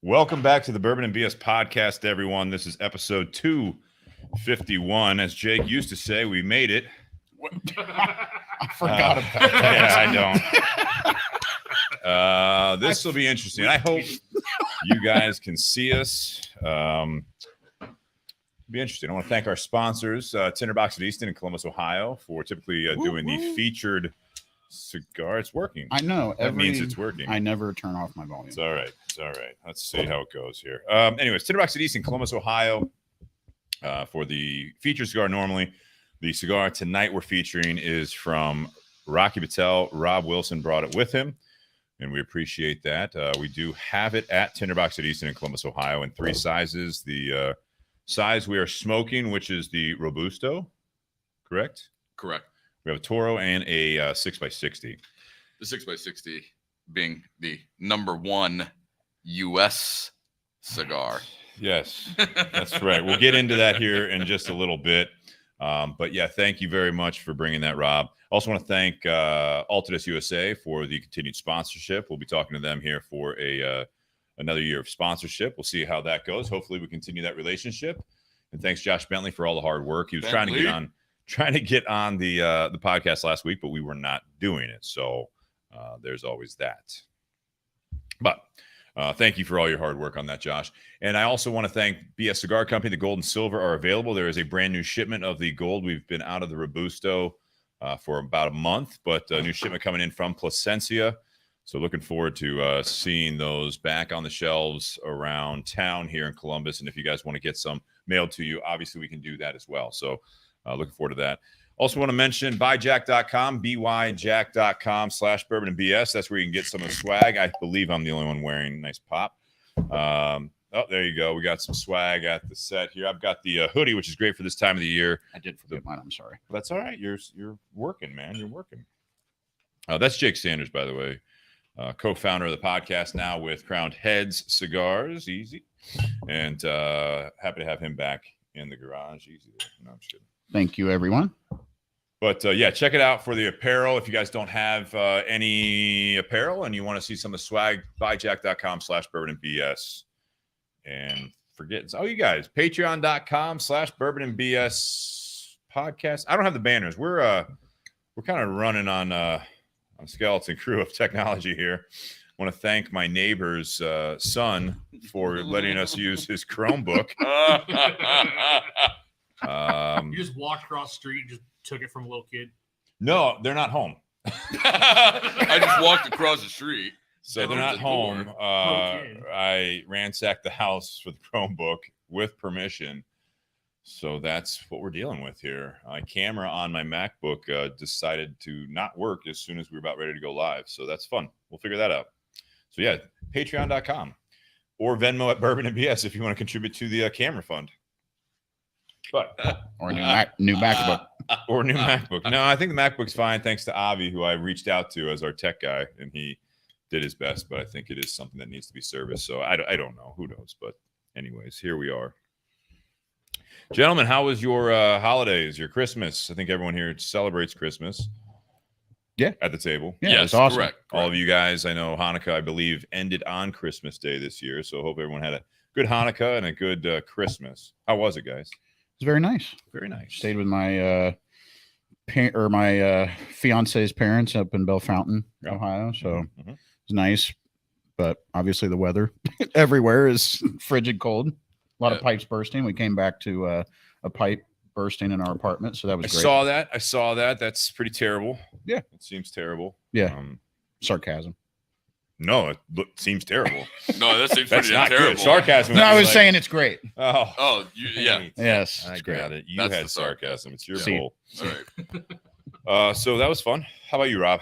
Welcome back to the Bourbon and BS podcast, everyone. This is episode 251. As Jake used to say, we made it. I forgot about that. Yeah, I don't. This will be interesting. I hope you guys can see us. Be interesting. I want to thank our sponsors, Tinderbox at Easton in Columbus, Ohio, for typically doing the featured cigar. It's working. I know. That means it's working. I never turn off my volume. It's all right. It's all right. Let's see how it goes here. Anyways, Tinderbox at Easton, Columbus, Ohio, for the featured cigar. Normally, the cigar tonight we're featuring is from Rocky Patel. Robb Wilson brought it with him, and we appreciate that. We do have it at Tinderbox at Easton in Columbus, Ohio, in 3 sizes. The size we are smoking, which is the Robusto, correct? Correct. We have a Toro and a 6x60. The 6x60 being the #1 U.S. cigar. Yes, that's right. We'll get into that here in just a little bit. But yeah, thank you very much for bringing that, Rob. Also want to thank Altadis USA for the continued sponsorship. We'll be talking to them here for another year of sponsorship. We'll see how that goes. Hopefully we continue that relationship. And thanks Josh Bentley for all the hard work. He was trying to get on the podcast last week, but we were not doing it. So there's always that. But thank you for all your hard work on that, Josh. And I also want to thank BS Cigar Company. The gold and silver are available. There is a brand new shipment of the gold. We've been out of the Robusto for about a month, but a new shipment coming in from Placencia. So looking forward to seeing those back on the shelves around town here in Columbus. And if you guys want to get some mailed to you, obviously we can do that as well. So looking forward to that. Also want to mention buyjack.com, byjack.com/bourbon and BS. That's where you can get some of the swag. I believe I'm the only one wearing nice pop. Oh, there you go. We got some swag at the set here. I've got the hoodie, which is great for this time of the year. I did forget mine. I'm sorry. Well, that's all right. You're working, man. You're working. That's Jake Sanders, by the way. Co-founder of the podcast now with Crowned Heads Cigars. Easy. And happy to have him back in the garage. Easy there. No, I'm just kidding. Thank you, everyone. But yeah, check it out for the apparel. If you guys don't have any apparel and you want to see some of the swag, buyjack.com/bourbon and BS. And forget, you guys, patreon.com/bourbon and BS podcast. I don't have the banners. We're kind of running on skeleton crew of technology here. I want to thank my neighbor's son for letting us use his Chromebook. You just walked across the street and just took it from a little kid? No, they're not home. I just walked across the street. So they're not home. I ransacked the house for the Chromebook with permission. So that's what we're dealing with here. My camera on my MacBook decided to not work as soon as we were about ready to go live. So that's fun. We'll figure that out. So yeah, patreon.com or Venmo at Bourbon and BS if you want to contribute to the camera fund. But Or a new MacBook. Or a new MacBook. No, I think the MacBook's fine. Thanks to Avi, who I reached out to as our tech guy, and he did his best. But I think it is something that needs to be serviced. So I don't know. Who knows? But anyways, here we are. Gentlemen, how was your holidays, your Christmas? I think everyone here celebrates Christmas. Yeah. At the table. Yeah, yes, it's awesome. Correct. All of you guys, I know Hanukkah, I believe, ended on Christmas Day this year. So I hope everyone had a good Hanukkah and a good Christmas. How was it, guys? It's very nice. Very nice. Stayed with my fiance's parents up in Bell Fountain, Ohio. So it's nice. But obviously the weather everywhere is frigid cold. A lot of pipes bursting. We came back to a pipe bursting in our apartment. So that was great. I saw that. That's pretty terrible. Yeah. It seems terrible. Yeah. Sarcasm. No, it seems terrible. No, that seems That's pretty not terrible. good. Sarcasm. No, I was saying it's great. Oh, yeah. Yes. I It's great. got it. You That's had the sarcasm. It's your See. goal. All right. So that was fun. How about you, Rob?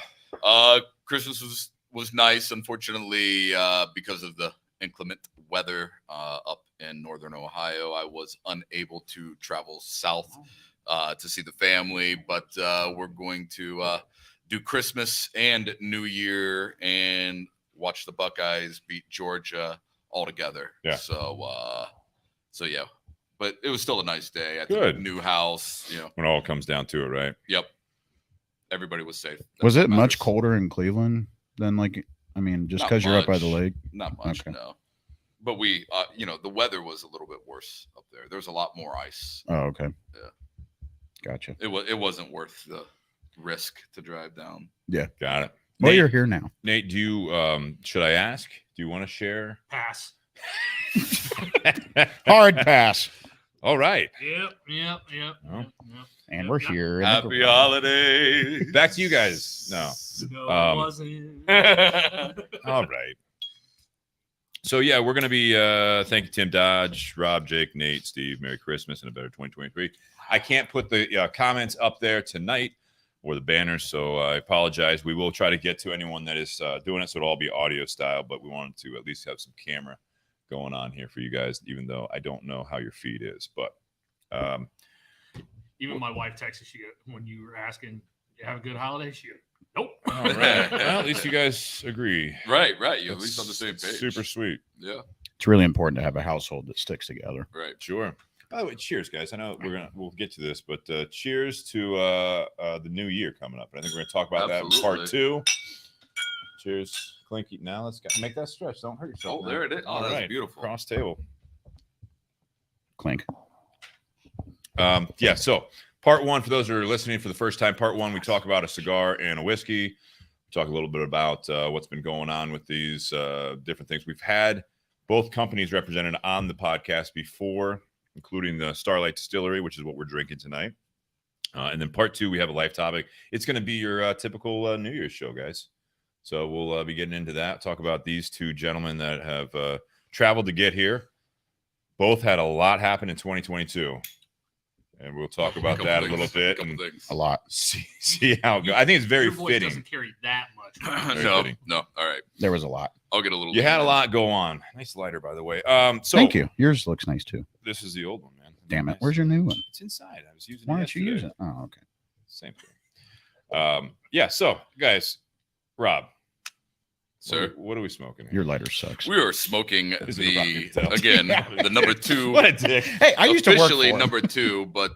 Christmas was nice. Unfortunately, because of the inclement weather up in northern Ohio, I was unable to travel south to see the family. But we're going to do Christmas and New Year and watch the Buckeyes beat Georgia all together. Yeah. So yeah. But it was still a nice day at Good. the new house. When it all comes down to it, right? Yep. Everybody was safe. That's Was what it much matters. colder in Cleveland than just Not because you're up by the much. lake? Not much, Okay. no. but we, the weather was a little bit worse up there. There was a lot more ice. Oh, okay. Yeah. Gotcha. It wasn't worth the risk to drive down. Yeah. Got it. Well, Nate, you're here now. Nate, do you should I ask? Do you want to share? Pass. Hard pass. All right. Yep. Oh. And we're here. in the Happy garage. holidays. Back to you guys. No. No, Um, it wasn't. All right. So yeah, we're gonna be thank you, Tim Dodge, Rob, Jake, Nate, Steve. Merry Christmas and a better 2023. I can't put the comments up there tonight or the banners, so I apologize. We will try to get to anyone that is doing it, so it'll all be audio style, but we wanted to at least have some camera going on here for you guys, even though I don't know how your feed is. But Even my wife texted you when you were asking, "You have a good holiday?" She goes, "Nope." all right. Well, at least you guys agree. Right. You're at That's least on the same page. Super sweet. Yeah. It's really important to have a household that sticks together. Right. Sure. By the way, cheers, guys. I know we'll get to this, but cheers to the new year coming up. And I think we're gonna talk about that in part Absolutely. 2. Cheers, Clinky. Now let's make that stretch. Don't hurt yourself. Oh, man. there it is. Oh, All that's right. beautiful. Cross table. Clink. Yeah. So part 1, for those who are listening for the first time, part 1, we talk about a cigar and a whiskey. We talk a little bit about what's been going on with these different things. We've had both companies represented on the podcast before, including the Starlight Distillery, which is what we're drinking tonight. And then part 2, we have a life topic. It's going to be your typical New Year's show, guys. So we'll be getting into that. Talk about these two gentlemen that have traveled to get here. Both had a lot happen in 2022. And we'll talk about Couple that a things, little bit couple and things. A lot. see how it goes. I think it's very Your voice fitting. doesn't carry that much. Very no. fitting. All right. There was a lot. I'll get a little. You had a leaner. lot go on. Nice lighter, by the way. So Thank you. Yours looks nice too. This is the old one, man. Damn it. Nice. Where's your new one? It's inside. I was using Why it don't you use yesterday. it? Oh, okay. Same thing. Yeah. So, guys, Rob, Sir. what are we smoking here? Your lighter sucks. We are smoking Is it a Rocky Patel? again the number 2. What a dick. Hey, I used to work officially for him. number 2, but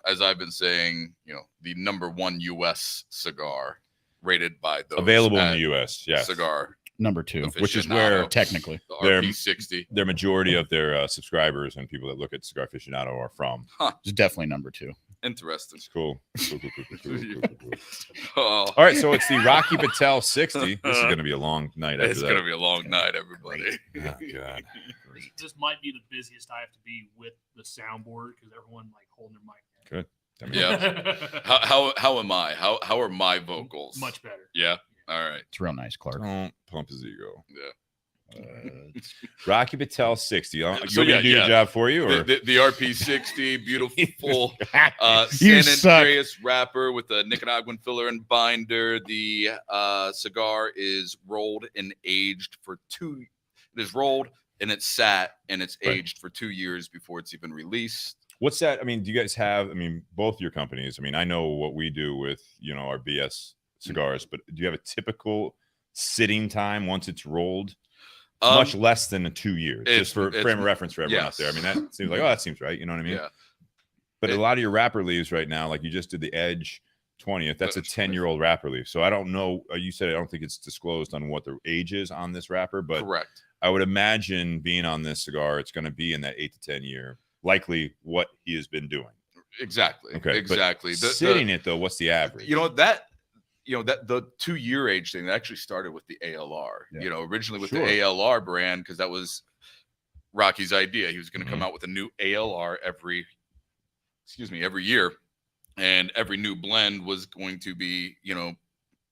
as I've been saying, the number 1 U.S. cigar rated by those Available in at the U.S. Yes. cigar, Number 2, Which is aficionado, where technically. the they're- RP60. Their majority of their subscribers and people that look at Cigar Aficionado are from. It's definitely number 2. Interesting. It's cool. Cool. Oh, All right, so it's the Rocky Patel 60. This is going to be a long night. it's after gonna that. be a long night, everybody. Oh, God. This might be the busiest I have to be with the soundboard because everyone like holding their mic. Good. I mean, Yeah. How am I? How are my vocals? Much better. Yeah. All right. It's real nice, Clark. Don't pump his ego. Yeah. Rocky Patel 60. You want So, me to yeah, do the job for you? Or? The RP60, beautiful You San suck. Andreas wrapper with a Nicaraguan filler and binder. The cigar is rolled and aged for 2. It is rolled and it's sat and it's Right. aged for 2 years before it's even released. What's that? I mean, do you guys have, both your companies, I know what we do with, our BS cigars, but do you have a typical sitting time once it's rolled? Much less than 2 years, it's- just for it's- frame of reference for everyone out yes. there. That seems like, that seems right. You know what I mean? Yeah. But a It- lot of your wrapper leaves right now, like you just did the Edge 20th, that's a That's 10-year-old wrapper leaf. So I don't know. You said I don't think it's disclosed on what the age is on this wrapper, but Correct. I would imagine being on this cigar, it's going to be in that 8 to 10 year, likely what he has been doing. Exactly. Okay. but Exactly. sitting it though, what's the average? That the 2-year age thing that actually started with the ALR. Yeah. Originally with Sure. the ALR brand, because that was Rocky's idea. He was going to come Mhm. out with a new ALR every year, and every new blend was going to be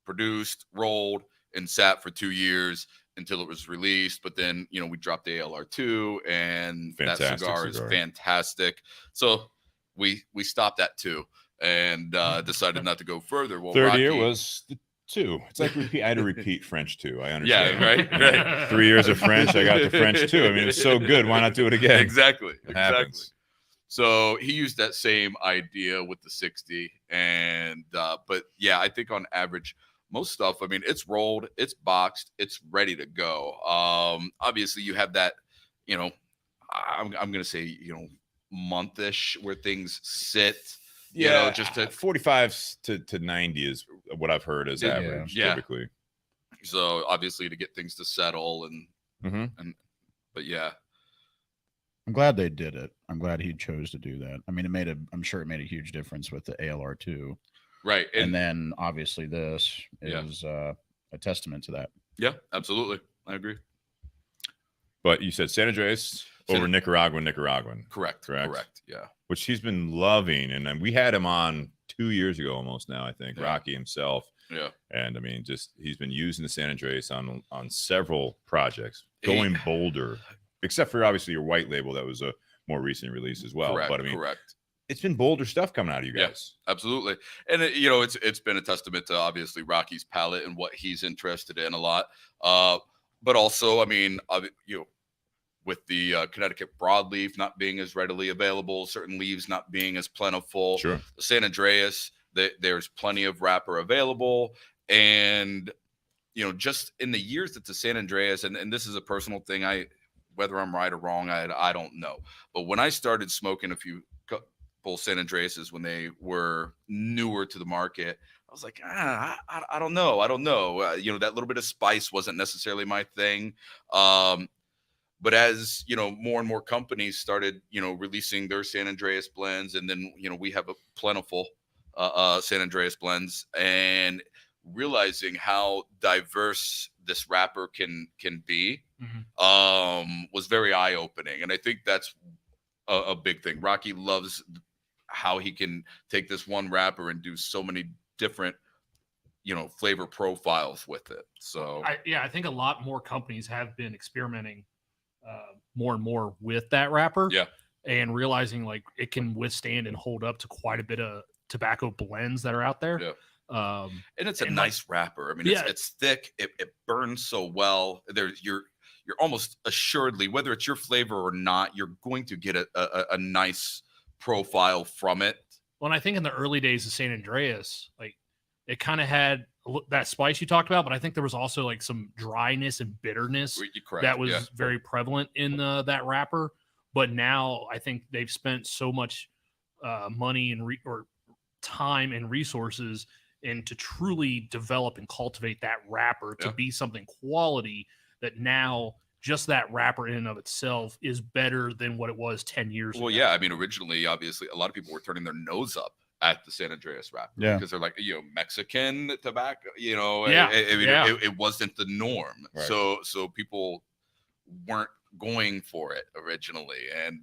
produced, rolled, and sat for 2 years until it was released. But then we dropped the ALR2, and Fantastic that cigar is cigar. fantastic. So we stopped at 2 and decided not to go further. Well, Third year Rocky- was the 2. It's like I had to repeat French 2. I understand. yeah, right. 3 years of French, I got the French 2. It's so good. Why not do it again? Exactly. It happens. So he used that same idea with the 60, and but yeah, I think on average, most stuff. It's rolled, it's boxed, it's ready to go. Obviously, you have that. I'm gonna say monthish where things sit. Just to 45 to 90 is what I've heard as Yeah. average Yeah. typically. so obviously to get things to settle and But yeah, I'm glad they did it. I'm glad he chose to do that. I mean, I'm sure it made a huge difference with the ALR too. right. And then obviously this Yeah. is a testament to that. Yeah, absolutely. I agree. But you said San Andreas over Nicaraguan. Correct. Yeah. Which he's been loving. And we had him on 2 years ago almost now, I think, Rocky himself. Yeah. And I mean, just he's been using the San Andreas on several projects, going bolder, except for obviously your white label that was a more recent release as well. Correct, but I mean, correct. It's been bolder stuff coming out of you guys. Yeah, absolutely. And it's been a testament to obviously Rocky's palate and what he's interested in a lot. But also, I mean, with the Connecticut broadleaf not being as readily available, certain leaves not being as plentiful. Sure. The San Andreas, there's plenty of wrapper available. And, just in the years that the San Andreas, and this is a personal thing, whether I'm right or wrong, I don't know. But when I started smoking a few couple San Andreases when they were newer to the market, I was like, I don't know. That little bit of spice wasn't necessarily my thing. But as, more and more companies started, releasing their San Andreas blends, and then, we have a plentiful San Andreas blends, and realizing how diverse this wrapper can be, was very eye-opening. And I think that's a big thing. Rocky loves how he can take this one wrapper and do so many different, flavor profiles with it. So I think a lot more companies have been experimenting more and more with that wrapper. Yeah. And realizing like it can withstand and hold up to quite a bit of tobacco blends that are out there. Yeah. And it's a nice wrapper. I mean, it's thick. It burns so well. You're almost assuredly, whether it's your flavor or not, you're going to get a nice profile from it. Well, and I think in the early days of San Andreas, like it kind of had that spice you talked about, but I think there was also like some dryness and bitterness that was very prevalent in that wrapper. But now I think they've spent so much money and or time and resources and to truly develop and cultivate that wrapper to be something quality, that now just that wrapper in and of itself is better than what it was 10 years ago. Well, yeah. I mean, originally, obviously, a lot of people were turning their nose up at the San Andreas wrapper because they're like, Mexican tobacco, it wasn't the norm. Right. So people weren't going for it originally, and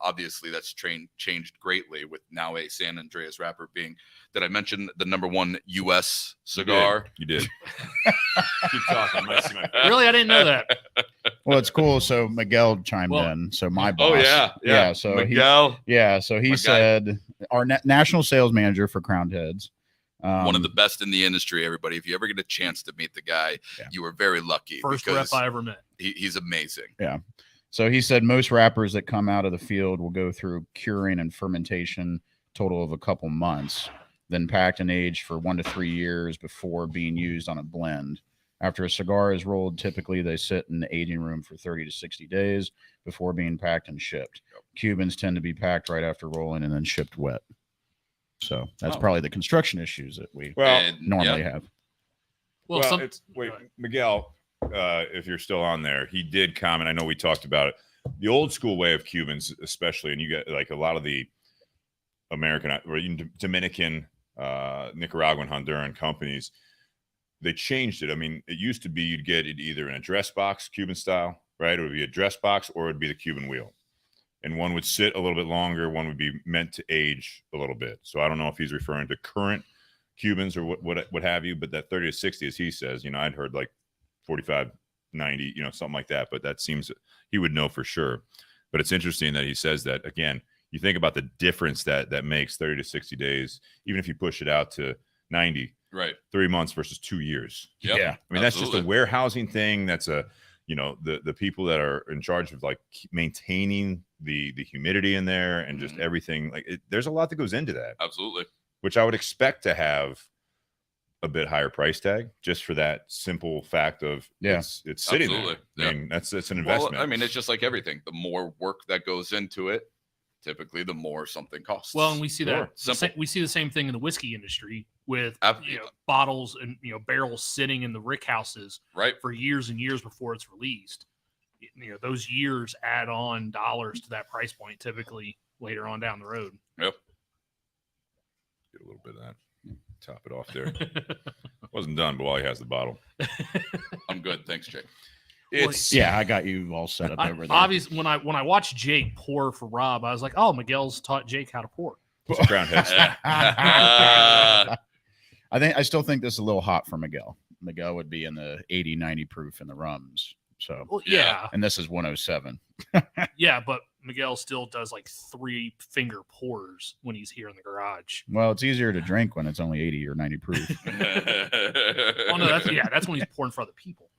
obviously that's changed greatly with now a San Andreas wrapper being, that I mentioned, the #1 U.S. cigar. You did. Keep talking. Really, I didn't know that. Well, it's cool. So Miguel chimed in. So my boss. Yeah. So Miguel. He said, our national sales manager for Crowned Heads. One of the best in the industry, everybody. If you ever get a chance to meet the guy, you were very lucky. First rep I ever met. He's amazing. Yeah. So he said most wrappers that come out of the field will go through curing and fermentation, total of a couple months, then packed and aged for 1 to 3 years before being used on a blend. After a cigar is rolled, typically they sit in the aging room for 30 to 60 days before being packed and shipped. Cubans tend to be packed right after rolling and then shipped wet. So that's probably the construction issues that we normally have. Well, wait, Miguel, if you're still on there, he did comment. I know we talked about it. The old school way of Cubans, especially, and you get like a lot of the American or even Dominican, Nicaraguan, Honduran companies, they changed it. I mean, it used to be you'd get it either in a dress box, Cuban style, right? It would be a dress box, or it would be the Cuban wheel. And one would sit a little bit longer. One would be meant to age a little bit. So I don't know if he's referring to current Cubans or what have you, but that 30 to 60, as he says, I'd heard like 45, 90, something like that. But that seems he would know for sure. But it's interesting that he says that. Again, you think about the difference that makes 30 to 60 days, even if you push it out to 90, right? 3 months versus 2 years. Yep. Yeah. I mean, that's just a warehousing thing. That's the people that are in charge of like maintaining the humidity in there and just everything. Like there's a lot that goes into that. Absolutely. Which I would expect to have a bit higher price tag just for that simple fact of it's sitting there. I mean, that's an investment. Well, I mean, it's just like everything. The more work that goes into it, typically the more something costs. Well, and we see we see the same thing in the whiskey industry with bottles and barrels sitting in the rick houses right for years and years before it's released. those years add on dollars to that price point typically later on down the road. Yep. Get a little bit of that. Top it off there. Wasn't done, but while he has the bottle. I'm good. Thanks, Jake. It's Yeah, I got you all set up over there. Obviously, when I watched Jake pour for Rob, I was like, oh, Miguel's taught Jake how to pour. Crown heads. I still think this is a little hot for Miguel. Miguel would be in the 80, 90 proof in the rums. So Well, yeah. and this is 107. Yeah, but Miguel still does like 3 finger pours when he's here in the garage. Well, it's easier to drink when it's only 80 or 90 proof. Oh no, that's when he's pouring for other people.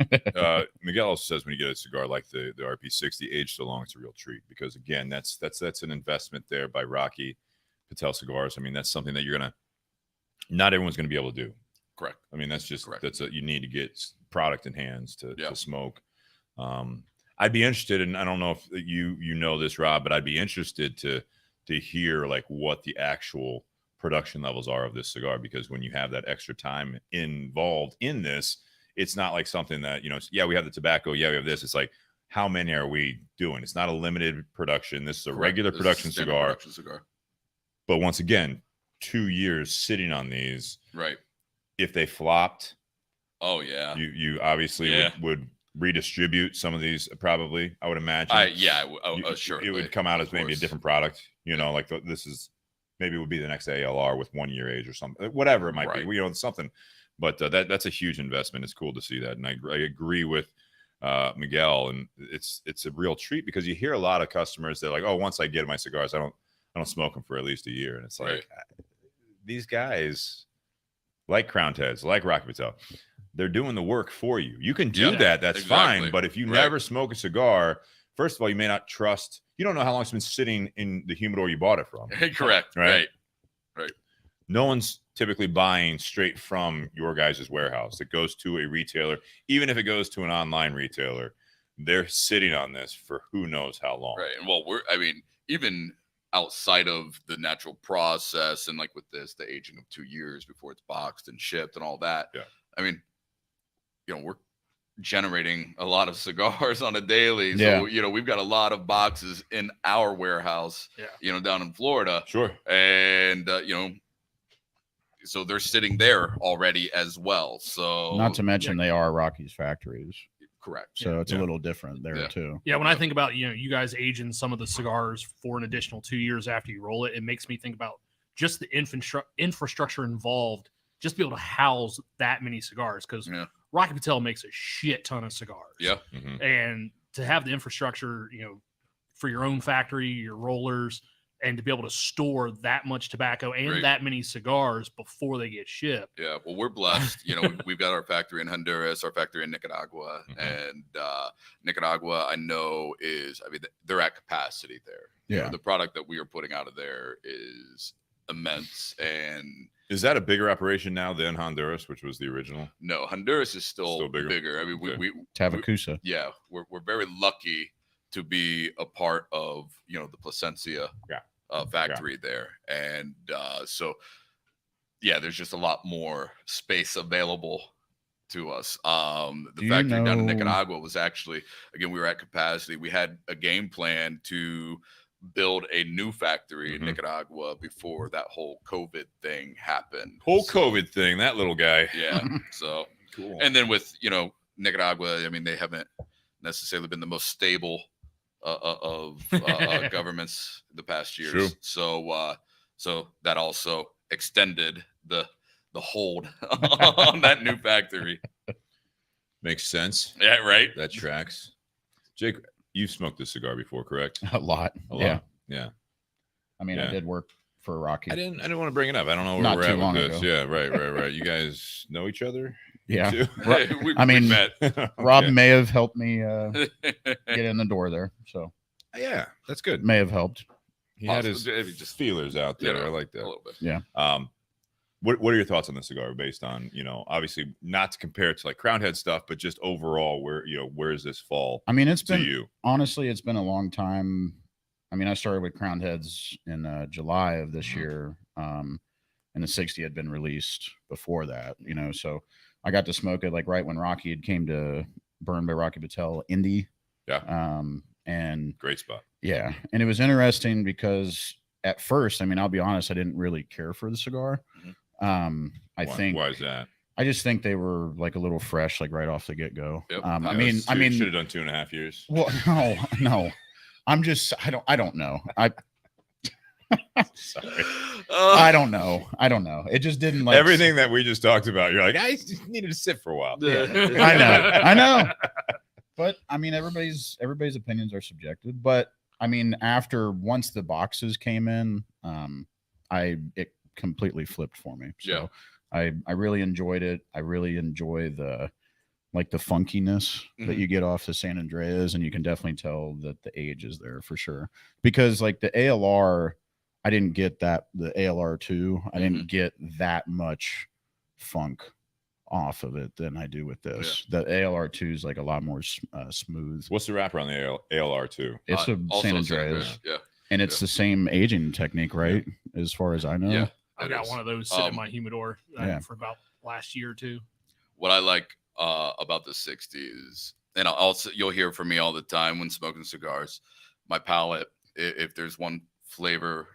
Miguel also says when you get a cigar like the RP60 aged so long, it's a real treat because again, that's an investment there by Rocky Patel Cigars. I mean, that's something that not everyone's gonna be able to do. Correct. I mean, that's just Correct. you need to get product in hands to smoke. I'd be interested, and I don't know if you know this, Rob, but I'd be interested to hear like what the actual production levels are of this cigar, because when you have that extra time involved in this, it's not like something that, we have the tobacco, we have this. It's like, how many are we doing? It's not a limited production. This is a regular production cigar. But once again, 2 years sitting on these. Right. If they flopped, oh yeah, you obviously would redistribute some of these, probably, I would imagine. Sure. It would come out as maybe a different product, like this is maybe it would be the next ALR with 1 year age or something, whatever it might be, something. But that's a huge investment. It's cool to see that, and I agree with Miguel, and it's a real treat because you hear a lot of customers that are like, oh, once I get my cigars, I don't smoke them for at least a year, and it's like these guys, like Crown Heads, like Rocky Patel, they're doing the work for you. You can do that. That's fine. But if you never smoke a cigar, first of all, you may not trust. You don't know how long it's been sitting in the humidor you bought it from. Correct. Right. No one's typically buying straight from your guys' warehouse. It goes to a retailer. Even if it goes to an online retailer, they're sitting on this for who knows how long. Right. And well, even outside of the natural process and like with this, the aging of 2 years before it's boxed and shipped and all that. Yeah. I mean, we're generating a lot of cigars on a daily. So, we've got a lot of boxes in our warehouse, down in Florida. Sure. And, so they're sitting there already as well. So not to mention they are Rocky's factories. Correct. So it's a little different there too. Yeah. When I think about, you guys aging some of the cigars for an additional 2 years after you roll it, it makes me think about just the infrastructure involved just to be able to house that many cigars. Because Rocky Patel makes a shit ton of cigars. Yeah. Mm-hmm. And to have the infrastructure, for your own factory, your rollers, and to be able to store that much tobacco and that many cigars before they get shipped. Yeah. Well, we're blessed. We've got our factory in Honduras, our factory in Nicaragua, and Nicaragua, I know they're at capacity there. Yeah. The product that we are putting out of there is immense. And is that a bigger operation now than Honduras, which was the original? No, Honduras is still bigger. I mean, we Tavacusa. We're very lucky to be a part of, the Plasencia factory there. And so there's just a lot more space available to us. The factory down in Nicaragua was actually, again, we were at capacity. We had a game plan to build a new factory in Nicaragua before that whole COVID thing happened. COVID thing, that little guy. Yeah. So cool. And then with, Nicaragua, I mean, they haven't necessarily been the most stable of governments the past years. True. So that also extended the hold on that new factory. Makes sense. Yeah, right. That tracks. Jake, you've smoked this cigar before, correct? A lot. Yeah. I mean, I did work for Rocky. I didn't want to bring it up. I don't know where Not we're too at long with this. ago. Yeah, right. You guys know each other? Yeah. I mean, met. Rob may have helped me get in the door there. So yeah, that's good. May have helped. He had his just feelers out there. I like that. A little bit. Yeah. What are your thoughts on the cigar based on, obviously not to compare it to like Crown Head stuff, but just overall where does this fall? I mean, it's to been you? Honestly, it's been a long time. I mean, I started with Crown Heads in July of this year. And the 60 had been released before that, so I got to smoke it like right when Rocky had came to Burn by Rocky Patel Indy Yeah. And great spot. Yeah. And it was interesting because at first, I mean, I'll be honest, I didn't really care for the cigar. Why is that? I just think they were like a little fresh, like right off the get go. Yep. I mean, should have done 2.5 years. Well, no. I don't know. Sorry. I don't know. It just didn't like everything that we just talked about. You're like, I just needed to sit for a while. I know. But I mean, everybody's opinions are subjective. But I mean, once the boxes came in, it completely flipped for me. So I really enjoyed it. I really enjoy the funkiness that you get off the San Andreas, and you can definitely tell that the age is there for sure. Because like the ALR, I didn't get that. The ALR 2, I didn't get that much funk off of it than I do with this. The ALR 2 is like a lot more smooth. What's the wrapper on the ALR 2? It's a San Andreas. Yeah. And it's the same aging technique, right? As far as I know. Yeah. I got one of those sitting in my humidor for about last year or two. What I like about the 60s, and also you'll hear from me all the time when smoking cigars, my palate, if there's one flavor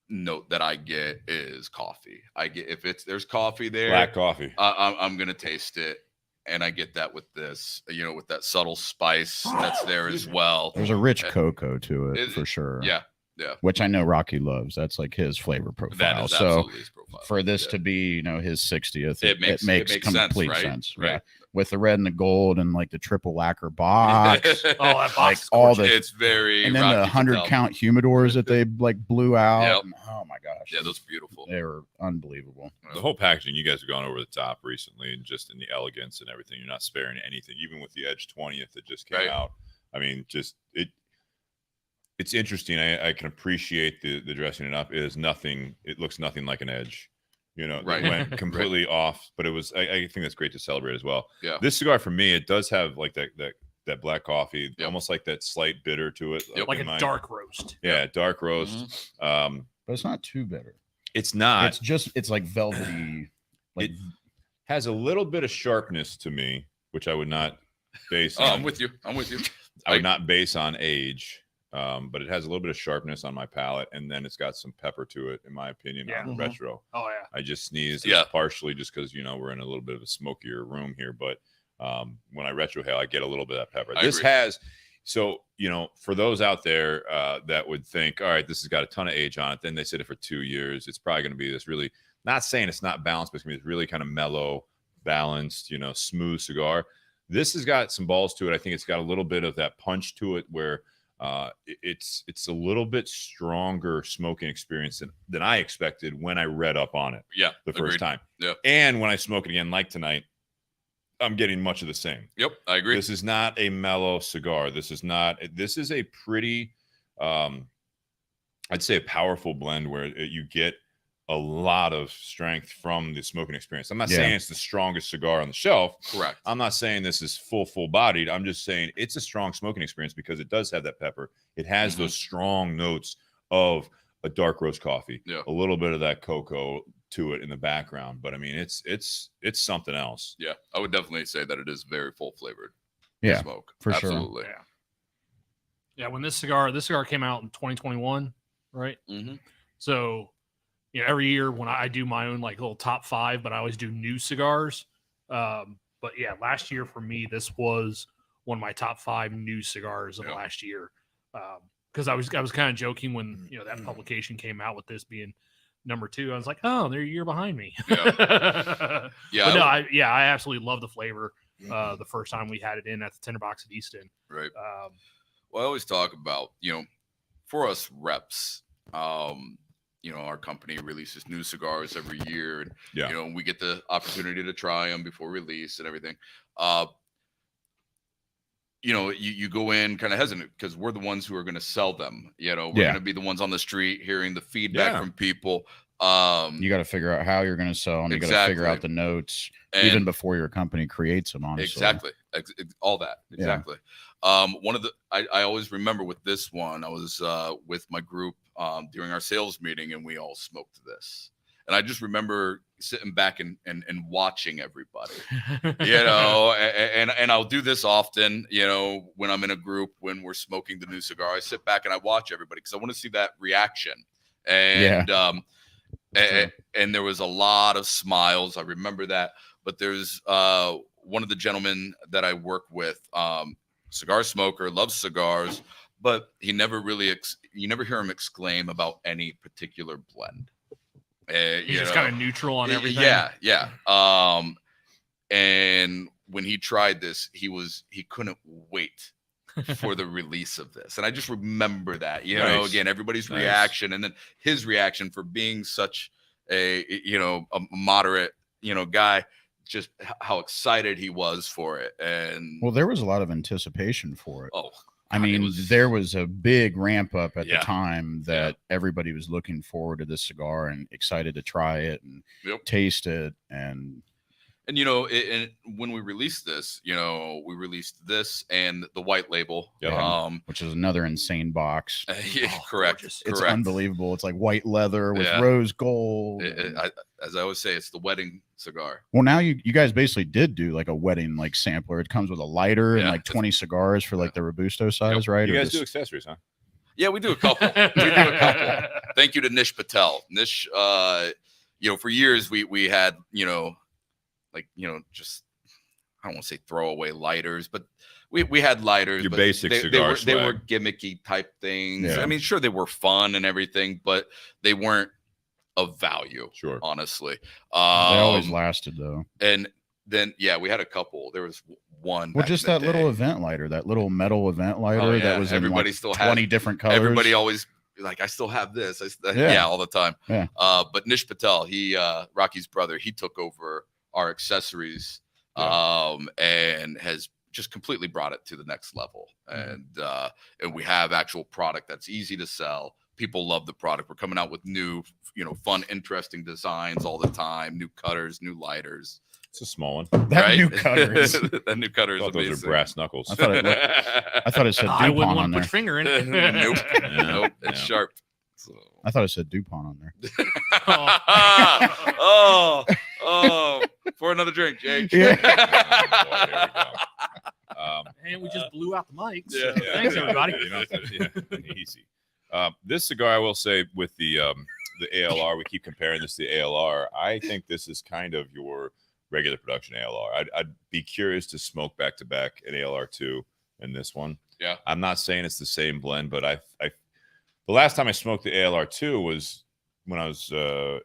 note that I get is coffee. If there's coffee there, black coffee, I'm gonna taste it, and I get that with this, with that subtle spice that's there as well. There's a rich cocoa to it for sure. Yeah. Which I know Rocky loves. That's like his flavor profile. That is absolutely his profile. For this to be, his 60th, it makes complete sense. Right? Yeah. With the red and the gold and like the triple lacquer box. That box, like all the, it's very, and then the 100 count humidors that they like blew out. Yep. And, oh my gosh. Yeah, those are beautiful. They were unbelievable. The whole packaging, you guys have gone over the top recently, and just in the elegance and everything, you're not sparing anything, even with the Edge 20th that just came out. I mean, it's interesting. I can appreciate the dressing it up. It looks nothing like an Edge. It went completely off, but I think that's great to celebrate as well. Yeah. This cigar for me, it does have like that black coffee, almost like that slight bitter to it. Like a dark roast. Yeah, dark roast. But it's not too bitter. It's not. It's like velvety. It has a little bit of sharpness to me, which I would not base on. I'm with you. I would not base on age. But it has a little bit of sharpness on my palate, and then it's got some pepper to it, in my opinion, on the retro. Oh yeah. I just sneezed, partially just because we're in a little bit of a smokier room here. But when I retrohale, I get a little bit of that pepper. I agree. For those out there that would think, all right, this has got a ton of age on it, then they sit it for 2 years. It's probably going to be this really, not saying it's not balanced, but it's going to be this really kind of mellow, balanced, smooth cigar. This has got some balls to it. I think it's got a little bit of that punch to it where it's a little bit stronger smoking experience than I expected when I read up on it. Yeah, the first time. Yeah, and when I smoke it again, like tonight, I'm getting much of the same. Yep, I agree. This is not a mellow cigar. This is a pretty, I'd say a powerful blend where you get a lot of strength from the smoking experience. I'm not saying it's the strongest cigar on the shelf. Correct. I'm not saying this is full bodied. I'm just saying it's a strong smoking experience because it does have that pepper. It has those strong notes of a dark roast coffee, a little bit of that cocoa to it in the background. But I mean, it's something else. Yeah, I would definitely say that it is very full flavored. Yeah, smoke for absolutely. sure. Yeah. When this cigar came out in 2021, right? So every year when I do my own like little top 5, but I always do new cigars. But yeah, last year for me, this was one of my top 5 new cigars of last year. Because I was kind of joking when that publication came out with this being number 2. I was like, oh, they're a year behind me. Yeah. But no, I absolutely love the flavor. The first time we had it in at the Tinderbox at Easton. Right. Well, I always talk about for us reps. Our company releases new cigars every year, and we get the opportunity to try them before release and everything. You go in kind of hesitant because we're the ones who are going to sell them. We're going to be the ones on the street hearing the feedback from people. You got to figure out how you're going to sell them. You got to figure out the notes even before your company creates them. Honestly, exactly, all that exactly. One of the I always remember with this one, I was with my group during our sales meeting, and we all smoked this. And I just remember sitting back and watching everybody, you know, and I'll do this often, you know, when I'm in a group, when we're smoking the new cigar, I sit back and I watch everybody because I want to see that reaction. And, and there was a lot of smiles. I remember that, but there's one of the gentlemen that I work with, cigar smoker, loves cigars, but he never really, you never hear him exclaim about any particular blend. He's just kind of neutral on everything. Yeah. And when he tried this, he couldn't wait for the release of this. And I just remember that, you know, again, everybody's reaction, and then his reaction for being such a, you know, a moderate, you know, guy, just how excited he was for it. And well, there was a lot of anticipation for it. Oh, I mean, there was a big ramp up at the time that everybody was looking forward to this cigar and excited to try it and taste it. And you know, when we released this, you know, we released this and the white label, which is another insane box. Correct. It's unbelievable. It's like white leather with rose gold. As I always say, it's the wedding cigar. Well, now you guys basically did do like a wedding like sampler. It comes with a lighter and like 20 cigars for like the Robusto size, right? You guys do accessories, huh? Yeah, we do a couple. Thank you to Nish Patel. Nish, you know, for years we had, you know, like, you know, just, I don't want to say throwaway lighters, but we had lighters. Your basic cigars. They were gimmicky type things. I mean, sure, they were fun and everything, but they weren't of value. Sure. Honestly. They always lasted though. And then, we had a couple. There was one. Well, just that little event lighter, that little metal event lighter that was everybody in like still 20 different colors. Everybody always like, I still have this. All the time. Yeah. But Nish Patel, he, Rocky's brother, he took over our accessories and has just completely brought it to the next level. And we have actual product that's easy to sell. People love the product. We're coming out with new, you know, fun, interesting designs all the time. New cutters, new lighters. It's a small one. That new cutters. That new cutter is amazing. Those are brass knuckles. I thought it said DuPont I wouldn't want on to there. put finger in it. Nope. It's sharp. So. I thought it said DuPont on there. For another drink, Jake. And we just blew out the mics. So thanks, everybody. Easy. This cigar, I will say, with the ALR, we keep comparing this to the ALR. I think this is kind of your regular production ALR. I'd be curious to smoke back to back an ALR 2 and this one. Yeah. I'm not saying it's the same blend, but the last time I smoked the ALR 2 was when I was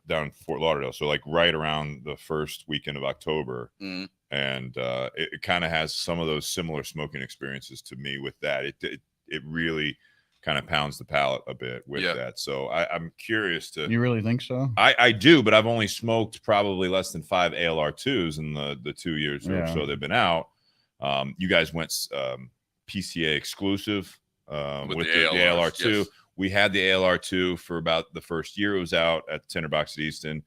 down in Fort Lauderdale, so like right around the first weekend of October. And it kind of has some of those similar smoking experiences to me with that. It really kind of pounds the palate a bit with that. So I'm curious to. You really think so? I do, but I've only smoked probably less than 5 ALR 2s in the 2 years or so they've been out. You guys went PCA exclusive with the ALR 2. Yes. We had the ALR 2 for about the first year it was out at the Tinderbox at Easton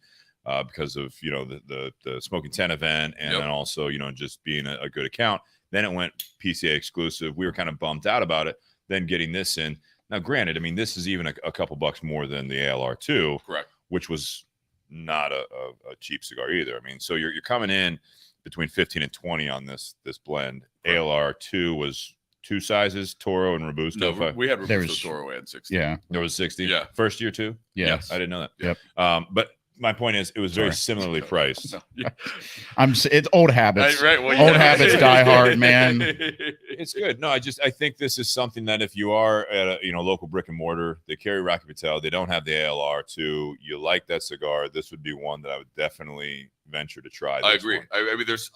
because of, you know, the Smoking 10 event and then also, you know, just being a good account. Then it went PCA exclusive. We were kind of bummed out about it. Then getting this in. Now, granted, I mean, this is even a couple bucks more than the ALR 2, correct? Which was not a cheap cigar either. I mean, so you're coming in between 15 and 20 on this blend. Correct. ALR 2 was 2 sizes, Toro and Robusto. No, we had Robusto, Toro, and 60. Yeah, there was 60. Yeah, first year too. Yes, I didn't know that. Yep. But my point is, it was very similarly priced. It's old habits. Right. Well, old habits die hard, man. It's good. No, I think this is something that if you are at a local brick and mortar, they carry Rocky Patel. They don't have the ALR 2. You like that cigar? This would be one that I would definitely venture to try. I agree. I mean, there's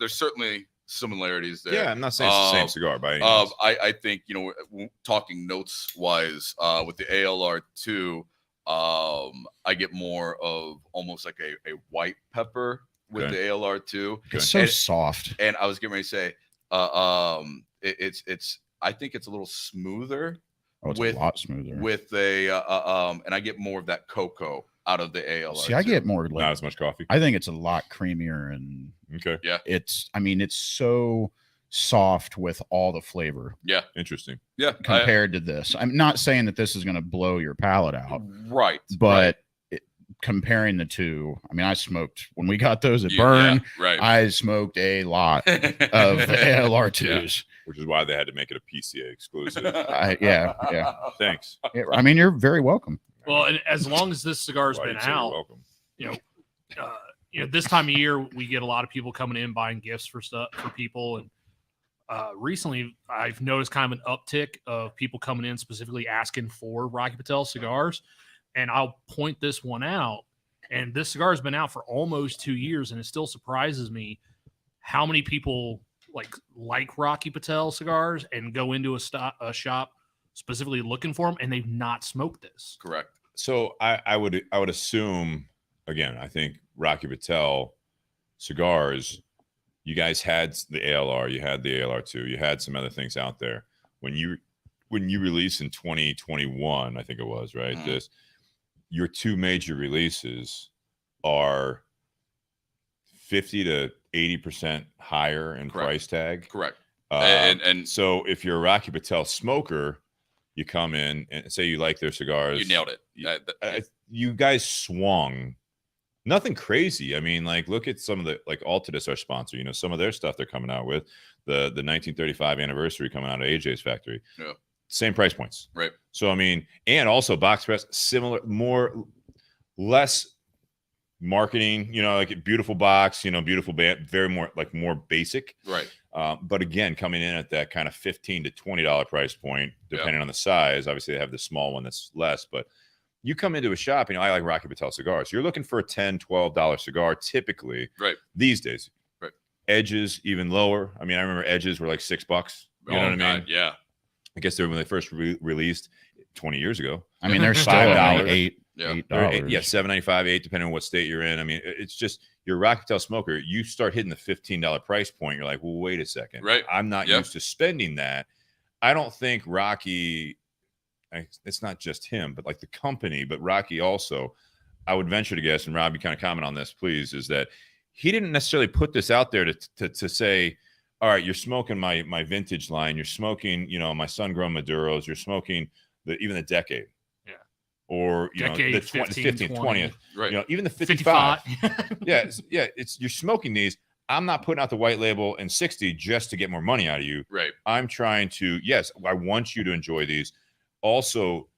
certainly similarities there. Yeah, I'm not saying it's the same cigar by any means. I think, you know, talking notes wise, with the ALR 2. I get more of almost like a white pepper with the ALR 2. It's so soft. And I was getting ready to say, it's I think it's a little smoother. Oh, it's a lot smoother. With and I get more of that cocoa out of the ALR. See, I get more not as much coffee. I think it's a lot creamier and yeah. It's so soft with all the flavor. Yeah. Interesting. Yeah. Compared to this. I'm not saying that this is going to blow your palate out. Right. But comparing the two, I mean, I smoked when we got those at Burn. Yeah, right. I smoked a lot of ALR2s, which is why they had to make it a PCA exclusive. Yeah. Thanks. Yeah, I mean, you're very welcome. Well, and as long as this cigar's been out, welcome. This time of year we get a lot of people coming in buying gifts for people, and recently I've noticed kind of an uptick of people coming in specifically asking for Rocky Patel cigars. And I'll point this one out. And this cigar has been out for almost 2 years, and it still surprises me how many people like Rocky Patel cigars and go into a shop specifically looking for them, and they've not smoked this. Correct. So I would assume, again, I think Rocky Patel cigars, you guys had the ALR, you had the ALR2, you had some other things out there. When you release in 2021, I think it was, right? Mm-hmm. Your two major releases are 50 to 80% higher in price tag. Correct. And so if you're a Rocky Patel smoker, you come in and say you like their cigars. You nailed it. You guys swung. Nothing crazy. I mean, look at some of the, Altadis, our sponsor, some of their stuff they're coming out with, the 1935 anniversary coming out of AJ's factory. Yeah. Same price points. Right. So, I mean, and also box press, similar, less marketing, beautiful box, beautiful band, very more basic. Right. But again, coming in at that kind of $15 to $20 price point, depending on the size. Obviously, they have the small one that's less, but you come into a shop, I like Rocky Patel cigars. You're looking for a $10, $12 cigar typically these days. Right. Edges, even lower. I mean, I remember edges were like $6. You know what I mean? Yeah. I guess they were when they first released 20 years ago. I mean, they're still $8. Yeah, $7.95, $8, depending on what state you're in. I mean, it's just you're a Rocky Patel smoker. You start hitting the $15 price point. You're like, well, wait a second. Right. I'm not used to spending that. I don't think Rocky. It's not just him, but the company. But Rocky also, I would venture to guess, and Rob, you kind of comment on this, please, is that he didn't necessarily put this out there to say, all right, you're smoking my vintage line. You're smoking, my sun-grown Maduros. You're smoking even the decade. Yeah. Or, decade, the 15th, 20th. Right. Even the 55. You're smoking these. I'm not putting out the white label and 60 just to get more money out of you. Right. I'm trying to, I want you to enjoy these. Also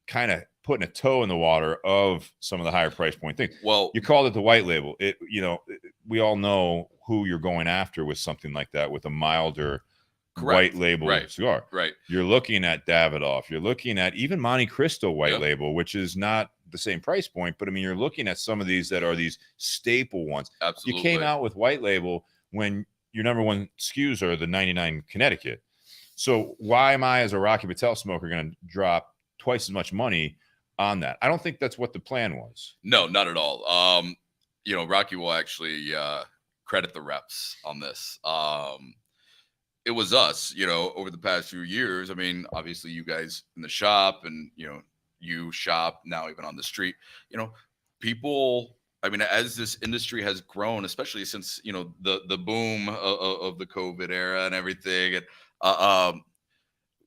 kind of putting a toe in the water of some of the higher price point things. Well, you called it the white label. We all know who you're going after with something like that, with a milder white label cigar. Right. You're looking at Davidoff. You're looking at even Monte Cristo white label, which is not the same price point, but I mean, you're looking at some of these that are these staple ones. Absolutely. You came out with white label when your number one SKUs are the 99 Connecticut. So why am I, as a Rocky Patel smoker, going to drop twice as much money on that? I don't think that's what the plan was. No, not at all. Rocky will actually credit the reps on this. It was us, over the past few years. I mean, obviously you guys in the shop and, you shop now even on the street, people, I mean, as this industry has grown, especially since, the boom of the COVID era and everything, and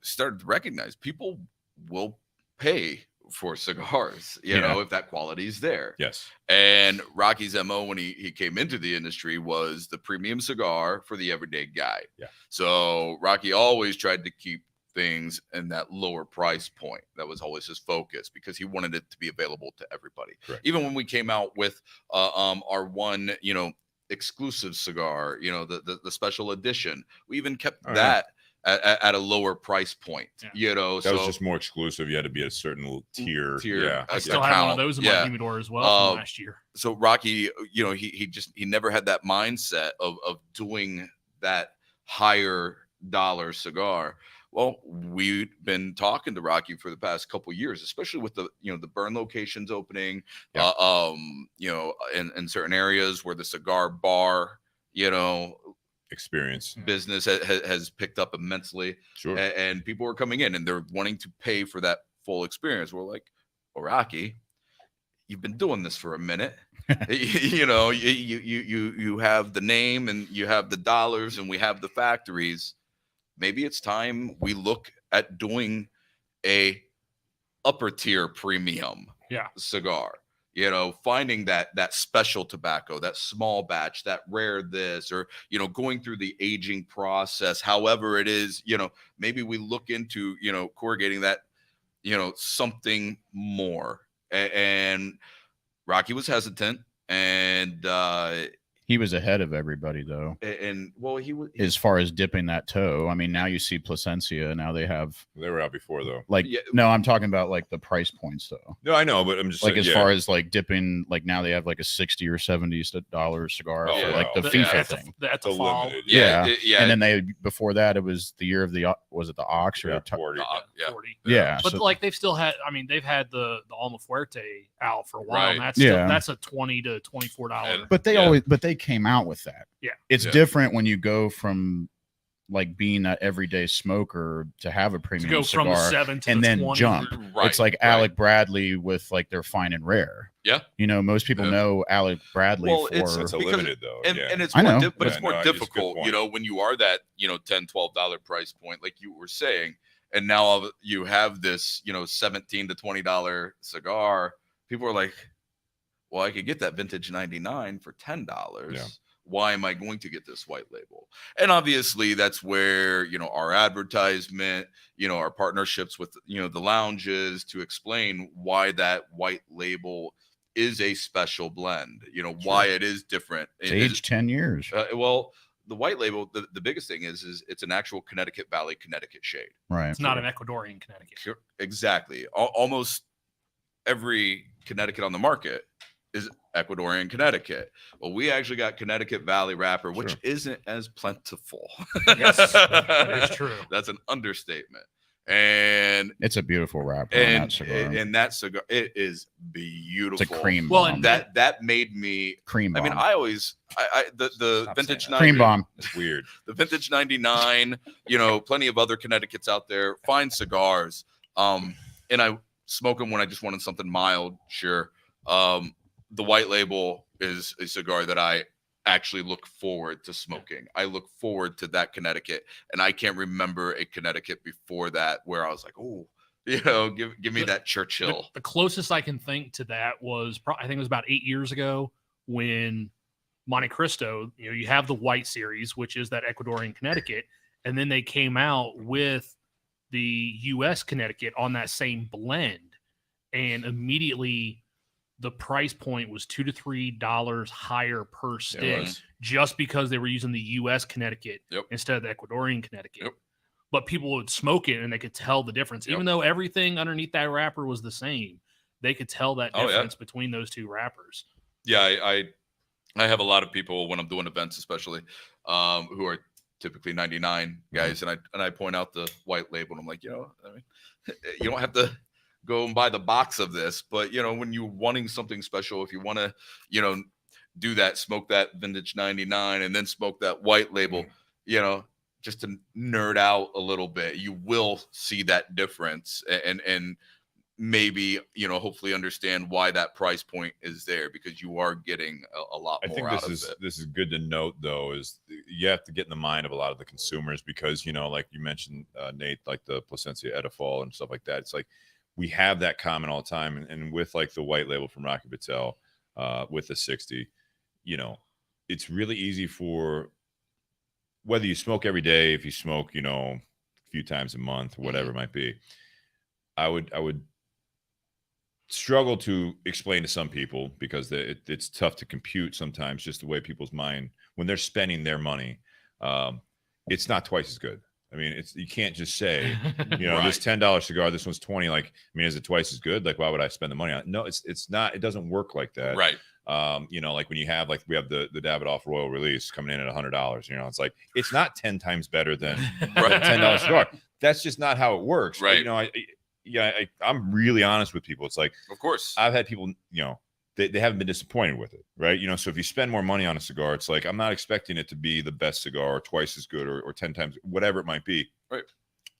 started to recognize people will pay for cigars, if that quality is there. Yes. And Rocky's MO when he came into the industry was the premium cigar for the everyday guy. Yeah. So Rocky always tried to keep things in that lower price point. That was always his focus because he wanted it to be available to everybody. Correct. Even when we came out with our one, exclusive cigar, the special edition, we even kept that at a lower price point, that was just more exclusive. You had to be at a certain tier. Yeah, I still have one of those in my humidor as well from last year. So Rocky, he never had that mindset of doing that higher dollar cigar. Well, we've been talking to Rocky for the past couple of years, especially with the the Burn locations opening, in certain areas where the cigar bar, experience business has picked up immensely. Sure. And people are coming in and they're wanting to pay for that full experience. We're like, well, Rocky, you've been doing this for a minute. you have the name and you have the dollars and we have the factories. Maybe it's time we look at doing a upper tier premium cigar. you know, finding that special tobacco, that small batch, that rare this, or, you know, going through the aging process, however it is, you know, maybe we look into, you know, corrugating that, you know, something more. And Rocky was hesitant, and he was ahead of everybody though. And well, he was as far as dipping that toe. I mean, now you see Plasencia. Now they were out before though. Like, no, I'm talking about like the price points though. No, I know, but I'm just like saying, as far as like dipping. Like now they have like a $60 or $70 cigar for like the FIFA thing. That's a fall. Limited. Yeah. And then they before that it was the year of the was it the Ox or 40. 40. Yeah. But so, like they've still had. I mean, they've had the Alma Fuerte out for a while. Right. And that's still, that's a $20 to $24. But they came out with that. Yeah. It's different when you go from like being that everyday smoker to have a premium to go cigar from 7 to and then 20. jump. Right, it's like Alec Bradley with like their fine and rare. Yeah. You know, most people know Alec Bradley well, for it's a limited though. And it's I more know. but it's more it's difficult, you know, when you are that, you know, $10, $12 price point, like you were saying, and now you have this, you know, $17 to $20 cigar. People are like, well, I could get that vintage 99 for $10. Yeah. Why am I going to get this white label? And obviously that's where, you know, our advertisement, you know, our partnerships with, you know, the lounges to explain why that white label is a special blend, you know, why it is different. It's aged 10 years. Well, the white label, the biggest thing is it's an actual Connecticut Valley, Connecticut shade. Right. It's not an Ecuadorian Connecticut. Exactly. Almost every Connecticut on the market is Ecuadorian Connecticut. Well, we actually got Connecticut Valley wrapper, which isn't as plentiful. Yes, that is true. That's an understatement. And it's a beautiful wrapper. And that cigar. And that cigar, it is beautiful. It's a cream well, bomb. And that made me cream bomb. I mean, I always the vintage 90, cream bomb. It's weird. The vintage 99, you know, plenty of other Connecticut's out there, fine cigars. And I smoke them when I just wanted something mild, sure. The white label is a cigar that I actually look forward to smoking. I look forward to that Connecticut, and I can't remember a Connecticut before that where I was like, oh, you know, give me that Churchill. The closest I can think to that was I think it was about 8 years ago when Monte Cristo, you know, you have the white series, which is that Ecuadorian Connecticut, and then they came out with the U.S. Connecticut on that same blend, and immediately the price point was $2 to $3 higher per stick, just because they were using the U.S. Connecticut instead of the Ecuadorian Connecticut. But people would smoke it and they could tell the difference, even though everything underneath that wrapper was the same. They could tell that difference between those two wrappers. Yeah, I have a lot of people when I'm doing events, especially who are typically 99 guys, and I point out the white label, and I'm like, you know, I mean, you don't have to go and buy the box of this, but you know, when you're wanting something special, if you want to, you know, do that, smoke that vintage 99 and then smoke that white label, you know, just to nerd out a little bit, you will see that difference and maybe, you know, hopefully understand why that price point is there, because you are getting a lot more out of it. This is good to note though, is you have to get in the mind of a lot of the consumers, because, you know, like you mentioned, Nate, like the Plasencia Edifol and stuff like that. It's like, we have that comment all the time, and with like the white label from Rocky Patel, with the 60, you know, it's really easy for whether you smoke every day, if you smoke, you know, a few times a month, whatever it might be. I would struggle to explain to some people, because it's tough to compute sometimes, just the way people's mind when they're spending their money. It's not twice as good. I mean, you can't just say, you know, this $10 cigar, this one's 20. Like, I mean, is it twice as good? Like, why would I spend the money on it? No, it's not. It doesn't work like that. Right. You know, like when you have, like we have the Davidoff Royal Release coming in at $100. You know, it's like, it's not 10 times better than a $10 cigar. That's just not how it works. Right. But, you know, I'm really honest with people. It's like, of course, I've had people, you know, they haven't been disappointed with it, right? You know, so if you spend more money on a cigar, it's like, I'm not expecting it to be the best cigar or twice as good or 10 times, whatever it might be. Right.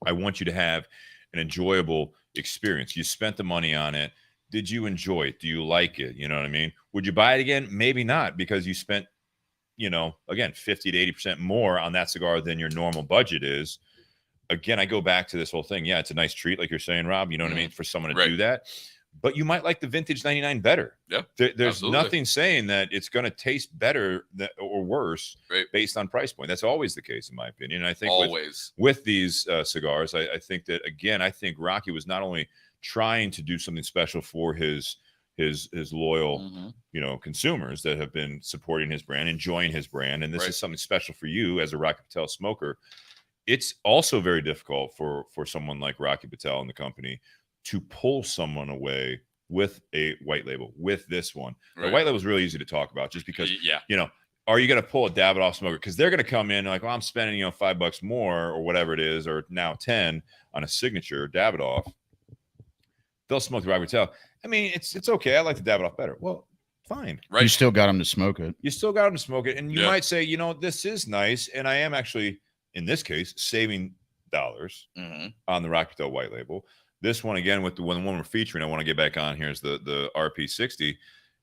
I want you to have an enjoyable experience. You spent the money on it. Did you enjoy it? Do you like it? You know what I mean? Would you buy it again? Maybe not, because you spent, you know, again, 50 to 80% more on that cigar than your normal budget is. Again, I go back to this whole thing. Yeah, it's a nice treat, like you're saying, Rob, you know what I mean? For someone to do that. but you might like the vintage 99 better. Yeah, there's absolutely. nothing saying that it's going to taste better or worse based on price point. That's always the case, in my opinion. And I think always with these cigars, I think that, again, I think Rocky was not only trying to do something special for his loyal, consumers that have been supporting his brand, enjoying his brand, and this is something special for you as a Rocky Patel smoker. It's also very difficult for someone like Rocky Patel and the company to pull someone away with a white label, with this one. The white label is really easy to talk about just because, are you going to pull a Davidoff smoker? Because they're going to come in like, well, I'm spending, $5 more or whatever it is, or now 10 on a signature Davidoff. They'll smoke the Rocky Patel. I mean, it's okay. I like the Davidoff better. Well, fine. You still got them to smoke it. You still got them to smoke it. And you might say, this is nice. And I am actually, in this case, saving dollars on the Rocky Patel white label. This one, again, with the one we're featuring, I want to get back on here is the RP60.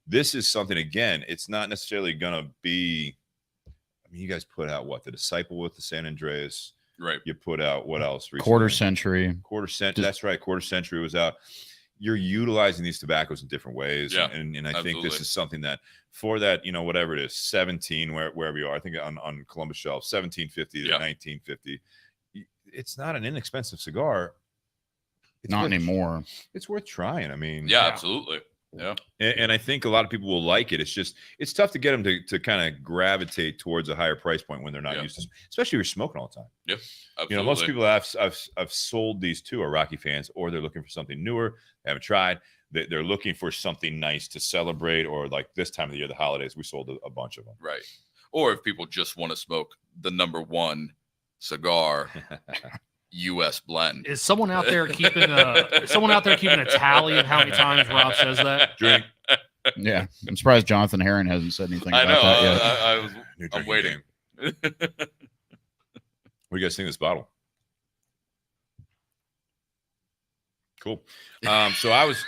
This is something, again, it's not necessarily going to be, you guys put out what? The Disciple with the San Andreas. Right. You put out what else recently? Quarter Century. That's right. Quarter Century was out. You're utilizing these tobaccos in different ways. Yeah, and I think this is something that for that, whatever it is, 17, wherever you are, I think on Columbus shelf, 1750 to 1950. It's not an inexpensive cigar. Not anymore. It's worth trying. I mean, absolutely. Yeah. And I think a lot of people will like it. It's tough to get them to kind of gravitate towards a higher price point when they're not used to, especially if you're smoking all the time. Yeah. Absolutely. Most people I've sold these to are Rocky fans, or they're looking for something newer, they haven't tried. They're looking for something nice to celebrate, or like this time of the year, the holidays, we sold a bunch of them. Right. Or if people just want to smoke the #1 cigar. U.S. blend. Is someone out there keeping a tally of how many times Rob says that? Drink. Yeah, I'm surprised Jonathan Herron hasn't said anything about that yet. I'm waiting. What do you guys think of this bottle? Cool. So I was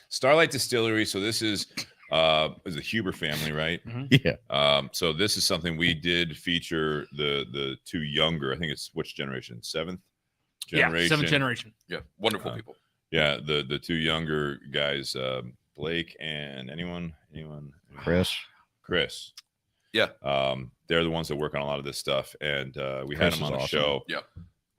Starlight Distillery. So this is the Huber family, right? Mm-hmm. Yeah. So this is something we did feature the two younger. I think it's which generation? Seventh generation. Yeah, seventh generation. Yeah, wonderful people. Yeah, the two younger guys, Blake and anyone. Chris. Yeah. They're the ones that work on a lot of this stuff, and we had them on the show. Yeah.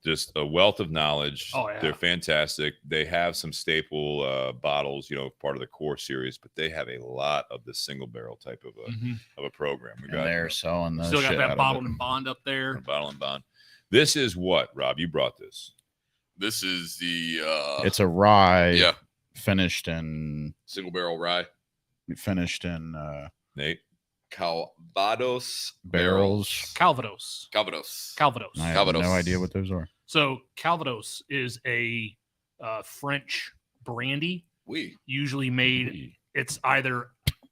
Just a wealth of knowledge. Oh, yeah. They're fantastic. They have some staple bottles, part of the core series, but they have a lot of the single barrel type of a program. They're selling those. Still got that bottle and bond up there. Bottle and bond. This is what, Rob? You brought this. This is the. It's a rye. Yeah. Finished in single barrel rye. Finished in Nate. Calvados barrels. Calvados. I have no idea what those are. So Calvados is a French brandy. Usually made. It's either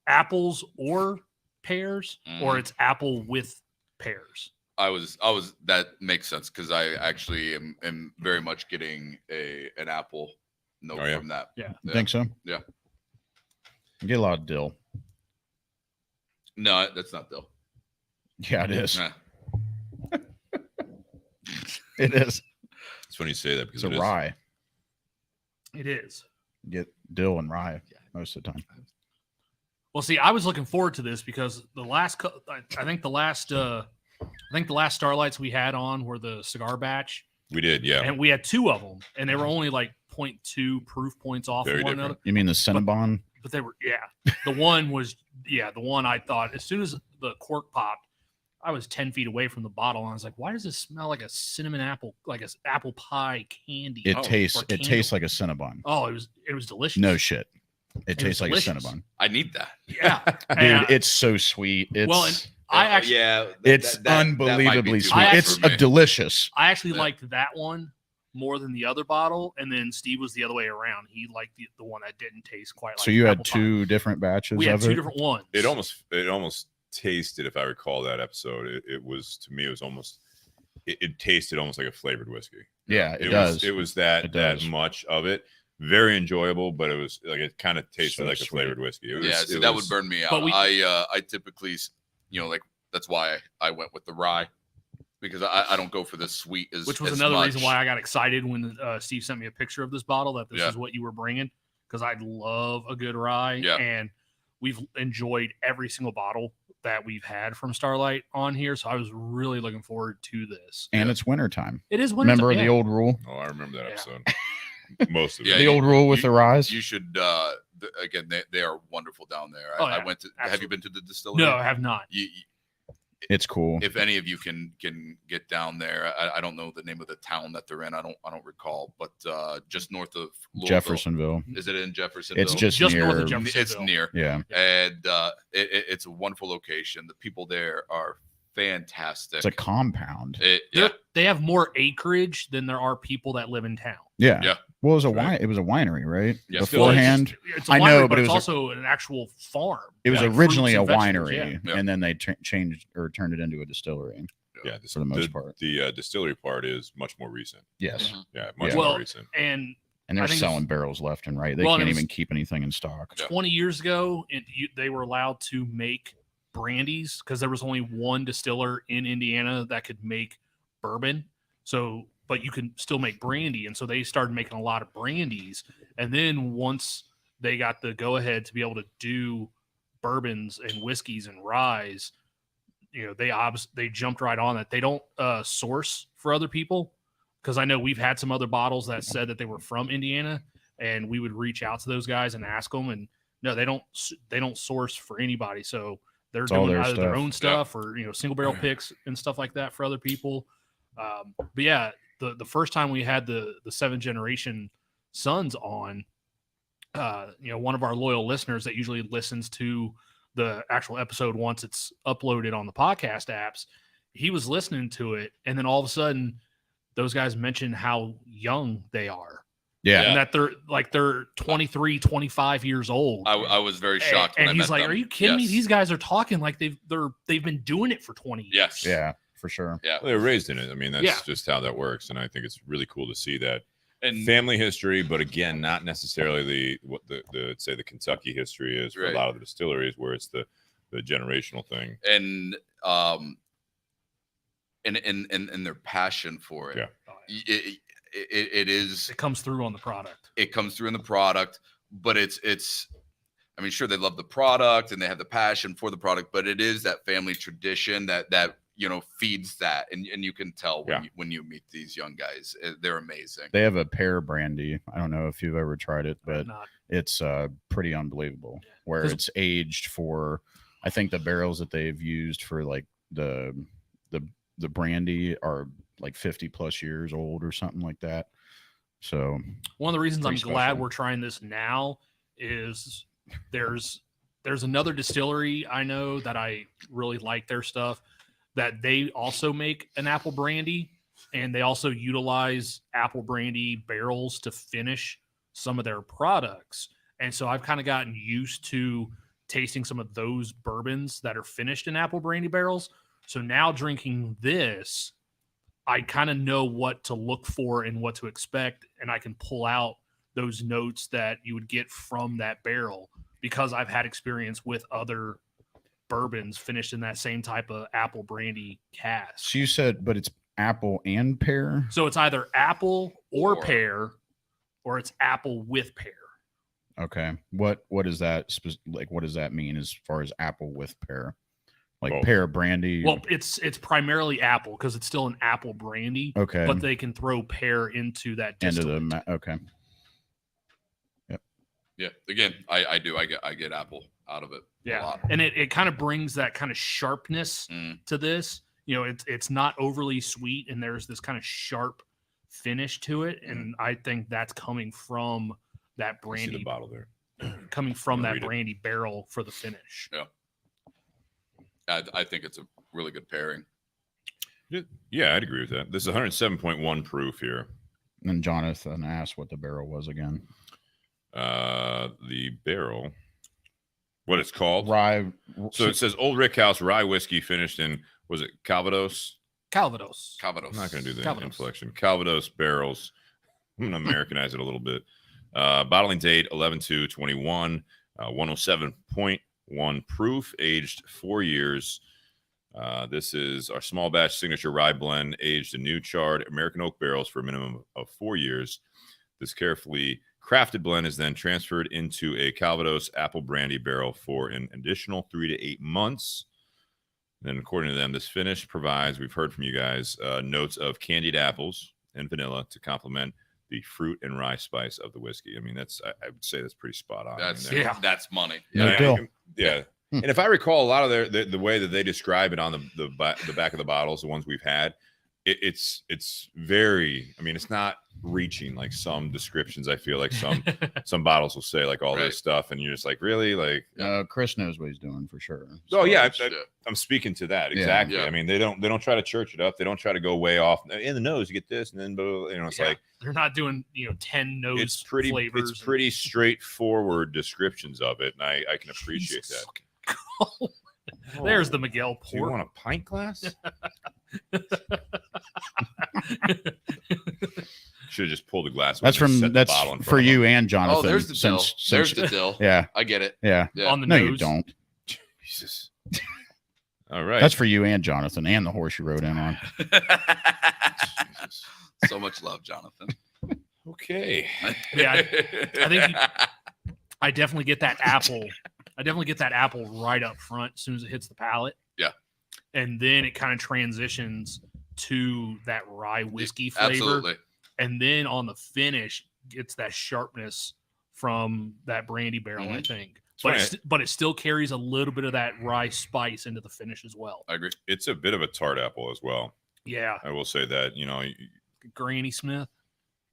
apples or pears, or it's apple with pears. I was. That makes sense because I actually am very much getting an apple note from that. Yeah. You think so? Yeah. You get a lot of dill. No, that's not dill. Yeah, it is. Nah. It is. It's funny you say that because it's a rye. It is. You get dill and rye most of the time. Well, see, I was looking forward to this because I think the last Starlights we had on were the cigar batch. We did, yeah. And we had two of them, and they were only like 0.2 proof points off Very one different. another. You mean the Cinnabon? But they were, the one was, the one I thought, as soon as the cork popped, I was 10 feet away from the bottle, and I was like, why does this smell like a cinnamon apple, like a apple pie candy? It tastes like a Cinnabon. Oh, it was delicious. No shit. It tastes like delicious. a Cinnabon. I need that. Yeah. Dude, it's so sweet. It's it's unbelievably sweet. It's delicious. I actually liked that one more than the other bottle, and then Steve was the other way around. He liked the one that didn't taste quite like. So you had two different batches. We had two different ones. It almost tasted, if I recall that episode, it was, to me, it was almost, it tasted almost like a flavored whiskey. Yeah, it does. It was that much of it. Very enjoyable, but it was like, it kind of tasted like a flavored whiskey. That would burn me out. I typically, like, that's why I went with the rye. because I don't go for the sweet which was another reason why I got excited when Steve sent me a picture of this bottle that this is what you were bringing, because I love a good rye, and we've enjoyed every single bottle that we've had from Starlight on here, so I was really looking forward to this. And it's wintertime. It is wintertime. Remember the old rule? Oh, I remember that episode. Most of it. Yeah, the old rule with the ryes. You should again. They are wonderful down there. I went to. Absolutely. Have you been to the distillery? No, I have not. It's cool. If any of you can get down there, I don't know the name of the town that they're in. I don't recall, but just north of Louisville. Jeffersonville. Is it in Jeffersonville? It's just near. North of Jeffersonville. It's near. Yeah. And it's a wonderful location. The people there are fantastic. It's a compound. They have more acreage than there are people that live in town. Yeah. Yeah. Well, it was a wine. It was a winery, right? Yeah. Beforehand, it's a winery, I know, but it's it was also an actual farm. It was originally a winery, yeah. and then they changed or turned it into a distillery. Yeah, for the most part. The distillery part is much more recent. Yes. Mm-hmm. Yeah, much more recent. And they're selling barrels left and right. They can't even keep anything in stock. 20 years ago, they were allowed to make brandies because there was only one distiller in Indiana that could make bourbon. So, but you can still make brandy. And so they started making a lot of brandies. And then once they got the go ahead to be able to do bourbons and whiskeys and ryes, they jumped right on that. They don't source for other people, because I know we've had some other bottles that said that they were from Indiana, and we would reach out to those guys and ask them, and no, they don't source for anybody. So they're doing either their own stuff or single barrel picks and stuff like that for other people. But yeah, the first time we had the 7th generation sons on, one of our loyal listeners that usually listens to the actual episode once it's uploaded on the podcast apps, he was listening to it, and then all of a sudden those guys mentioned how young they are. Yeah. And that they're 23, 25 years old. I was very shocked. And he's like, "Are you kidding me? These guys are talking like they've been doing it for 20 years." Yes. Yeah, for sure. Yeah. Well, they were raised in it. I mean, that's just how that works. And I think it's really cool to see that family history, but again, not necessarily what the Kentucky history is for a lot of the distilleries, where it's the generational thing. And their passion for it. Yeah. It comes through on the product. It comes through in the product, but it's I mean, sure, they love the product and they have the passion for the product, but it is that family tradition that feeds that, and you can tell when you meet these young guys. They're amazing. They have a pear brandy. I don't know if you've ever tried it, but it's pretty unbelievable. Where it's aged for, I think the barrels that they've used for like the brandy are like 50 plus years old or something like that. So one of the reasons I'm glad we're trying this now is there's another distillery I know that I really like their stuff, that they also make an apple brandy, and they also utilize apple brandy barrels to finish some of their products. And so I've kind of gotten used to tasting some of those bourbons that are finished in apple brandy barrels. So now drinking this, I kind of know what to look for and what to expect, and I can pull out those notes that you would get from that barrel because I've had experience with other bourbons finished in that same type of apple brandy cask. So you said, but it's apple and pear? So it's either apple or pear, or it's apple with pear. Okay. What is that like? What does that mean as far as apple with pear? Like pear brandy? Well, it's primarily apple because it's still an apple brandy. Okay. But they can throw pear into that distillate. Okay. Yep. Yeah. Again, I do. I get apple out of it. Yeah. A lot. And it kind of brings that kind of sharpness to this. It's not overly sweet, and there's this kind of sharp finish to it. And I think that's coming from that brandy. See the bottle there. Coming from that brandy barrel for the finish. Yeah. I think it's a really good pairing. Yeah, I'd agree with that. This is 107.1 proof here. And Jonathan asked what the barrel was again. The barrel, what it's called? Rye. So it says Old Rick House rye whiskey finished in, was it Calvados? Calvados. I'm not going to do the inflection. Calvados barrels. I'm going to Americanize it a little bit. Bottling date 11/2/21, 107.1 proof, aged 4 years. This is our small batch signature rye blend, aged in new charred American oak barrels for a minimum of 4 years. This carefully crafted blend is then transferred into a Calvados apple brandy barrel for an additional 3 to 8 months. Then, according to them, this finish provides, we've heard from you guys, notes of candied apples and vanilla to complement the fruit and rye spice of the whiskey. I mean, I would say that's pretty spot on. That's money. No deal. Yeah. And if I recall, a lot of the way that they describe it on the back of the bottles, the ones we've had, it's very, I mean, it's not reaching like some descriptions. I feel like some bottles will say like all this stuff, and you're just like, really? Like, Chris knows what he's doing for sure. So, I'm speaking to that exactly. I mean, they don't try to church it up. They don't try to go way off in the nose. You get this, and then it's like they're not doing 10 nose flavors. It's pretty straightforward descriptions of it, and I can appreciate that. There's the Miguel pour. Do you want a pint glass? Should have just pulled the glass. That's for you and Jonathan. Oh, there's the dill. There's the dill. Yeah, I get it. Yeah. On the no, nose. You don't. Jesus. All right. That's for you and Jonathan and the horse you rode in on. So much love, Jonathan. Okay. Yeah, I think I definitely get that apple. I definitely get that apple right up front as soon as it hits the palate. Yeah. And then it kind of transitions to that rye whiskey flavor. Absolutely. And then on the finish, gets that sharpness from that brandy barrel, I think. But it still carries a little bit of that rye spice into the finish as well. I agree. It's a bit of a tart apple as well. Yeah. I will say that, Granny Smith.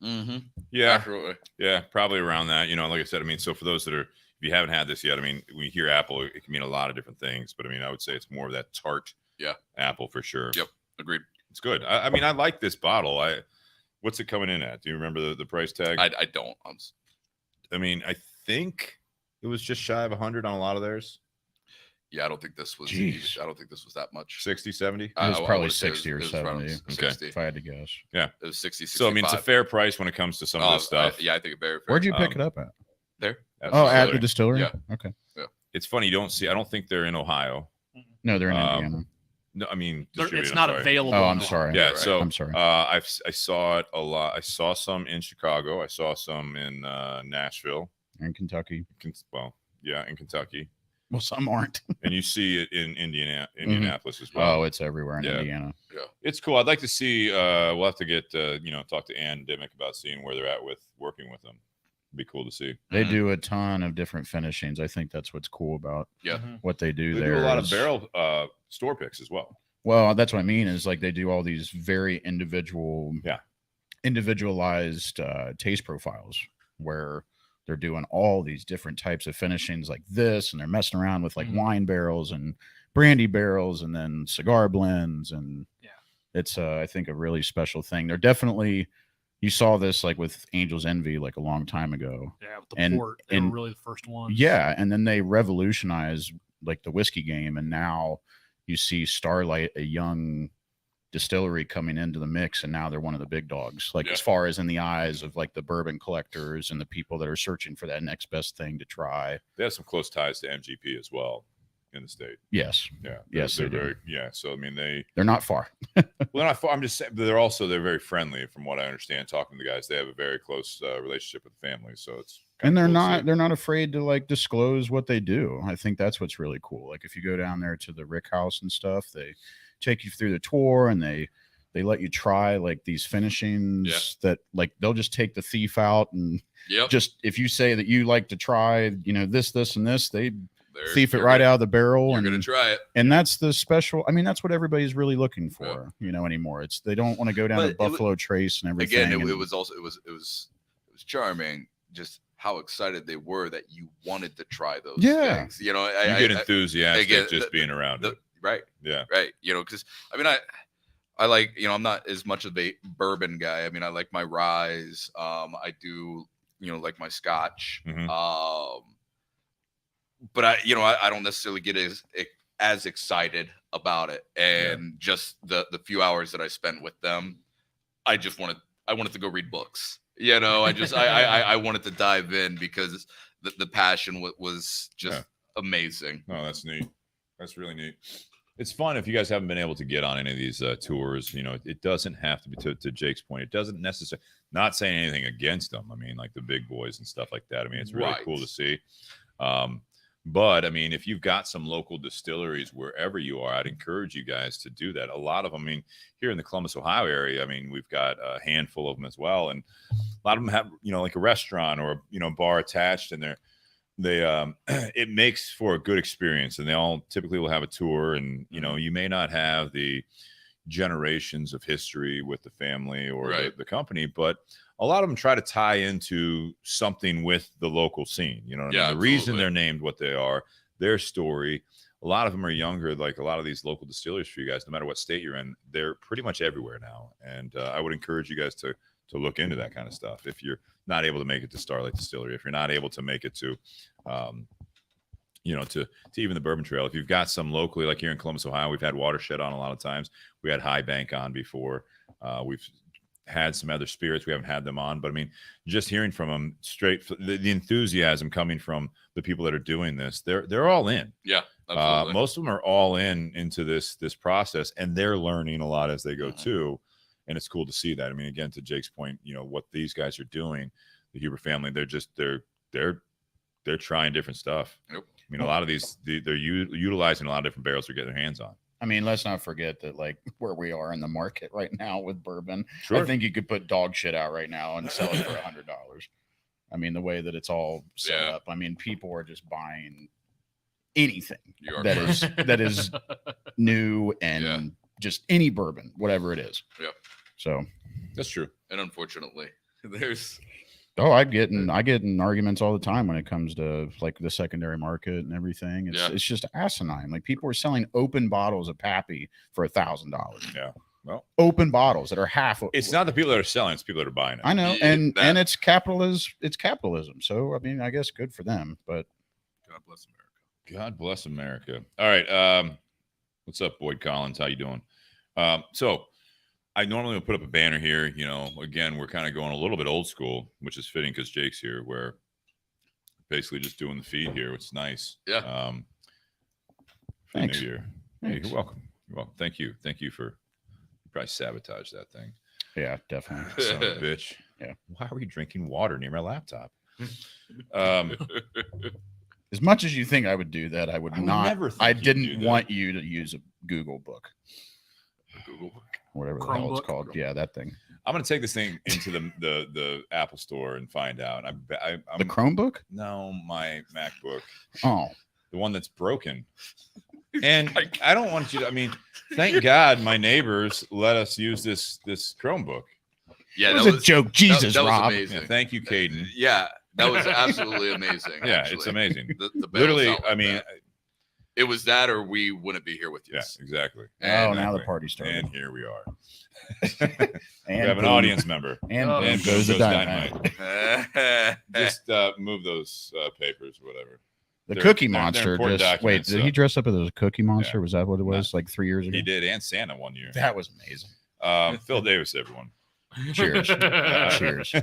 Mm-hmm. Yeah. Absolutely. Yeah, probably around that. Like I said, I mean, so for those that are, if you haven't had this yet, I mean, when you hear apple, it can mean a lot of different things, but I mean, I would say it's more of that tart apple for sure. Yep. Agreed. It's good. I mean, I like this bottle. What's it coming in at? Do you remember the price tag? I don't. I mean, I think it was just shy of 100 on a lot of theirs. Yeah, I don't think this was. Jeez. I don't think this was that much. 60, 70? It was probably 60 or 70. 60. If I had to guess. Yeah. It was 60, 65. So, I mean, it's a fair price when it comes to some of this stuff. I think it's very fair. Where'd you pick it up at? There. At the distillery? Yeah. Okay. Yeah. It's funny. I don't think they're in Ohio. No, they're in Indiana. No, I mean, it's not available. Oh, I'm sorry. Yeah. So I'm sorry. I saw it a lot. I saw some in Chicago. I saw some in Nashville. In Kentucky. In Kentucky. Well, some aren't. And you see it in Indianapolis as well. Oh, it's everywhere in Indiana. Yeah. It's cool. I'd like to see, we'll have to get, talk to Ann Dimmick about seeing where they're at with working with them. It'd be cool to see. They do a ton of different finishings. I think that's what's cool about what they do there. They do a lot of barrel store picks as well. Well, that's what I mean is like they do all these very individualized taste profiles where they're doing all these different types of finishings like this, and they're messing around with like wine barrels and brandy barrels and then cigar blends. And it's, I think, a really special thing. They're definitely, you saw this like with Angel's Envy like a long time ago. Yeah, with the port. They were really the first ones. Yeah, and then they revolutionized like the whiskey game, and now you see Starlight, a young distillery, coming into the mix, and now they're one of the big dogs, like as far as in the eyes of like the bourbon collectors and the people that are searching for that next best thing to try. They have some close ties to MGP as well in the state. Yes. Yeah. Yes, they're they do. very, so I mean, they're not far. Well, they're not far. I'm just saying, but they're very friendly from what I understand. Talking to the guys, they have a very close relationship with the family, so it's. And they're not afraid to like disclose what they do. I think that's what's really cool. Like if you go down there to the Rick House and stuff, they take you through the tour, and they let you try like these finishings that like they'll just take the thief out, and just if you say that you like to try, this and this, they thief it right out of the barrel. You're and gonna try it. And that's the special. I mean, that's what everybody's really looking for, anymore. It's they don't want to go down to Buffalo Trace and everything. Again, it was charming. Just how excited they were that you wanted to try those things. You get enthusiastic just being around it. Right. Yeah. Right. Because I mean, I like, I'm not as much of a bourbon guy. I mean, I like my ryes. I do, like my scotch. But I don't necessarily get as excited about it. And just the few hours that I spent with them, I wanted to go read books. I wanted to dive in because the passion was just amazing. Oh, that's neat. That's really neat. it's fun if you guys haven't been able to get on any of these tours. You know, it doesn't have to be to Jake's point. It doesn't necessarily, not saying anything against them. I mean, like the big boys and stuff like that. I mean, it's really cool to see. But I mean, if you've got some local distilleries wherever you are, I'd encourage you guys to do that. A lot of them, I mean, here in the Columbus, Ohio area, I mean, we've got a handful of them as well. And a lot of them have, you know, like a restaurant or, you know, bar attached, and it makes for a good experience, and they all typically will have a tour. And, you know, you may not have the generations of history with the family or the company, but a lot of them try to tie into something with the local scene. You know what I mean? The reason they're named what they are, their story. A lot of them are younger. Like a lot of these local distilleries for you guys, no matter what state you're in, they're pretty much everywhere now. And I would encourage you guys to look into that kind of stuff. If you're not able to make it to Starlight Distillery, if you're not able to make it to, you know, to even the Bourbon Trail, if you've got some locally, like here in Columbus, Ohio, we've had Watershed on a lot of times. We had High Bank on before. We've had some other spirits. We haven't had them on, but I mean, just hearing from them straight, the enthusiasm coming from the people that are doing this, they're all in. Yeah, absolutely. Most of them are all into this process, and they're learning a lot as they go too. And it's cool to see that. I mean, again, to Jake's point, you know, what these guys are doing, the Huber family, they're trying different stuff. Yep. I mean, a lot of these, they're utilizing a lot of different barrels they're getting their hands on. I mean, let's not forget that, like, where we are in the market right now with bourbon, Sure. I think you could put dog shit out right now and sell it for $100. I mean, the way that it's all set up, I mean, people are just buying anything that is new and just any bourbon, whatever it is. Yep. So that's true. And unfortunately, there's I get in arguments all the time when it comes to like the secondary market and everything. It's just asinine. Like, people are selling open bottles of Pappy for $1,000. Yeah. Well, open bottles that are half. It's not the people that are selling; it's people that are buying it. I know, and it's capitalism. It's capitalism. So I mean, I guess good for them. But God bless America. God bless America. All right. What's up, Boyd Collins? How you doing? So I normally would put up a banner here. You know, again, we're kind of going a little bit old school, which is fitting because Jake's here. We're basically just doing the feed here, which is nice. Yeah. Thanks. New Year. Hey, you're welcome. You're welcome. Thank you. Thank you for probably sabotage that thing. Yeah, definitely. Son of a bitch. Yeah. Why are we drinking water near my laptop? As much as you think I would do that, I would not. Never think I you'd didn't do want you to use a Google book. Google book. Whatever the hell it's Chromebook? called. Yeah, that thing. I'm gonna take this thing into the Apple store and find out. I'm The Chromebook? No, my MacBook, Oh, the one that's broken. And I don't want you to. I mean, thank God my neighbors let us use this Chromebook. Yeah, it was a joke. Jesus, that was Rob. amazing. Yeah, thank you, Caden. Yeah, that was absolutely amazing. Yeah, actually. it's amazing. The Literally, balance out I like mean, that. It was that, or we wouldn't be here with you. yeah, exactly. Oh, And now the party started. And here we are. And we have an boom. audience member. And Oh. boom And goes the dynamite. Just move those papers, whatever. The They're- Cookie they're Monster. important Just, wait, documents, did so- he dress up as a Cookie Monster? Was that what it was? Like 3 years ago? He did, and Santa one year. That was amazing. Phil Davis, everyone. Cheers. Cheers.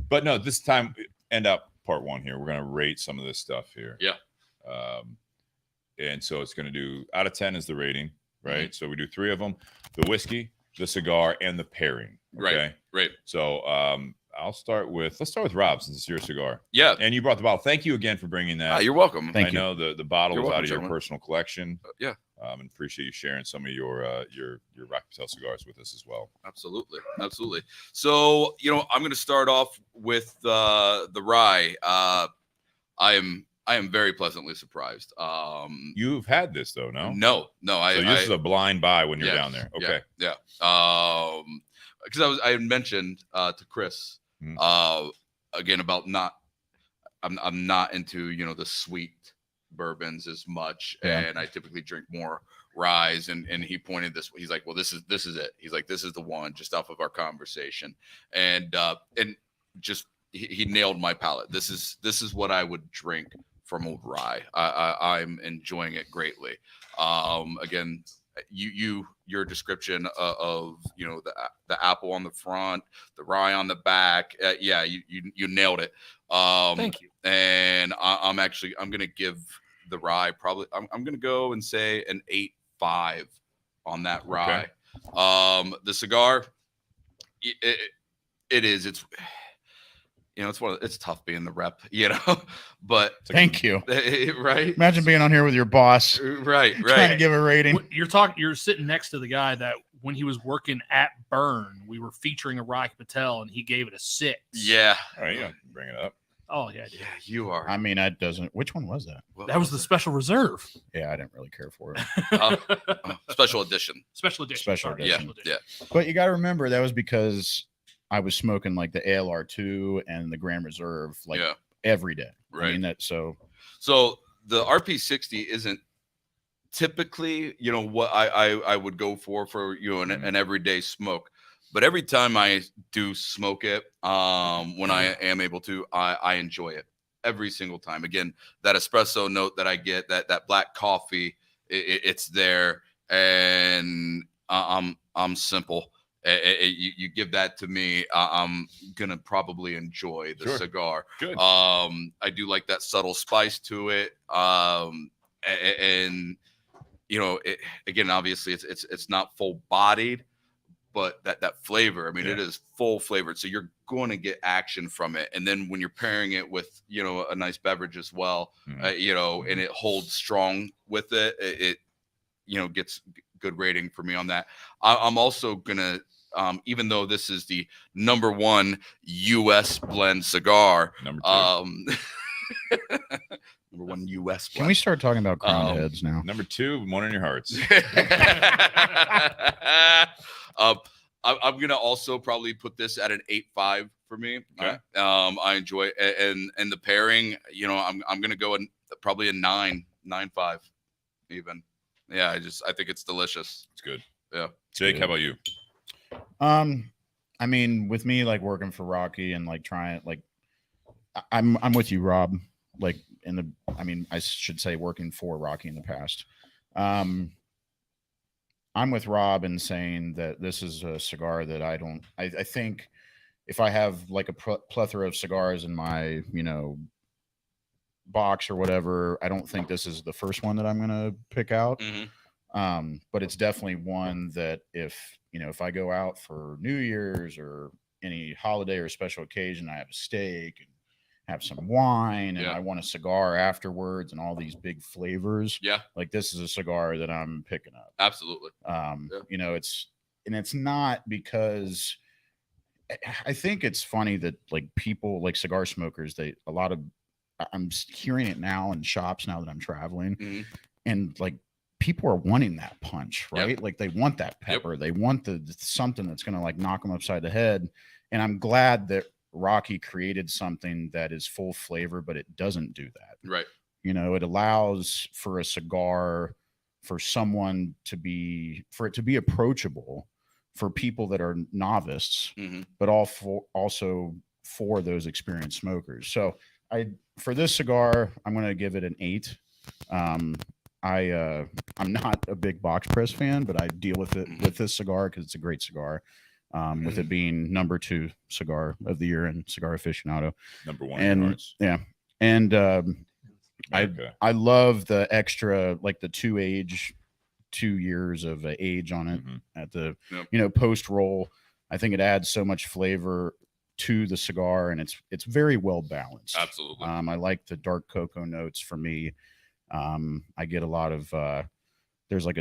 But no, this time, end up part one here. We're going to rate some of this stuff here. Yeah. And so it's going to do out of 10 is the rating, right? Mm-hmm. So we do 3 of them: the whiskey, the cigar, and the pairing. Okay? Right. So let's start with Rob, since it's your cigar. Yeah. And you brought the bottle. Thank you again for bringing that. You're welcome. Thank I you. know the bottle You're was welcome, out of your gentlemen. personal collection. Yeah. And appreciate you sharing some of your Rocky Patel cigars with us as well. Absolutely. So, I'm going to start off with the rye. I am very pleasantly surprised. You've had this though, no? No. So this is a blind buy when you're Yes, down there. Okay. Yeah. Because I had mentioned to Chris again about I'm not into the sweet bourbons as much, and I typically drink more ryes. And he pointed this. He's like, well, this is it. He's like, this is the one, just off of our conversation, and just he nailed my palate. This is what I would drink from old rye. I'm enjoying it greatly. Again, your description of the apple on the front, the rye on the back, you nailed it. Thank you. And I'm gonna give the rye probably I'm gonna go and say an 5 on that rye. Okay. The cigar, it's it's tough being the rep, but thank you. Right. Imagine being on here with your boss. Right. Trying to give a rating. You're sitting next to the guy that when he was working at Burn, we were featuring a rye Patel and he gave it a 6. Yeah. All right. Yeah. Bring it up. Oh yeah, dude. Yeah, you are. I mean, that doesn't. Which one was that? That was the special reserve. Yeah, I didn't really care for it. Special edition. Special edition. Special edition. Yeah. But you got to remember that was because I was smoking like the ALR2 and the Grand Reserve every day. Right. I mean so the RP60 isn't typically what I would go for an everyday smoke. But every time I do smoke it, when I am able to, I enjoy it every single time. Again, that espresso note that I get, that black coffee, it's there, and I'm simple. You give that to me, I'm gonna probably enjoy the cigar. Good. I do like that subtle spice to it, and again, obviously, it's not full bodied. But that flavor, I mean, it is full flavored. So you're going to get action from it. And then when you're pairing it with, a nice beverage as well, and it holds strong with it, it gets good rating for me on that. I'm also going to, even though this is the #1 U.S. blend cigar. Number 2. #1 U.S. blend. Can we start talking about crown heads now? Number 2, one in your hearts. I'm gonna also probably put this at an 8.5 for me. Okay. I enjoy it, and the pairing. I'm gonna go probably a 9.5 even. Yeah, I think it's delicious. It's good. Yeah. Jake, how about you? I mean, with me working for Rocky and trying I'm with you, Rob. I should say working for Rocky in the past. I'm with Rob in saying that this is a cigar that I think if I have a plethora of cigars in my, box or whatever, I don't think this is the first one that I'm going to pick out. Mm-hmm. But it's definitely one that if I go out for New Year's or any holiday or special occasion, I have a steak and have some wine and I want a cigar afterwards and all these big flavors. Yeah. This is a cigar that I'm picking up. Absolutely. It's not because I think it's funny that people cigar smokers, I'm hearing it now in shops now that I'm traveling and people are wanting that punch, right? Yep. They want that pepper. Yep. They want something that's going to knock them upside the head. And I'm glad that Rocky created something that is full flavor, but it doesn't do that. Right. It allows for a cigar for someone to be approachable for people that are novice, but also for those experienced smokers. So for this cigar, I'm going to give it an 8. I'm not a big box press fan, but I deal with it with this cigar because it's a great cigar. With it being #2 cigar of the year and Cigar Aficionado. #1 and hearts. Yeah. And I love the extra, the 2 years of age on it at the, post roll. I think it adds so much flavor to the cigar and it's very well balanced. Absolutely. I like the dark cocoa notes for me. I get a lot of, there's a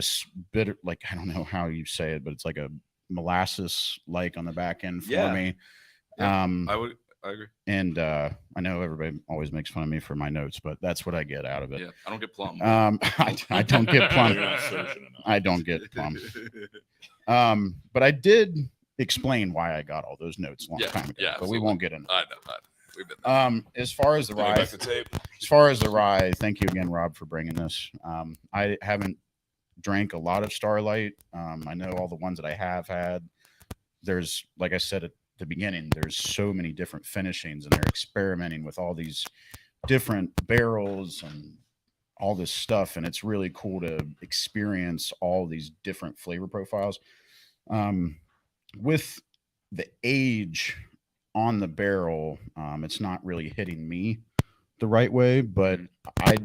bitter, I don't know how you say it, but it's a molasses on the back end for me. Yeah, I agree. And I know everybody always makes fun of me for my notes, but that's what I get out of it. Yeah, I don't get plum. I don't get plum. I don't get plum. But I did explain why I got all those notes a long time ago. Yeah, but we won't get into I know. As far as the rye, thank you again, Rob, for bringing this. I haven't drank a lot of Starlight. I know all the ones that I have had. There's, like I said at the beginning, there's so many different finishings and they're experimenting with all these different barrels and all this stuff. And it's really cool to experience all these different flavor profiles. With the age on the barrel, it's not really hitting me the right way, but I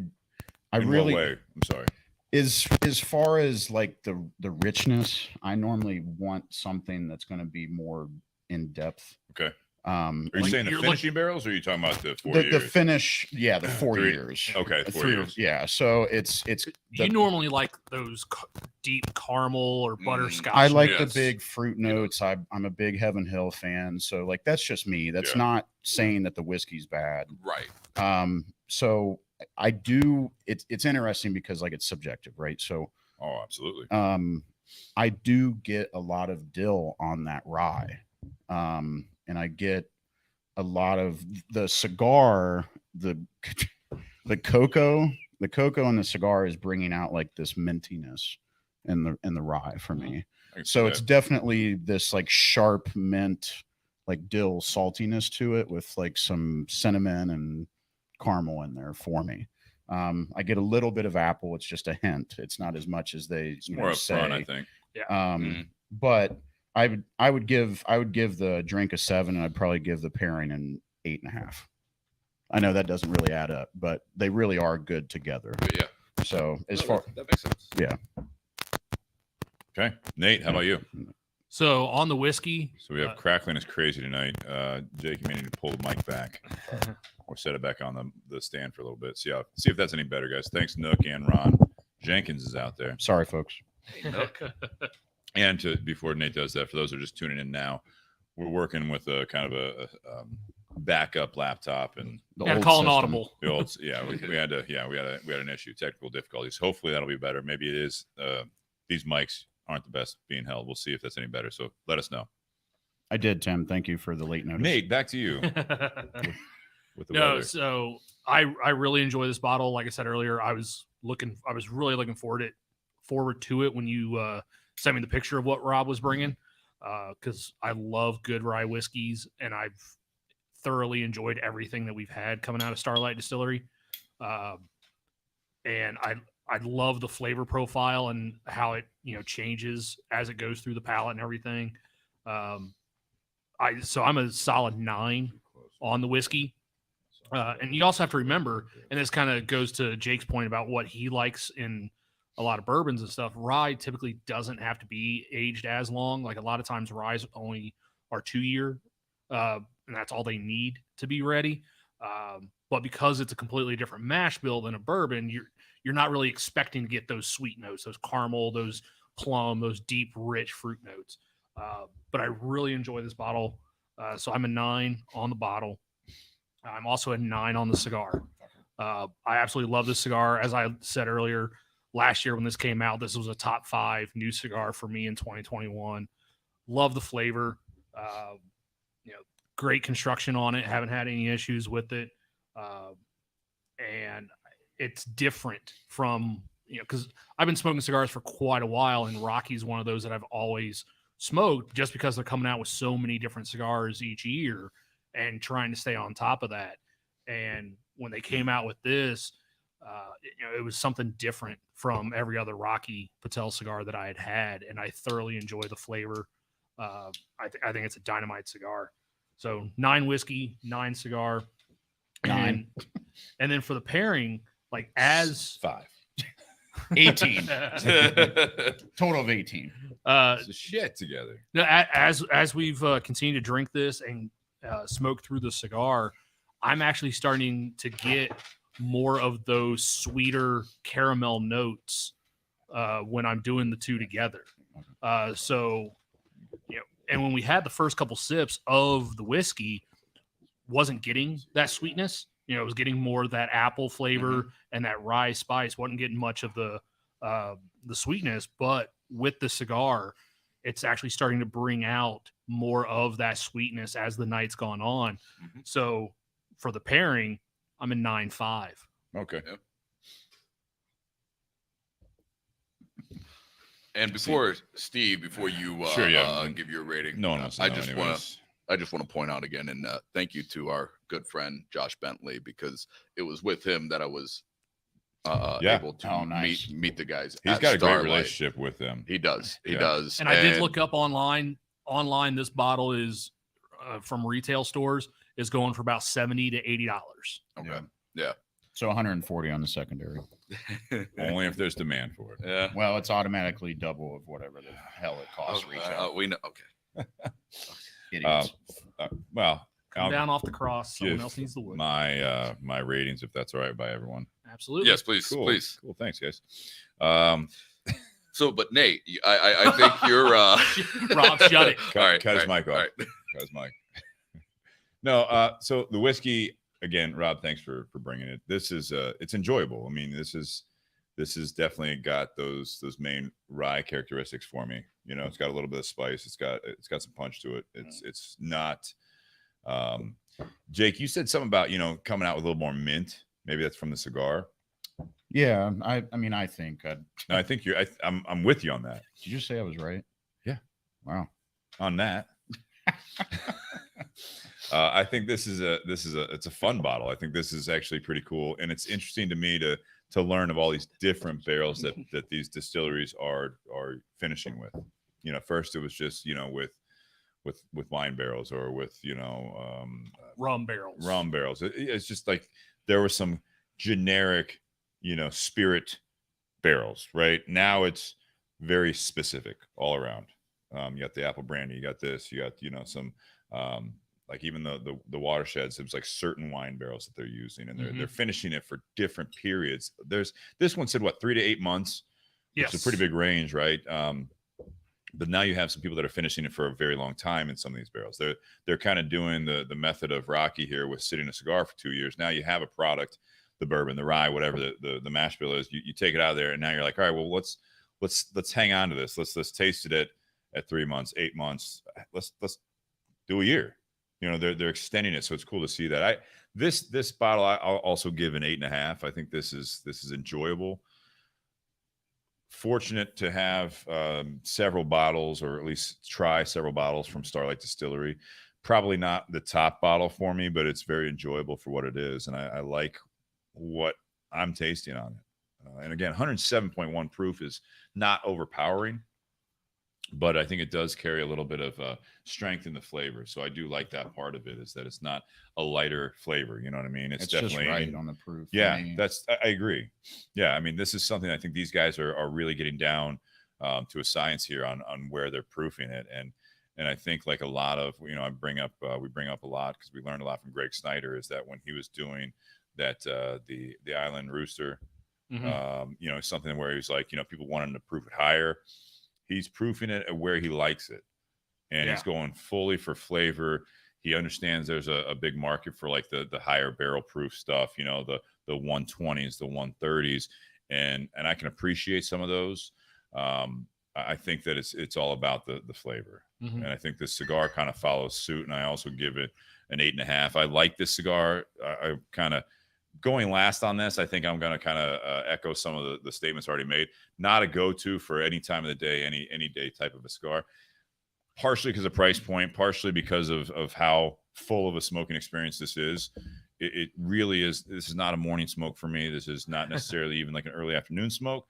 In really, what way? I'm sorry. As far as like the richness, I normally want something that's going to be more in depth. Okay. Are you saying the finishing barrels, or are you talking about the 4 years? The finish, yeah, the 4 years. Okay, 4 years. Yeah, so it's. You normally like those deep caramel or butterscotch. I like the big fruit notes. I'm a big Heaven Hill fan, so like that's just me. That's not saying that the whiskey's bad, right? So I do. It's interesting because like it's subjective, right? So. Oh, absolutely. I do get a lot of dill on that rye. And I get a lot of the cigar, the cocoa and the cigar is bringing out like this mintiness in the rye for me. So it's definitely this like sharp mint, like dill saltiness to it with like some cinnamon and caramel in there for me. I get a little bit of apple. It's just a hint. It's not as much as they more up say. front, I think. Yeah. But I would give the drink a 7, and I'd probably give the pairing an 8.5. I know that doesn't really add up, but they really are good together. Yeah. So that makes sense. Yeah. Okay, Nate, how about you? So on the whiskey, So we have crackling is crazy tonight. Jake, you may need to pull the mic back or set it back on the stand for a little bit. See if that's any better, guys. Thanks, Nook and Ron. Jenkins is out there. Sorry, folks. And before Nate does that, for those who are just tuning in now, we're working with a kind of a backup laptop and and call an audible. The old, we had an issue, technical difficulties. Hopefully that'll be better. Maybe it is. These mics aren't the best being held. We'll see if that's any better. So let us know. I did, Tim. Thank you for the late notice. Nate, back to you. with the weather. So I really enjoy this bottle. Like I said earlier, I was really looking forward to it when you sent me the picture of what Rob was bringing, because I love good rye whiskeys, and I've thoroughly enjoyed everything that we've had coming out of Starlight Distillery. And I love the flavor profile and how it changes as it goes through the palate and everything. So I'm a solid 9 on the whiskey. And you also have to remember, and this kind of goes to Jake's point about what he likes in a lot of bourbons and stuff. Rye typically doesn't have to be aged as long. Like a lot of times ryes only are 2 year, and that's all they need to be ready. But because it's a completely different mash bill than a bourbon, you're not really expecting to get those sweet notes, those caramel, those plum, those deep, rich fruit notes. But I really enjoy this bottle. So I'm a 9 on the bottle. I'm also a 9 on the cigar. I absolutely love this cigar. As I said earlier, last year when this came out, this was a top 5 new cigar for me in 2021. Love the flavor. Great construction on it. Haven't had any issues with it. And it's different from, because I've been smoking cigars for quite a while, and Rocky's one of those that I've always smoked just because they're coming out with so many different cigars each year and trying to stay on top of that. And when they came out with this, it was something different from every other Rocky Patel cigar that I had had, and I thoroughly enjoy the flavor. I think it's a dynamite cigar. So 9 whiskey, 9 cigar, 9. And then for the pairing, like as 5. 18. Total of 18. It's a shit together. As we've continued to drink this and smoke through the cigar, I'm actually starting to get more of those sweeter caramel notes when I'm doing the two together. And when we had the first couple sips of the whiskey, wasn't getting that sweetness. It was getting more of that apple flavor and that rye spice. Wasn't getting much of the sweetness, but with the cigar, it's actually starting to bring out more of that sweetness as the night's gone on. So for the pairing, I'm in 9.5. Okay. Yep. And before Steve, before you give your rating, I just want to point out again, and thank you to our good friend Josh Bentley, because it was with him that I was able to meet the guys. He's got a great relationship with them. He does. He does. And I did look up online. This bottle is from retail stores is going for about $70 to $80. Okay. Yeah. So 140 on the secondary. Only if there's demand for it. Yeah. Well, it's automatically double of whatever the hell it costs retail. We know. Okay. Idiots. Well, Come down off the cross. Someone give else needs the wood. my ratings, if that's all right by everyone. Absolutely. Yes, please. Cool. Please. Cool. Thanks, guys. So, but Nate, I think you're Rob, shut it. Cut his mic off. Cut his mic. No, so the whiskey again, Rob, thanks for bringing it. This is it's enjoyable. I mean, this is definitely got those main rye characteristics for me. You know, it's got a little bit of spice. It's got some punch to it. It's not. Jake, you said something about coming out with a little more mint. Maybe that's from the cigar. Yeah, I mean, I think. No, I think I'm with you on that. Did you say I was right? Yeah. Wow. On that. I think it's a fun bottle. I think this is actually pretty cool, and it's interesting to me to learn of all these different barrels that these distilleries are finishing with. First it was just with wine barrels or with rum barrels. It's just like there were some generic spirit barrels. Right now it's very specific all around. You got the apple brandy, you got this, you got some like even the watersheds, there's like certain wine barrels that they're using, and they're finishing it for different periods. This one said 3 to 8 months. Yes. It's a pretty big range, right? But now you have some people that are finishing it for a very long time in some of these barrels. They're kind of doing the method of Rocky here with sitting a cigar for 2 years. Now you have a product, the bourbon, the rye, whatever the mash bill is. You take it out of there, and now you're like, all right, well, let's hang on to this. Let's taste it at 3 months, 8 months. Let's do a year. They're extending it, so it's cool to see that. This bottle I'll also give an 8.5. I think this is enjoyable. Fortunate to have several bottles, or at least try several bottles from Starlight Distillery. Probably not the top bottle for me, but it's very enjoyable for what it is, and I like what I'm tasting on it. And again, 107.1 proof is not overpowering, but I think it does carry a little bit of strength in the flavor. So I do like that part of it, is that it's not a lighter flavor. You know what I mean? It's definitely just right on the proof. Yeah, I agree. Yeah, I mean, this is something I think these guys are really getting down to a science here on where they're proofing it. And I think like a lot of, we bring up a lot because we learned a lot from Greg Snyder, is that when he was doing that the Island Rooster, something where he was like, people want him to proof it higher. He's proofing it at where he likes it, and he's going fully for flavor. He understands there's a big market for like the higher barrel proof stuff, the 120s, the 130s, and I can appreciate some of those. I think that it's all about the flavor, and I think this cigar kind of follows suit. And I also give it an 8.5. I like this cigar. I kind of going last on this. I think I'm going to kind of echo some of the statements already made. Not a go-to for any time of the day, any day type of a cigar. Partially because of price point, partially because of how full of a smoking experience this is. It really is. This is not a morning smoke for me. This is not necessarily even like an early afternoon smoke.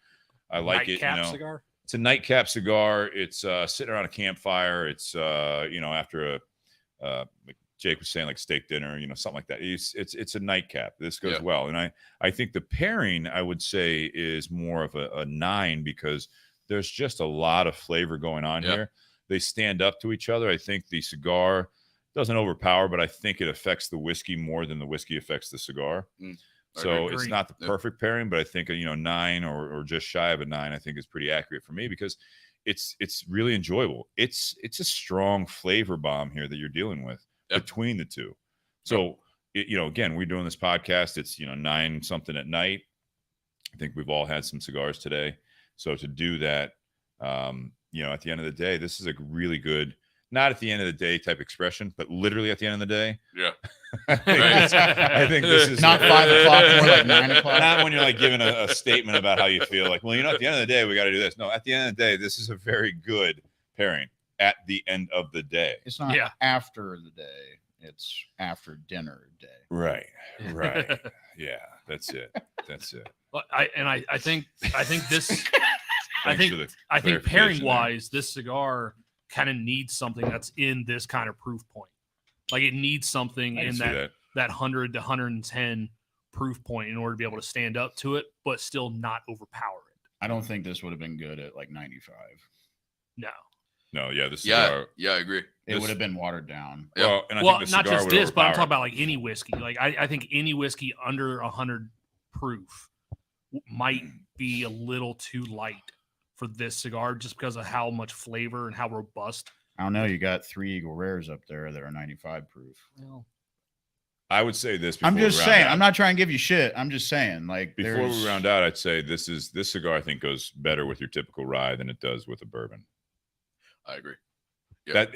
I like it. Cigar? It's a nightcap cigar. It's sitting around a campfire. It's after like Jake was saying, like steak dinner, something like that. It's a nightcap. This goes well. And I think the pairing, I would say, is more of a 9, because there's just a lot of flavor going on here. They stand up to each other. I think the cigar doesn't overpower, but I think it affects the whiskey more than the whiskey affects the cigar. So it's not the perfect pairing, but I think 9 or just shy of a 9, I think is pretty accurate for me, because it's really enjoyable. It's a strong flavor bomb here that you're dealing with between the two. So again, we're doing this podcast. It's 9 something at night. I think we've all had some cigars today. So to do that, at the end of the day, this is a really good, not at the end of the day type expression, but literally at the end of the day. Yeah. I think this is not 5 o'clock, more like 9 o'clock. Not when you're like giving a statement about how you feel. Like, well, at the end of the day, we got to do this. No, at the end of the day, this is a very good pairing at the end of the day. It's not after the day. It's after dinner day. Right. Yeah, that's it. Well, I think this. I think pairing wise, this cigar kind of needs something that's in this kind of proof point. Like it needs something in that 100 to 110 proof point in order to be able to stand up to it, but still not overpower it. I don't think this would have been good at like 95. No, yeah, this cigar. Yeah, I agree. It would have been watered down. Yeah. Well, and I think the not cigar just would this, but I'm overpower talking about like any whiskey. Like I think any whiskey under 100 proof might be a little too light for this cigar, just because of how much flavor and how robust. I don't know. You got 3 Eagle Rares up there that are 95 proof. Well, I would say this. I'm just saying. I'm not trying to give you shit. I'm just saying. Like before we round out, I'd say this cigar I think goes better with your typical rye than it does with a bourbon. I agree. Yep.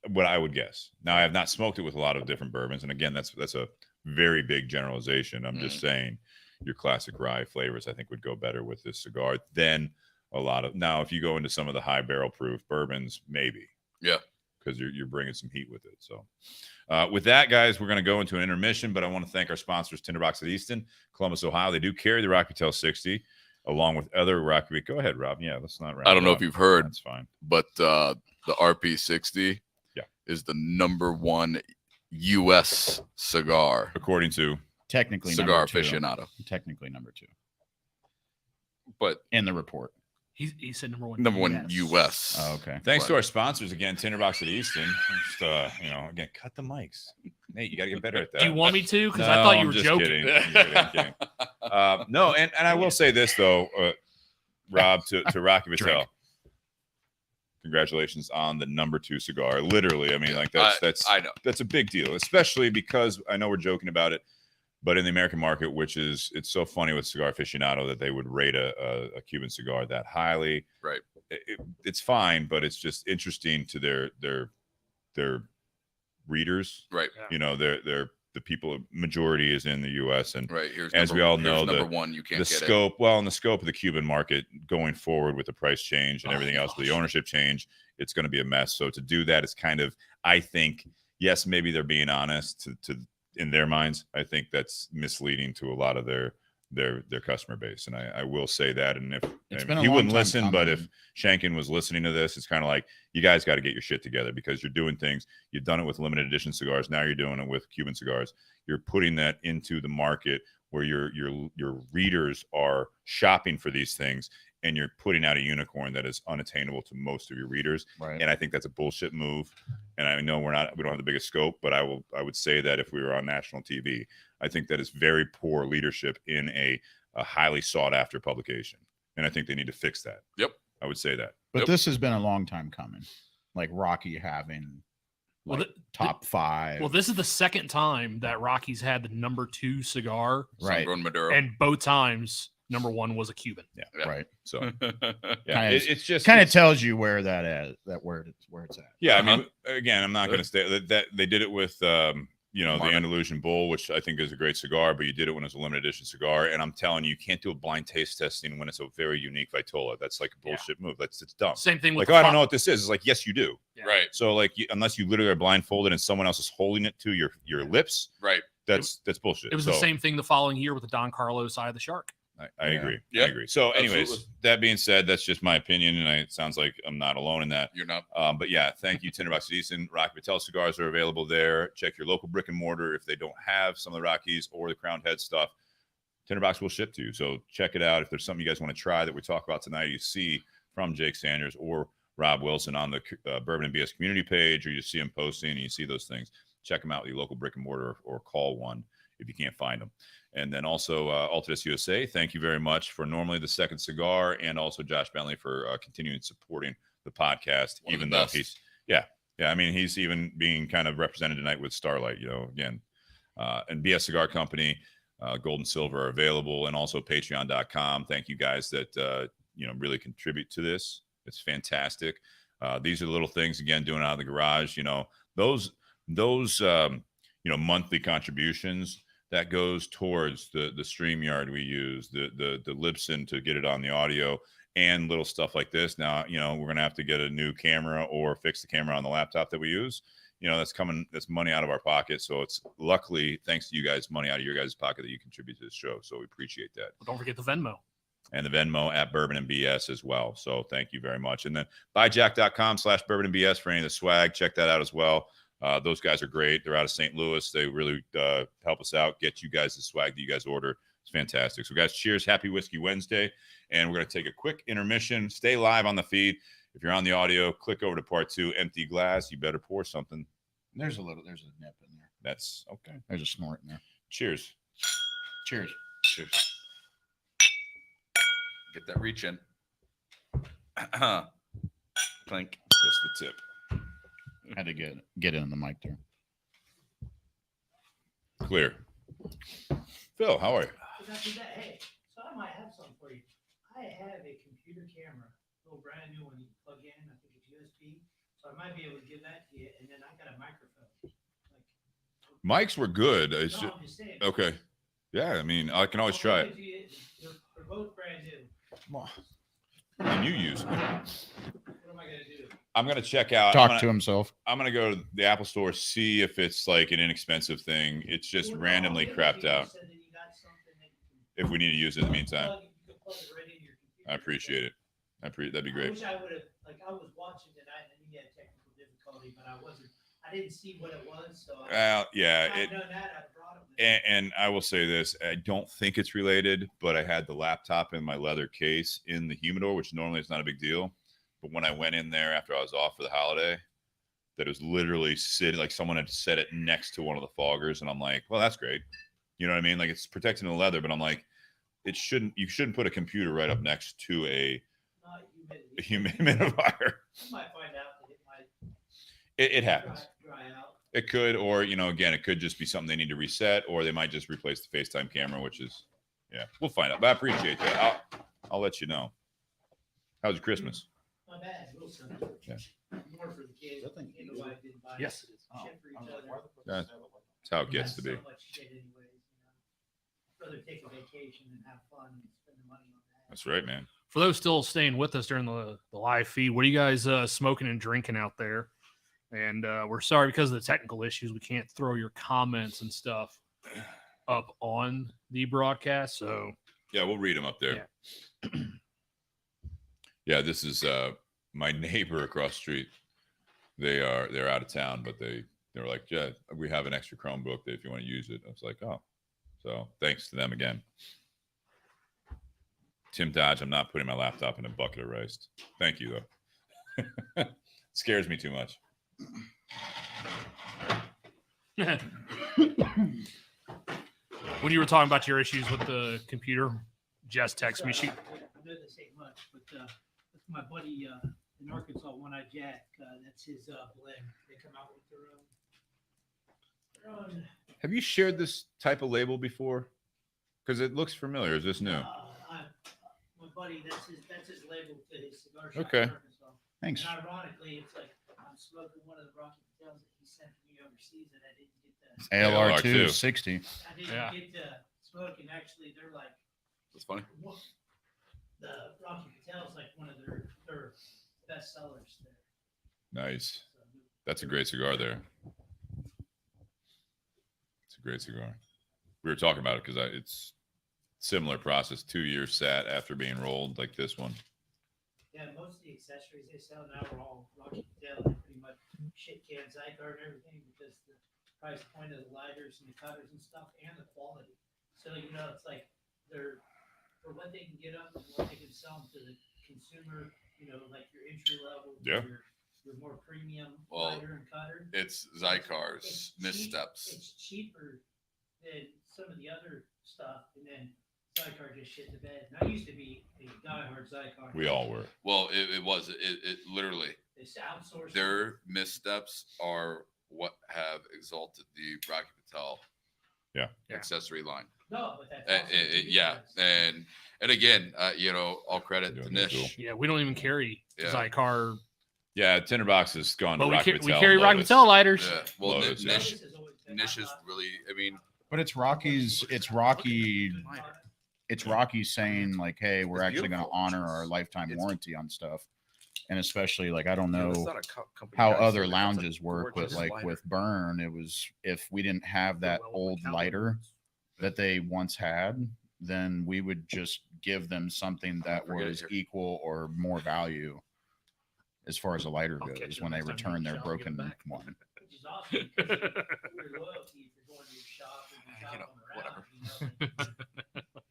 What I would guess. Now I have not smoked it with a lot of different bourbons, and again, that's a very big generalization. I'm just saying your classic rye flavors I think would go better with this cigar than a lot of. Now, if you go into some of the high barrel proof bourbons, maybe. Yeah. Because you're bringing some heat with it. So with that, guys, we're going to go into an intermission, but I want to thank our sponsors, Tinderbox at Easton, Columbus, Ohio. They do carry the Rocky Patel 60 along with other Rocky. Go ahead, Rob. Yeah, let's not. I don't know if you've heard. That's fine. But the RP 60 is the #1 U.S. cigar. According to technically Cigar Aficionado. Technically number 2. But in the report. He said #1. #1 U.S. Oh, okay. Thanks to our sponsors again, Tinderbox at Easton. Just again, cut the mics. Nate, you got to get better at that. Do you want me to? Because I thought you were joking. I'm kidding. No, and I will say this though, Rob, to Rocky Patel. Congratulations on the #2 cigar. Literally, I mean, like that's I know. That's a big deal, especially because I know we're joking about it. But in the American market, it's so funny with Cigar Aficionado that they would rate a Cuban cigar that highly. Right. It's fine, but it's just interesting to their readers. Right. You know, the people majority is in the U.S. and right. Here's as we all know, #1 you can't the get scope. it. Well, in the scope of the Cuban market going forward with the price change and everything else, with the ownership change, it's going to be a mess. So to do that is kind of, I think, yes, maybe they're being honest to in their minds. I think that's misleading to a lot of their customer base, and I will say that. And if he wouldn't listen, but if Shankin was listening to this, it's kind of like, you guys got to get your shit together, because you're doing things. You've done it with limited edition cigars. Now you're doing it with Cuban cigars. You're putting that into the market where your readers are shopping for these things, and you're putting out a unicorn that is unattainable to most of your readers. Right. And I think that's a bullshit move. And I know we don't have the biggest scope, but I would say that if we were on national TV, I think that is very poor leadership in a highly sought after publication. And I think they need to fix that. Yep. I would say that. But this has been a long time coming. Like Rocky having top 5. Well, this is the second time that Rocky's had the #2 cigar. Right. Maduro. And both times #1 was a Cuban. Yeah. Right. So yeah, it's just kind of tells you where that is, where it's at. Yeah. I mean, again, I'm not going to say that they did it with, the Andalusian Bull, which I think is a great cigar, but you did it when it was a limited edition cigar. And I'm telling you, you can't do a blind taste testing when it's a very unique Vitola. That's like a bullshit move. It's dumb. Same thing with I don't know what this is. It's like, yes, you do. Yeah. Right. So like, unless you literally are blindfolded and someone else is holding it to your lips, right? That's bullshit. It was the same thing the following year with the Don Carlos Eye of the Shark. I agree. Yeah. I agree. So anyways, Absolutely. that being said, that's just my opinion. And it sounds like I'm not alone in that. You're not. But yeah, thank you, Tinderbox at Easton. Rocky Patel cigars are available there. Check your local brick and mortar. If they don't have some of the Rockies or the Crowned Head stuff, Tinderbox will ship to you. So check it out. If there's something you guys want to try that we talk about tonight, you see from Jake Sanders or Robb Wilson on the Bourbon and BS community page, or you see them posting and you see those things, check them out with your local brick and mortar or call one if you can't find them. And then also Altadis USA, thank you very much for normally the second cigar, and also Josh Bentley for continuing supporting the podcast, even though he's I mean, he's even being kind of represented tonight with Starlight, again, and BS Cigar Company, gold and silver are available, and also patreon.com. Thank you guys that really contribute to this. It's fantastic. These are the little things, again, doing it out of the garage, those monthly contributions that goes towards the StreamYard we use, the Libsyn to get it on the audio, and little stuff like this. Now, we're going to have to get a new camera or fix the camera on the laptop that we use. That's money out of our pocket. So it's luckily, thanks to you guys, money out of your guys' pocket that you contribute to this show. So we appreciate that. But don't forget the Venmo. And the Venmo at Bourbon and BS as well. So thank you very much. And then buyjack.com/Bourbon and BS for any of the swag. Check that out as well. Those guys are great. They're out of St. Louis. They really help us out, get you guys the swag that you guys order. It's fantastic. So, guys, cheers. Happy Whiskey Wednesday. And we're going to take a quick intermission. Stay live on the feed. If you're on the audio, click over to part 2, empty glass. You better pour something. There's a nip in there. That's okay. There's a snort in there. Cheers. Cheers. Cheers. Get that reach in. Clink. Just the tip. Had to get in the mic there. Clear. Phil, how are you? Hey, so I might have something for you. I have a computer camera, a little brand new one you can plug in. I think it's USB. So I might be able to give that to you. And then I got a microphone. Mics were good. I'm just saying. Okay. Yeah, I mean, I can always try it. They're both brand new. And you use it. What am I going to do? I'm going to check out. Talk to himself. I'm going to go to the Apple store, see if it's like an inexpensive thing. It's just randomly crapped out. If we need to use it in the meantime. I appreciate it. That'd be great. I wish I would have, I was watching tonight and he had technical difficulty, but I didn't see what it was. So yeah. I'd done that, I'd brought it. And I will say this, I don't think it's related, but I had the laptop in my leather case in the humidor, which normally is not a big deal. But when I went in there after I was off for the holiday, that it was literally sitting, like someone had set it next to one of the foggers. And I'm like, well, that's great. You know what I mean? Like it's protecting the leather, but I'm like, you shouldn't put a computer right up next to a humidifier. You might find out that it might. It happens. Dry out. It could, or, again, it could just be something they need to reset, or they might just replace the FaceTime camera, which is, yeah, we'll find out. But I appreciate that. I'll let you know. How was your Christmas? Not bad. Wilson. Yeah. More for the kids. You know why I didn't buy Yes. shit for each other. That's how it gets to be. So much shit anyways, rather take a vacation and have fun and spend the money on that. That's right, man. For those still staying with us during the live feed, what are you guys smoking and drinking out there? And we're sorry because of the technical issues, we can't throw your comments and stuff up on the broadcast. So yeah, we'll read them up there. Yeah, yeah, this is my neighbor across the street. They're out of town, but they were like, yeah, we have an extra Chromebook if you want to use it. I was like, oh, so thanks to them again. Tim Dodge, I'm not putting my laptop in a bucket of rice. Thank you though. Scares me too much. when you were talking about your issues with the computer, Jess texted me. I know this ain't much, but that's my buddy in Arkansas, One-Eyed Jack. That's his blend. They come out with their own. Have you shared this type of label before? Because it looks familiar. Is this new? My buddy, that's his label to his cigar shop Okay. in Arkansas. Thanks. And ironically, it's like I'm smoking one of the Rocky Patels that he sent me overseas, and I didn't get to. ALR ALR 260. I didn't get to smoke, and actually, they're like. That's funny. The Rocky Patel is like one of their best sellers there. Nice. That's a great cigar there. It's a great cigar. We were talking about it because it's similar process. 2 years sat after being rolled like this one. Yeah, most of the accessories they sell now are all Rocky Patel. They're pretty much shit can cigar and everything because the price point of the lighters and the cutters and stuff and the quality. So, it's like they're for what they can get up and what they can sell them to the consumer, like your entry level, Yeah. your more premium Well, lighter and cutter. It's Zycar's missteps. It's cheaper than some of the other stuff, and then Zycar just shit the bed. And I used to be a diehard Zycar. We all were. Well, it literally, It's outsourced. their missteps are what have exalted the Rocky Patel Yeah. accessory line. No, but that's also Yeah, and again, all credit Doing to that Nish. Yeah, we don't even carry Yeah. Zycar, Yeah, Tinderbox has gone to but we, Rocky we Patel. carry Rocky Lotus. Patel lighters. Yeah, well, Lotus, yeah. Nish is really, But it's Rocky's. It's Rocky. It's Rocky saying like, "Hey, we're It's actually going to beautiful. honor our lifetime It's- warranty on stuff." And especially like I don't know It's not a company how guy other selling it. It's a lounges work, but gorgeous like lighter. with Burn, it was if we didn't have that old lighter that they once had, then we would just give them something that forget it was here. equal or more value as far as a lighter I'll goes catch it when they next time you return their shall, I'll give it broken back. one. which is awesome because your loyalty if you're going to your shop and you're shopping around, you know,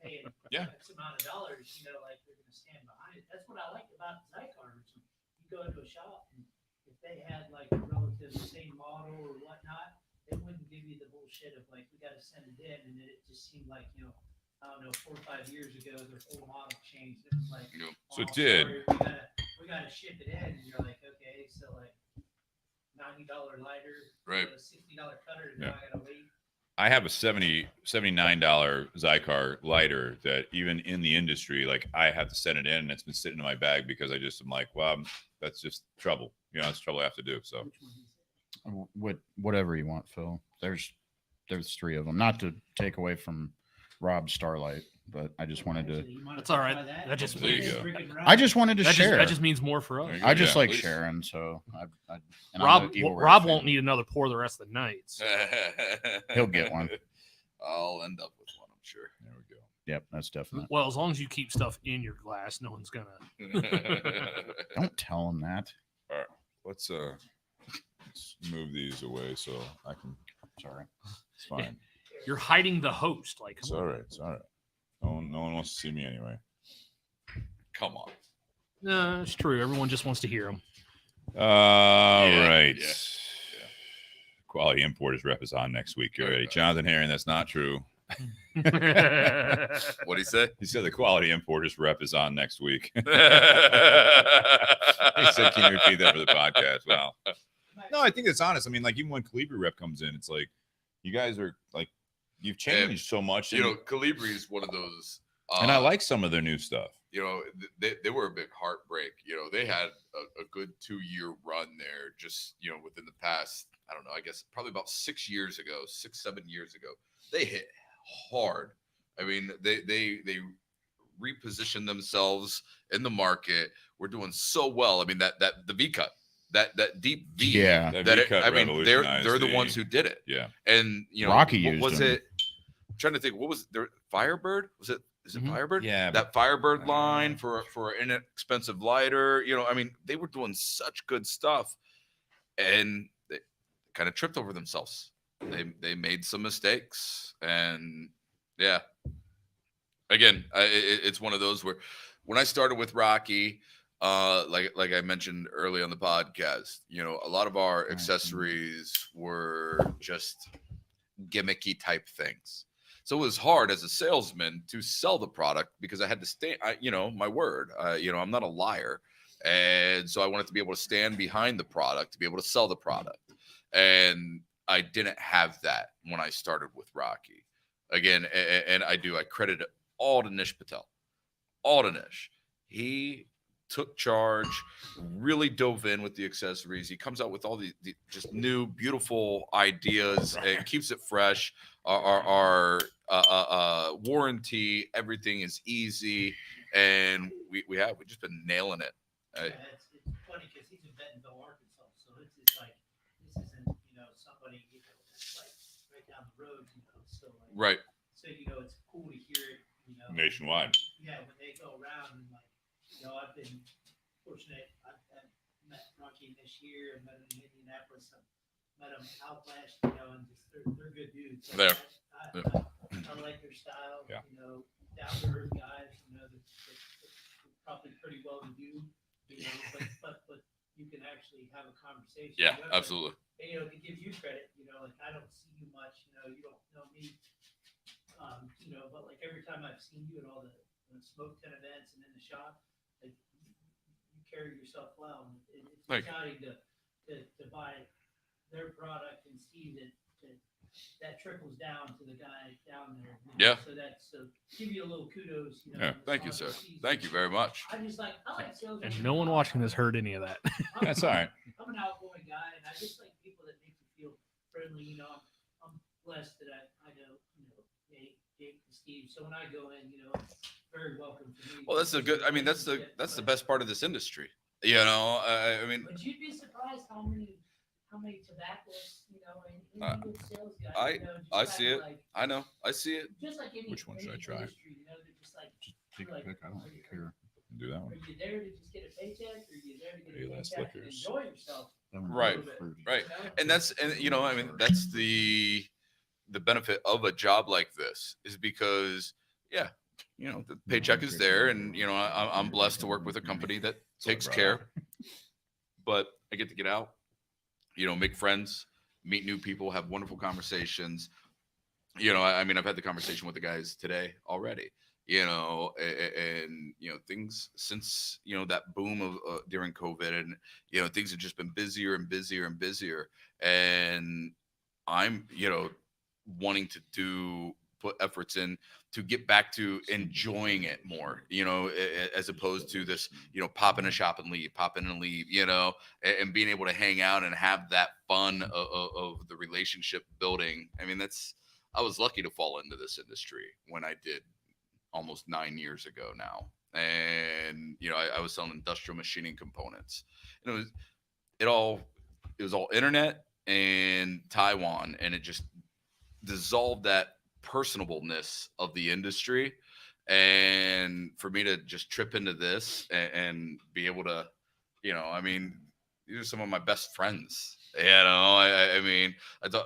paying X amount of dollars, you know, like they're going to stand behind it. That's what I like about Zycars. You go into a shop and if they had like a relative same model or whatnot, they wouldn't give you the bullshit of like we got to send it in, and then it just seemed like, you know, I don't know, 4 or 5 years ago their whole model changed. It was like, so it did. Sorry, we gotta ship it in, and you're like, okay, so like $90 lighter, right? $60 cutter, and now I gotta wait. I have a $79 Zycar lighter that even in the industry, like I have to send it in, and it's been sitting in my bag because I'm like, well, that's just trouble. You know, it's trouble I have to do. So, whatever you want, Phil. There's 3 of them. Not to take away from Robb's Starlight, but I just wanted to. That's all right. That just there you go. I just wanted to share. That just means more for us. I just like sharing. So Robb won't need another pour the rest of the night. So. He'll get one. I'll end up with one, I'm sure. There we go. Yep, that's definitely. Well, as long as you keep stuff in your glass, no one's gonna. Don't tell him that. All right, let's move these away so I can. Sorry, it's fine. You're hiding the host. Like, it's all right. It's all right. No one wants to see me anyway. Come on. No, it's true. Everyone just wants to hear him. All right. Yeah. Quality Importers rep is on next week. You ready? Jonathan Herring, that's not true. What'd he say? He said the Quality Importers rep is on next week. He said, can you repeat that for the podcast? Well, no, I think it's honest. I mean, like even when Calibri rep comes in, it's like you guys are like you've changed so much. You know, Calibri is one of those, and I like some of their new stuff. You know, they were a big heartbreak. You know, they had a good 2-year run there. Just within the past, I don't know, I guess probably about 6 years ago, 7 years ago, they hit hard. I mean, they repositioned themselves in the market. We're doing so well. I mean, the V cut. That deep V, yeah. They're the ones who did it. Yeah, and Rocky what was them. it? I'm trying to think. What was there? Firebird? Was it? Is it Firebird? Yeah, that Firebird line for an inexpensive lighter. I mean, they were doing such good stuff, and they kind of tripped over themselves. They made some mistakes, and yeah. Again, it's one of those where when I started with Rocky. Like I mentioned early on the podcast, a lot of our accessories were just gimmicky type things. So it was hard as a salesman to sell the product because I had to stay, my word, I'm not a liar. And so I wanted to be able to stand behind the product, to be able to sell the product. And I didn't have that when I started with Rocky. Again, and I credit it all to Nish Patel. All to Nish. He took charge, really dove in with the accessories. He comes out with all the just new, beautiful ideas and keeps it fresh. Our warranty, everything is easy, and we've just been nailing it. It's funny because he's in Bentonville, Arkansas, so it's just like this isn't somebody that's like right down the road, so like, right. So it's cool to hear it, nationwide. Yeah, when they go around and like. I've been fortunate. I've met Rocky this year. I met him in Indianapolis. I met him out last, and just they're good dudes. There. I like their style. Yeah. Down to earth guys. They're probably pretty well to do. But you can actually have a conversation. Yeah, absolutely. And, to give you credit, like I don't see you much. You don't know me. But like every time I've seen you at all the smoke tent events and in the shop. You carry yourself well. It's exciting to buy their product and see that trickles down to the guy down there. Yeah. So give you a little kudos. Yeah. Thank you, sir. Thank you very much. I like sales. And no one watching this heard any of that. That's all right. I'm an outgoing guy, and I just like people that make you feel friendly. I'm blessed that I know Jake and Steve. So when I go in, very welcome to me. Well, that's the best part of this industry. I mean, but you'd be surprised how many tobaccos, any good sales guy. I see it. Like, I know. I see it. Just like any. Which one should I try? Industry, they're just like. Just take a pick. I don't care. Do that one. Are you there to just get a paycheck, or are you there to get Hey, a last paycheck and liquors. enjoy yourself? Right. And that's the benefit of a job like this is because, the paycheck is there, and I'm blessed to work with a company that takes care. But I get to get out, make friends, meet new people, have wonderful conversations. I've had the conversation with the guys today already. And things since that boom of during COVID, and things have just been busier and busier and busier. And I'm wanting to put efforts in to get back to enjoying it more, as opposed to this, pop in a shop and leave, pop in and leave, and being able to hang out and have that fun of the relationship building. I was lucky to fall into this industry when I did almost 9 years ago now. And, I was selling industrial machining components, and it was all internet and Taiwan, and it just dissolved that personableness of the industry. And for me to just trip into this and be able to, these are some of my best friends. I thought,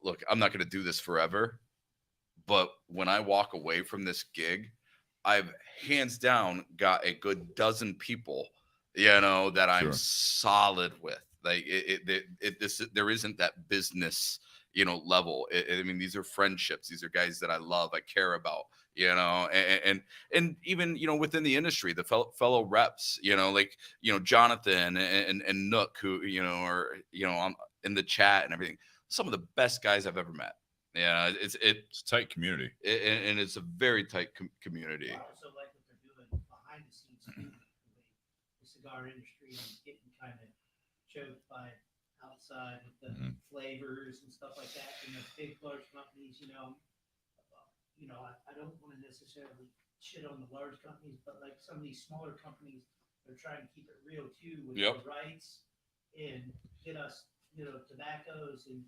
look, I'm not going to do this forever, but when I walk away from this gig, I've hands down got a good dozen people, that I'm solid with. Like there isn't that business, level. These are friendships. These are guys that I love, I care about, and even, within the industry, the fellow reps, Jonathan and Nook, who, are, in the chat and everything. Some of the best guys I've ever met. Yeah, it's a tight community, and it's a very tight community. I also like what they're doing behind the scenes too. The cigar industry is getting kind of choked by outside with the flavors and stuff like that. And the big, large companies, I don't want to necessarily shit on the large companies, but like some of these smaller companies, they're trying to keep it real too with the rights and get us, tobaccos and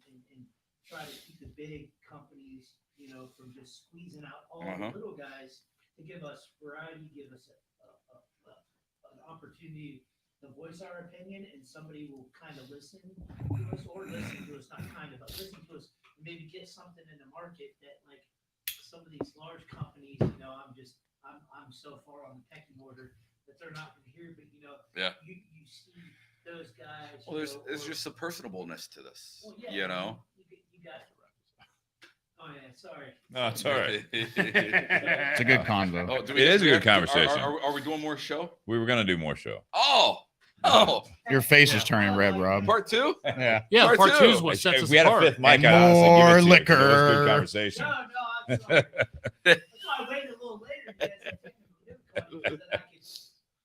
try to keep the big companies, from just squeezing out all the little guys to give us variety, give us an opportunity to voice our opinion, and somebody will kind of listen to us, or listen to us, not kind of, but listen to us, and maybe get something in the market that, like, some of these large companies, I'm so far on the pecking order that they're not going to hear, but you see those guys. Well, there's just a personableness to this, You got it. Oh yeah, sorry. No, it's all right. It's a good convo. Oh, it is a good conversation. Are we doing more show? We were going to do more show. Oh, Your face is turning red, Rob. part two? Yeah. Yeah, part two is If what sets us we had apart. a fifth mic, And I'd honestly give it more to you, liquor. 'cause it was a good conversation. No, I'm sorry. That's why I waited a little later because I technical difficulties, so that I could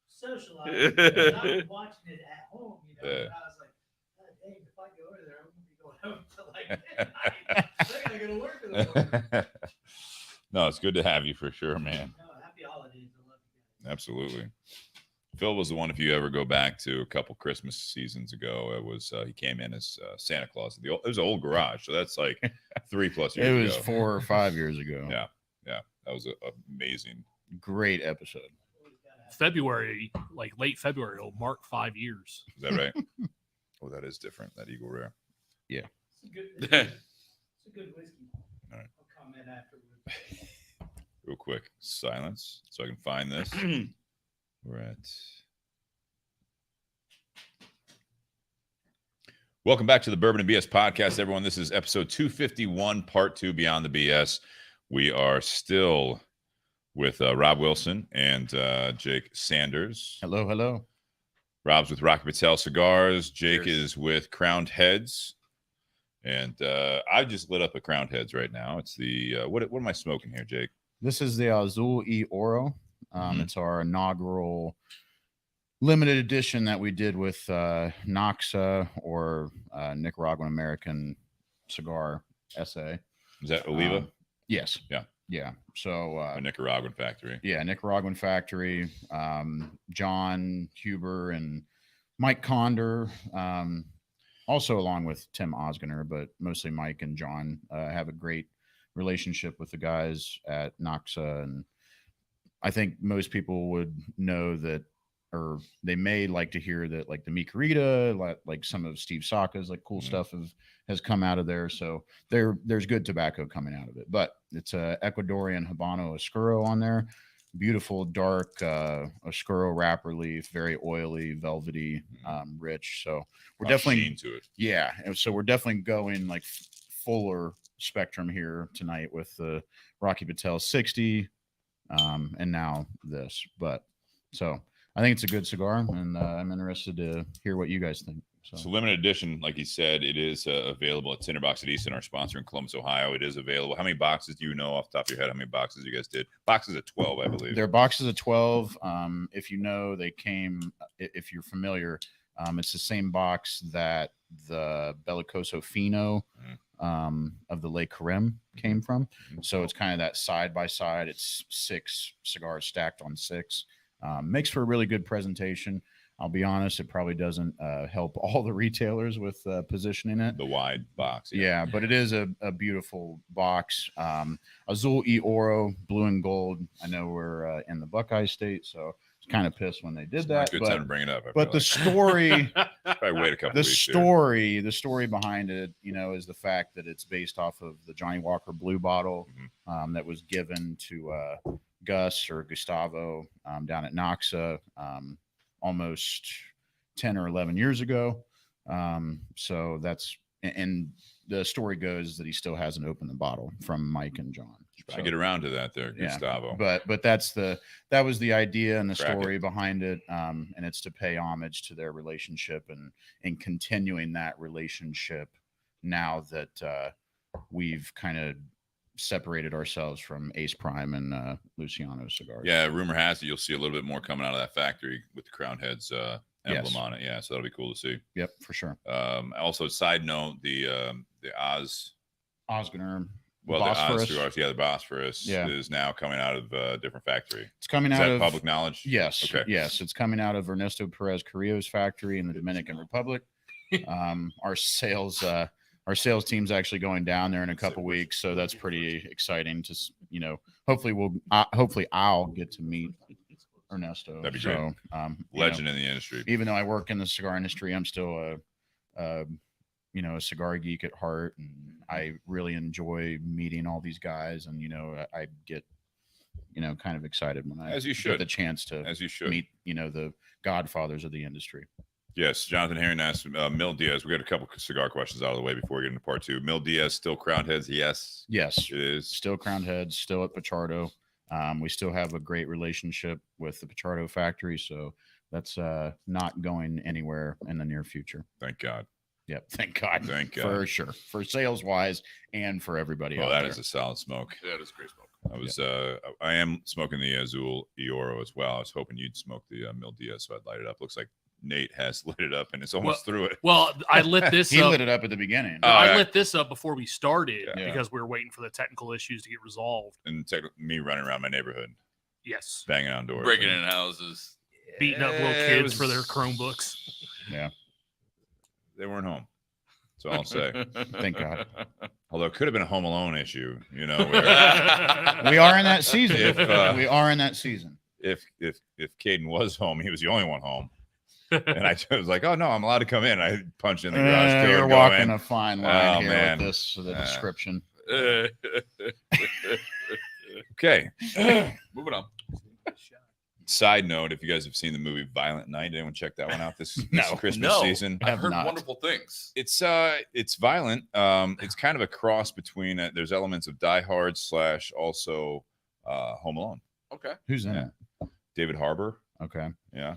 socialize. And I was watching it at home, and I was like, God dang, if I go over there, I'm gonna be going home till like midnight. I gotta go to work in the morning. No, it's good to have you for sure, man. No, happy holidays. I love you guys. Absolutely. Phil was the one, if you ever go back to a couple Christmas seasons ago, it was he came in as Santa Claus. It was an old garage, so that's like 3+ years ago. It was 4 or 5 years ago. Yeah. That was amazing. Great episode. February, like late February, it'll mark 5 years. Is that right? Oh, that is different. That Eagle Rare. Yeah. It's a good whiskey. All right. I'll comment afterwards. Real quick, silence, so I can find this. We're at. Welcome back to the Bourbon and BS podcast, everyone. This is episode 251, part 2, Beyond the BS. We are still with Robb Wilson and Jake Sanders. Hello. Rob's with Patel Cigars. Jake Cheers. is with Crowned Heads. And I just lit up a Crowned Heads right now. It's the what am I smoking here, Jake? This is the Azul y Oro. It's our inaugural limited edition that we did with Noxa, or Nicaraguan American Cigar SA. Is that Oliva? Yes. Yeah. So A Nicaraguan factory. yeah, Nicaraguan factory. John Huber and Mike Condor, also along with Tim Osgener, but mostly Mike and John have a great relationship with the guys at Noxa, and I think most people would know that or they may like to hear that like the Micarita, like some of Steve Saka's like cool stuff has come out of there. So there's good tobacco coming out of it. But it's a Ecuadorian Habano Oscuro on there. Beautiful dark Oscuro wrapper leaf, very oily, velvety, rich. So we're definitely into it. Yeah. And so we're definitely going like fuller spectrum here tonight with the Rocky Patel 60, and now this. But so I think it's a good cigar, and I'm interested to hear what you guys think. So limited edition, like he said, it is available at Tinderbox at Easton, our sponsor in Columbus, Ohio. It is available. How many boxes do you know off the top of your head? How many boxes you guys did? Boxes of 12, I believe. They're boxes of 12. If you know, they came. If you're familiar, it's the same box that the Bellicoso Fino of the Le Carême came from. So it's kind of that side by side. It's 6 cigars stacked on 6. Makes for a really good presentation. I'll be honest, it probably doesn't help all the retailers with positioning it. The wide box. Yeah, but it is a beautiful box. Azul y Oro, blue and gold. I know we're in the Buckeye State, so I was kind of pissed when they did that. Good time to bring it up. But the story, probably wait a couple the weeks story behind it, is the fact that it's based off of the Johnny Walker Blue bottle that was given to Gus or Gustavo down at Noxa almost 10 or 11 years ago. So that's, and the story goes that he still hasn't opened the bottle from Mike and John. I get around to that there, Gustavo. But that was the idea and the story behind it. And it's to pay homage to their relationship and continuing that relationship now that we've kind of separated ourselves from Ace Prime and Luciano Cigars. Yeah, rumor has it you'll see a little bit more coming out of that factory with the Crown Heads emblem on it. Yeah, so that'll be cool to see. Yep, for sure. Also, side note, the Osgoner. Well, Bosphorus. the Oz cigars, the Bosphorus is now coming out of a different factory. It's coming out of public knowledge. Yes. Okay. Yes, it's coming out of Ernesto Perez Carrillo's factory in the Dominican Republic. Our sales team's actually going down there in a couple weeks, so that's pretty exciting. To hopefully I'll get to meet Ernesto. That'd be great. Legend in the industry. Even though I work in the cigar industry, I'm still a cigar geek at heart, and I really enjoy meeting all these guys. And I get kind of excited when I get the chance to meet the godfathers of the industry. Yes, Jonathan Herring asked Mil Diaz. We got a couple cigar questions out of the way before we get into part 2. Mil Diaz still Crown Heads? Yes, it is still Crown Heads, still at Pichardo. We still have a great relationship with the Pichardo factory, so that's not going anywhere in the near future. Thank God. Yep, thank God. Thank God. For sure. For sales wise and for everybody else. Well, that is a solid smoke. Yeah, that is great smoke. I am smoking the Azul Ioro as well. I was hoping you'd smoke the Mil Diaz, so I'd light it up. Looks like Nate has lit it up and it's almost through it. Well, I lit this he up. lit it up at the beginning. I lit this up before we started because we were waiting for the technical issues to get resolved. And me running around my neighborhood. Yes. Banging on doors. Breaking in houses. Beating up little kids for their Chromebooks. Yeah. They weren't home. That's all I'll say. Thank God. Although it could have been a Home Alone issue, we are in that season. We are in that season. If Caden was home, he was the only one home. And I was like, oh no, I'm allowed to come in. I punched in the garage door. You're walking a fine line here man. with this description. Okay. Moving on. Side note, if you guys have seen the movie Violent Night, anyone check that one out this Christmas season? I've heard wonderful things. It's violent. It's kind of a cross between there's elements of Die Hard / also Home Alone. Okay. Who's in it? David Harbour. Okay. Yeah.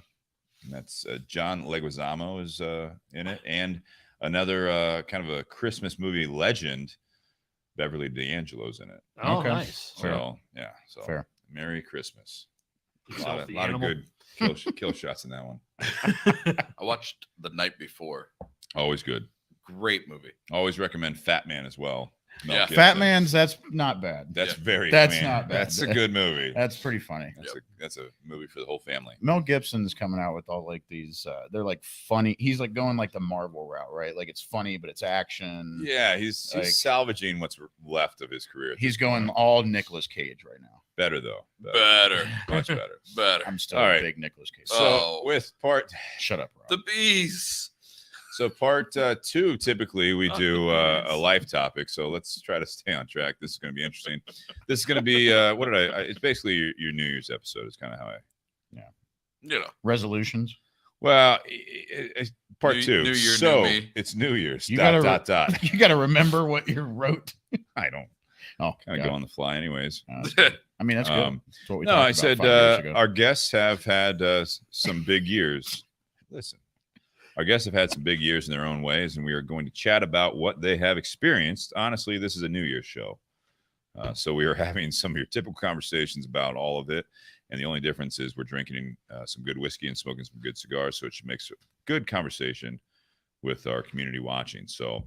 And that's John Leguizamo is in it, and another kind of a Christmas movie legend, Beverly D'Angelo's in it. Oh, okay. Nice. So fair. Merry Christmas. A lot of good kill shots in that one. I watched The Night Before. Always good. Great movie. Always recommend Fat Man as well. Mel Yeah. Gibson. Fat Man's, that's not bad. That's very. That's I mean, not bad. That's a good movie. That's pretty funny. That's a movie for the whole family. Mel Gibson's coming out with all like these. They're like funny. He's like going like the Marvel route, right? Like it's funny, but it's action. Yeah, he's Like- salvaging what's left of his career. He's going all Nicolas Cage right now. better though. Better. Much better. Better. I'm still All a right. big Nicolas Cage. So Oh. with part Shut up, Rob. The bees. So part 2, typically we Oh, do goodness. a life topic. So let's try to stay on track. This is going to be interesting. This is going to be what did I? It's basically your New Year's episode. Is kind of how I. You know. Resolutions. Well, part New 2. Year, so new me. it's New Year's. You dot, gotta dot. You got to remember what you wrote. I don't Oh, kind of go on the fly, anyways. That's good. I mean, that's good. That's what we No, talked I about said 5 years ago. our guests have had some big years. Listen, our guests have had some big years in their own ways, and we are going to chat about what they have experienced. Honestly, this is a New Year's show. So we are having some of your typical conversations about all of it. And the only difference is we're drinking some good whiskey and smoking some good cigars. So it should make a good conversation with our community watching. So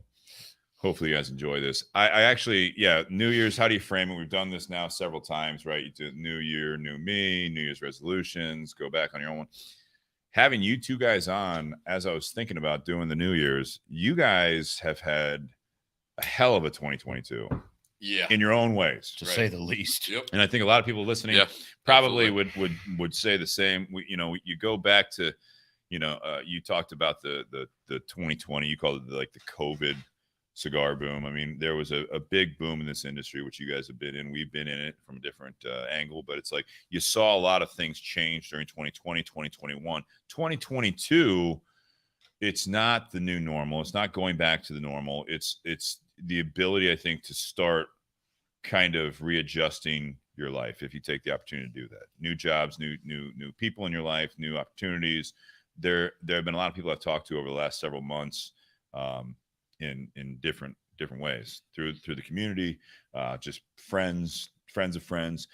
hopefully you guys enjoy this. I actually, New Year's, how do you frame it? We've done this now several times, right? You do New Year, new me, New Year's resolutions, go back on your own one. Having you two guys on, as I was thinking about doing the New Year's, you guys have had a hell of a 2022 Yeah. in your own ways. to Right. say the least. Yep. And I think a lot of people listening Yeah. probably absolutely. would say the same. You go back to, you talked about the 2020, you called it like the COVID cigar boom. I mean, there was a big boom in this industry, which you guys have been in. We've been in it from a different angle, but it's like you saw a lot of things change during 2020, 2021, 2022. It's not the new normal. It's not going back to the normal. It's the ability, I think, to start kind of readjusting your life if you take the opportunity to do that. New jobs, new people in your life, new opportunities. There have been a lot of people I've talked to over the last several months in different ways through the community, just friends of friends.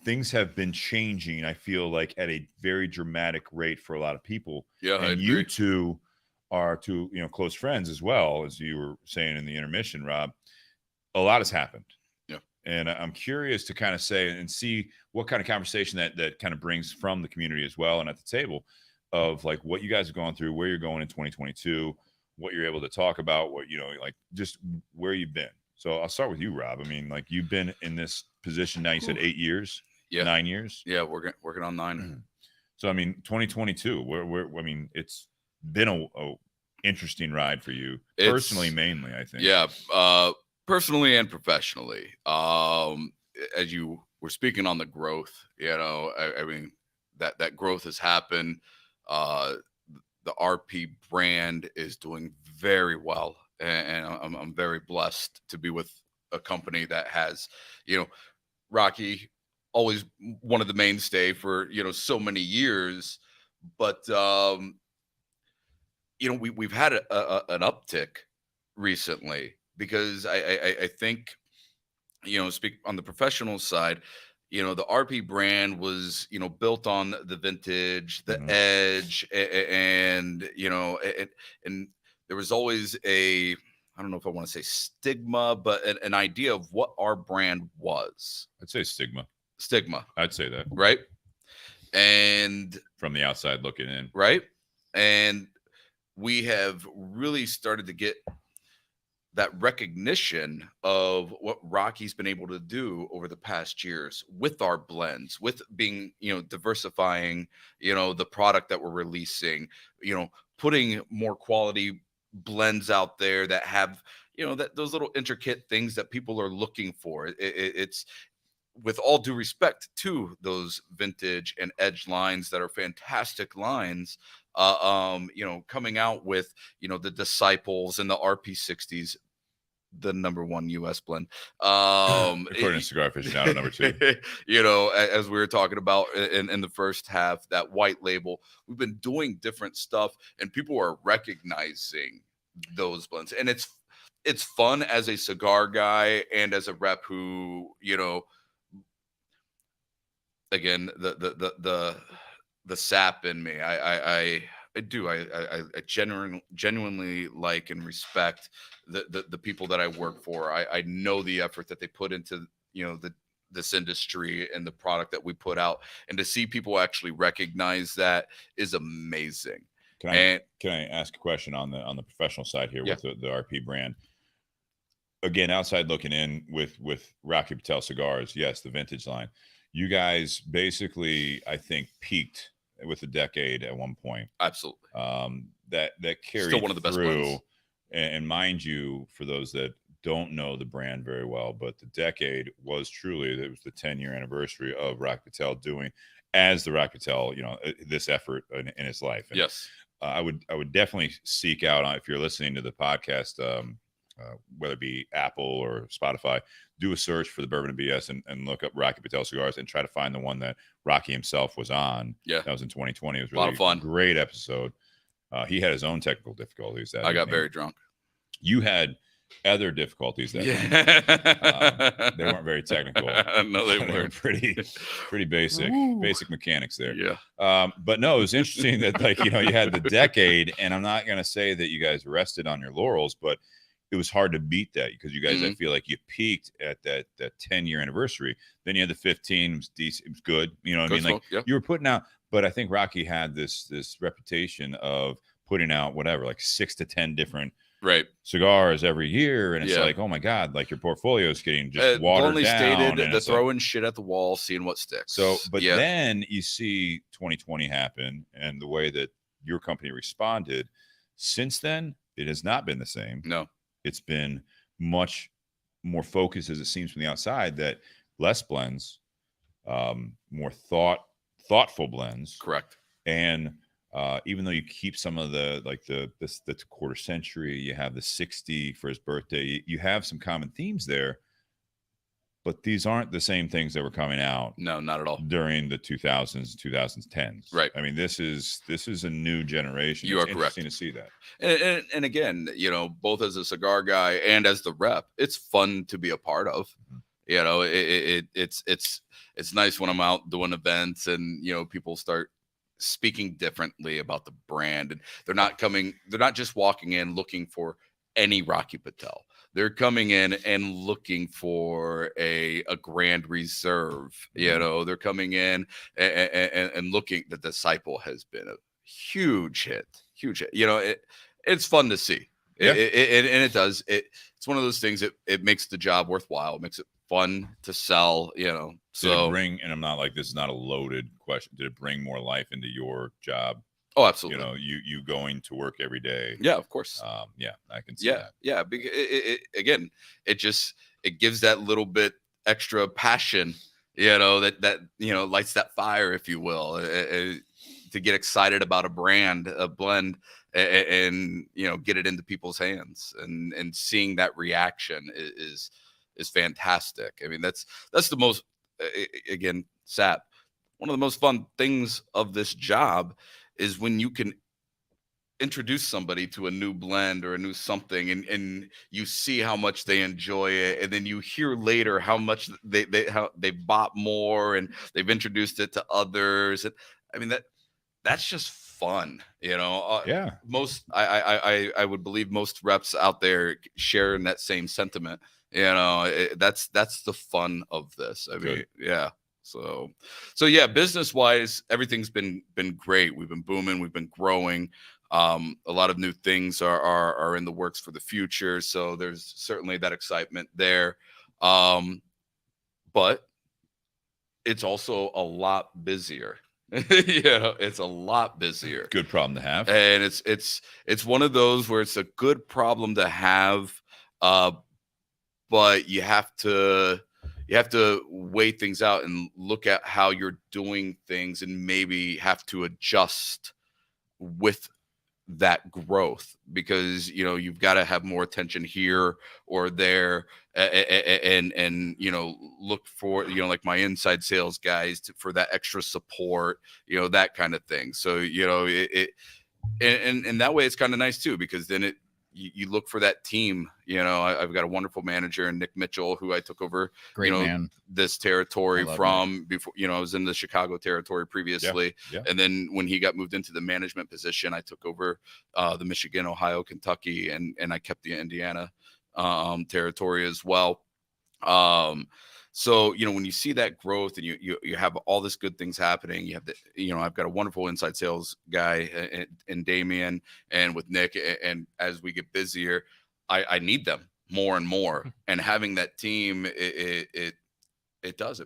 Things have been changing, I feel like, at a very dramatic rate for a lot of people. Yeah. I And you agree. two are two close friends as well, as you were saying in the intermission, Rob. A lot has happened. Yeah. And I'm curious to kind of say and see what kind of conversation that kind of brings from the community as well, and at the table of like what you guys have gone through, where you're going in 2022, what you're able to talk about, what like just where you've been. So I'll start with you, Rob. I mean, like you've been in this position now, you said 8 years, Yeah. 9 years. Yeah. Working on 9. So I mean, 2022. I mean, it's been a interesting ride for you personally, mainly. I think. Yeah. Personally and professionally. As you were speaking on the growth, I mean that growth has happened. The RP brand is doing very well, and I'm very blessed to be with a company that has, Rocky always one of the mainstay for so many years, but we've had an uptick recently because I think speak on the professional side. The RP brand was, built on the vintage, the edge, and and there was always I don't know if I want to say stigma, but an idea of what our brand was. I'd say stigma. I'd say that. Right. And from the outside looking in. Right. And we have really started to get that recognition of what Rocky's been able to do over the past years with our blends, with being, diversifying, the product that we're releasing, putting more quality blends out there that have, those little intricate things that people are looking for. It's with all due respect to those vintage and edge lines that are fantastic lines, coming out with, the Disciples and the RP60s, the #1 US blend. According to Cigar Aficionado, number 2. As we were talking about in the first half, that white label, we've been doing different stuff and people are recognizing those blends. And it's fun as a cigar guy and as a rep who, again, the sap in me. I I do. I genuinely like and respect the people that I work for. I know the effort that they put into, this industry and the product that we put out, and to see people actually recognize that is amazing. Can I ask a question on the professional side here with the RP brand? Again, outside looking in with Rocky Patel Cigars, yes, the vintage line. You guys basically, I think, peaked with the decade at one point. Absolutely. That carried still one of the best blends. And mind you, for those that don't know the brand very well, but the decade was truly, it was the 10-year anniversary of Rocky Patel doing as the Rocky Patel, this effort in his life. And yes. I would definitely seek out, if you're listening to the podcast, whether it be Apple or Spotify, do a search for the Bourbon and BS and look up Rocky Patel Cigars and try to find the one that Rocky himself was on. Yeah. That was in 2020. It was really a lot of fun. Great episode. He had his own technical difficulties. I got very drunk. You had other difficulties that they weren't very technical. No, they were pretty basic mechanics there. Yeah. But no, it was interesting that you had the decade, and I'm not going to say that you guys rested on your laurels, but it was hard to beat that because you guys, I feel like you peaked at that 10-year anniversary. Then you had the 15, it was decent, it was good. You know what I mean? Like you were putting out, but I think Rocky had this reputation of putting out whatever, like 6 to 10 different cigars every year, and it's like, oh my god, like your portfolio is getting just watered only down. Stated the throwing shit at the wall, seeing what sticks. So, but then you see 2020 happen, and the way that your company responded. Since then, it has not been the same. No, it's been much more focused, as it seems from the outside, that less blends, more thoughtful blends. Correct. And even though you keep some of the the quarter century, you have the 60 for his birthday, you have some common themes there, but these aren't the same things that were coming out. No, not at all. During the 2000s, 2010s. Right. I mean, this is a new generation. You are correct. Interesting to see that. And again, both as a cigar guy and as the rep, it's fun to be a part of. It's nice when I'm out doing events and people start speaking differently about the brand, and they're not just walking in looking for any Rocky Patel. They're coming in and looking for a Grand Reserve. They're coming in and looking. The Disciple has been a huge hit. It's fun to see. Yeah. It does. It's one of those things. It makes the job worthwhile. It makes it fun to sell. So did it bring, and I'm not like, this is not a loaded question, did it bring more life into your job? Oh, absolutely. You going to work every day. Yeah, of course. I can see that. Yeah. Because it gives that little bit extra passion, that lights that fire, if you will, to get excited about a brand, a blend, and get it into people's hands, and seeing that reaction is fantastic. I mean, that's the most, again, Sap, one of the most fun things of this job is when you can introduce somebody to a new blend or a new something, and you see how much they enjoy it, and then you hear later how much they bought more, and they've introduced it to others. And I mean, that's just fun, Yeah. Most I would believe most reps out there share in that same sentiment. That's the fun of this. I mean, yeah. So yeah, business wise, everything's been great. We've been booming. We've been growing. A lot of new things are in the works for the future. So there's certainly that excitement there. But it's also a lot busier. It's a lot busier. Good problem to have. And it's one of those where it's a good problem to have. But you have to weigh things out and look at how you're doing things, and maybe have to adjust with that growth, because you've got to have more attention here or there, and look for like my inside sales guys for that extra support, that kind of thing. So and that way it's kind of nice too, because then you look for that team. You know, I've got a wonderful manager, and Nick Mitchell, who I took over, Great man. this territory from Nick. before. You know, I was in the Chicago territory previously, and then when he got moved into the management position, I took over the Michigan, Ohio, Kentucky, and I kept the Indiana territory as well. So, you know, when you see that growth and you have all this good things happening, you have I've got a wonderful inside sales guy in Damien and with Nick. And as we get busier, I need them more and more. And having that team, it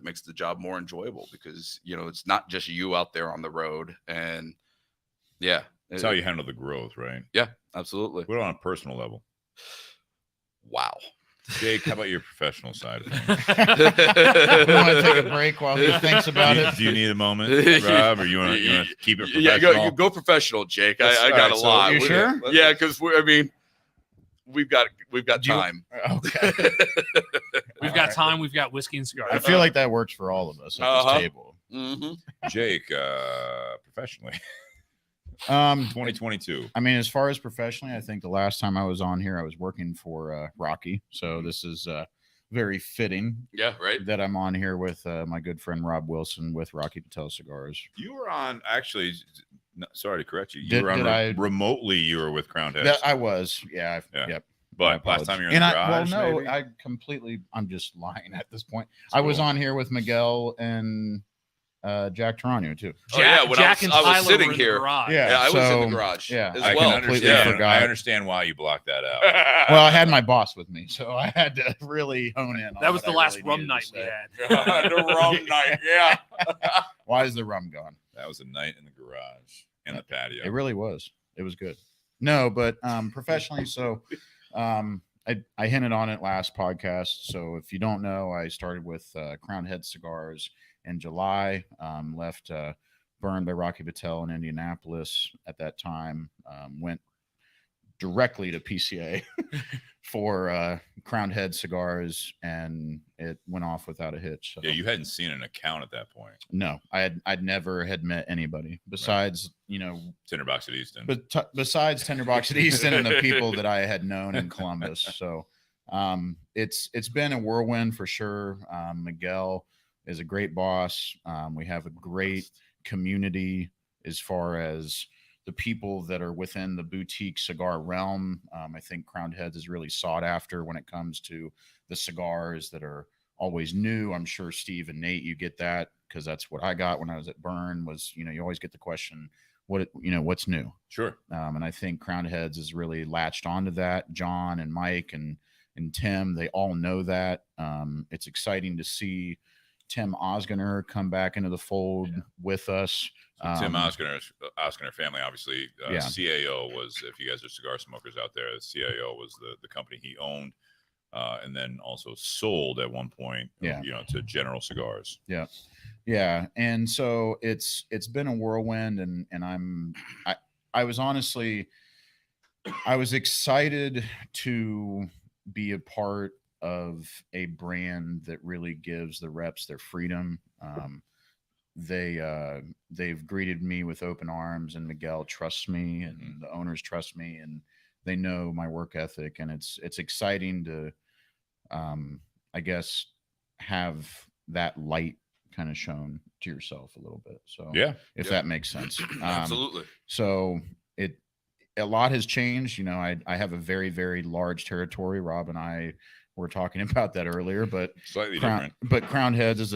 makes the job more enjoyable because, you know, it's not just you out there on the road. And yeah. That's how you handle the growth, right? Yeah, absolutely. What on a personal level? Wow. Jake, how about your professional side of things? We want to take a break while he thinks about it. Do you need a moment, Rob, or you want to keep it professional? Yeah, go professional, Jake. I got a lot. You sure? Yeah, because we've got time. Okay. We've got time. We've got whiskey and cigars. I feel like that works for all of us at this table. Mm-hmm. Jake, professionally. 2022. I mean, as far as professionally, I think the last time I was on here, I was working for Rocky. So this is very fitting. Yeah, right. That I'm on here with my good friend Robb Wilson with Rocky Patel Cigars. You were on, actually, sorry to correct you. You were on remotely. You were with Crown Heads. I was. Yeah. Yep. But last time you were in the garage, I'm just lying at this point. I was on here with Miguel and Jack Toronto too. Jack and I was Tyler sitting were in here. the garage. Yeah, I was in the garage. Yeah, as I well. completely forgot. I understand why you blocked that out. Well, I had my boss with me, so I had to really hone in. That was the last rum night we had. The rum night, yeah. Why is the rum gone? That was a night in the garage and the patio. It really was. It was good. No, but professionally, so I hinted on it last podcast. So if you don't know, I started with Crown Head Cigars in July, left burned by Rocky Patel in Indianapolis at that time, went directly to PCA for Crown Head Cigars, and it went off without a hitch. So. Yeah, you hadn't seen an account at that point. No, I'd never had met anybody besides, Tinderbox at Easton. But besides Tinderbox at Easton and the people that I had known in Columbus. So it's been a whirlwind for sure. Miguel is a great boss. We have a great community as far as the people that are within the boutique cigar realm. I think Crown Heads is really sought after when it comes to the cigars that are always new. I'm sure Steve and Nate, you get that because that's what I got when I was at Burn was, you always get the question, what's new? Sure. And I think Crown Heads is really latched onto that. John and Mike and Tim, they all know that. It's exciting to see Tim Osgener come back into the fold with us. So Tim Osgener family, obviously, CAO was, if you guys are cigar smokers out there, CAO was the company he owned, and then also sold at one point, to General Cigars. Yeah. Yeah. And so it's been a whirlwind, and I was honestly, I was excited to be a part of a brand that really gives the reps their freedom. They've greeted me with open arms, and Miguel trusts me, and the owners trust me, and they know my work ethic, and it's exciting to, I guess, have that light kind of shown to yourself a little bit. So if that makes sense. Absolutely. So a lot has changed. I have a very, very large territory. Rob and I were talking about that earlier, but slightly different. But Crown Heads is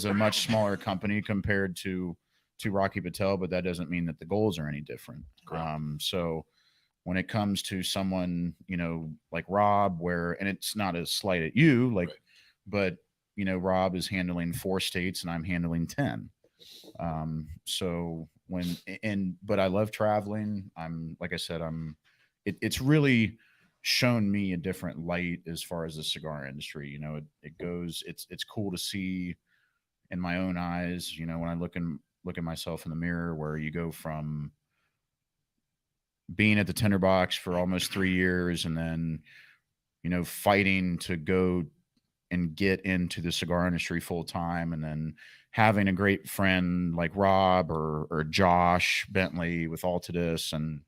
a much smaller company compared to Rocky Patel, but that doesn't mean that the goals are any different. So when it comes to someone, like Rob, and it's not a slight at you, but Rob is handling 4 states and I'm handling 10. But I love traveling. It's really shown me a different light as far as the cigar industry. It's cool to see in my own eyes, when I look at myself in the mirror, where you go from being at the Tinderbox for almost 3 years and then, fighting to go and get into the cigar industry full time, and then having a great friend like Rob or Josh Bentley with Altadis, and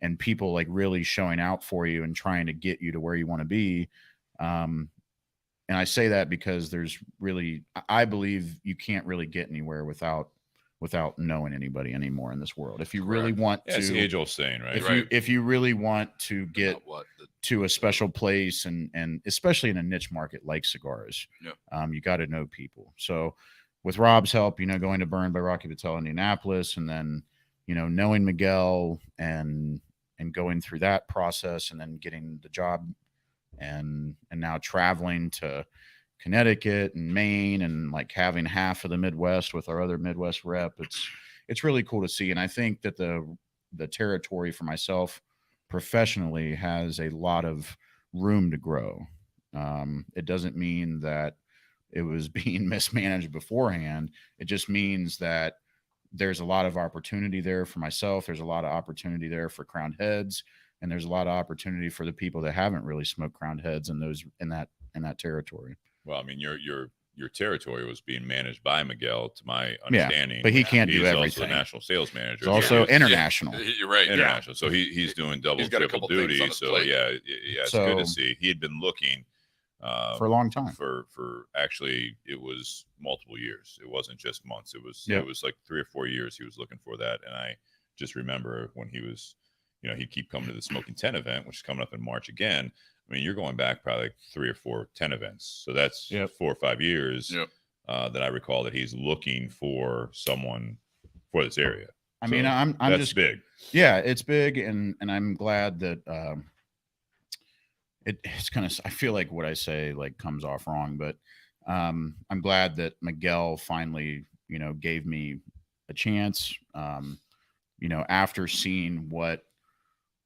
and people like really showing out for you and trying to get you to where you want to be. And I say that because there's really, I believe you can't really get anywhere without knowing anybody anymore in this world. If you really want to, it's the age-old saying, right? If you really want to get to a special place, and especially in a niche market like cigars, you got to know people. So with Robb's help, going to Burn by Rocky Patel, Indianapolis, and then, knowing Miguel and going through that process, and then getting the job, and now traveling to Connecticut and Maine, and like having half of the Midwest with our other Midwest rep. It's really cool to see. And I think that the territory for myself professionally has a lot of room to grow. It doesn't mean that it was being mismanaged beforehand. It just means that there's a lot of opportunity there for myself. There's a lot of opportunity there for Crowned Heads, and there's a lot of opportunity for the people that haven't really smoked Crowned Heads in that territory. Well, I mean, your territory was being managed by Miguel, to my understanding. But he can't do everything. He's also the national sales manager. He's also international. You're right. International. So he's doing double, triple duty. So it's good to see. He had been looking for a long time. For actually, it was multiple years. It wasn't just months. It was like 3 or 4 years he was looking for that. And I just remember when he was, he'd keep coming to the Smoking 10 event, which is coming up in March again. I mean, you're going back probably like 3 or 4 10 events. So that's 4 or 5 years that I recall that he's looking for someone for this area. I mean, I'm that's just big. Yeah, it's big. And I'm glad that it's kind of, I feel like what I say like comes off wrong, but I'm glad that Miguel finally, gave me a chance, after seeing what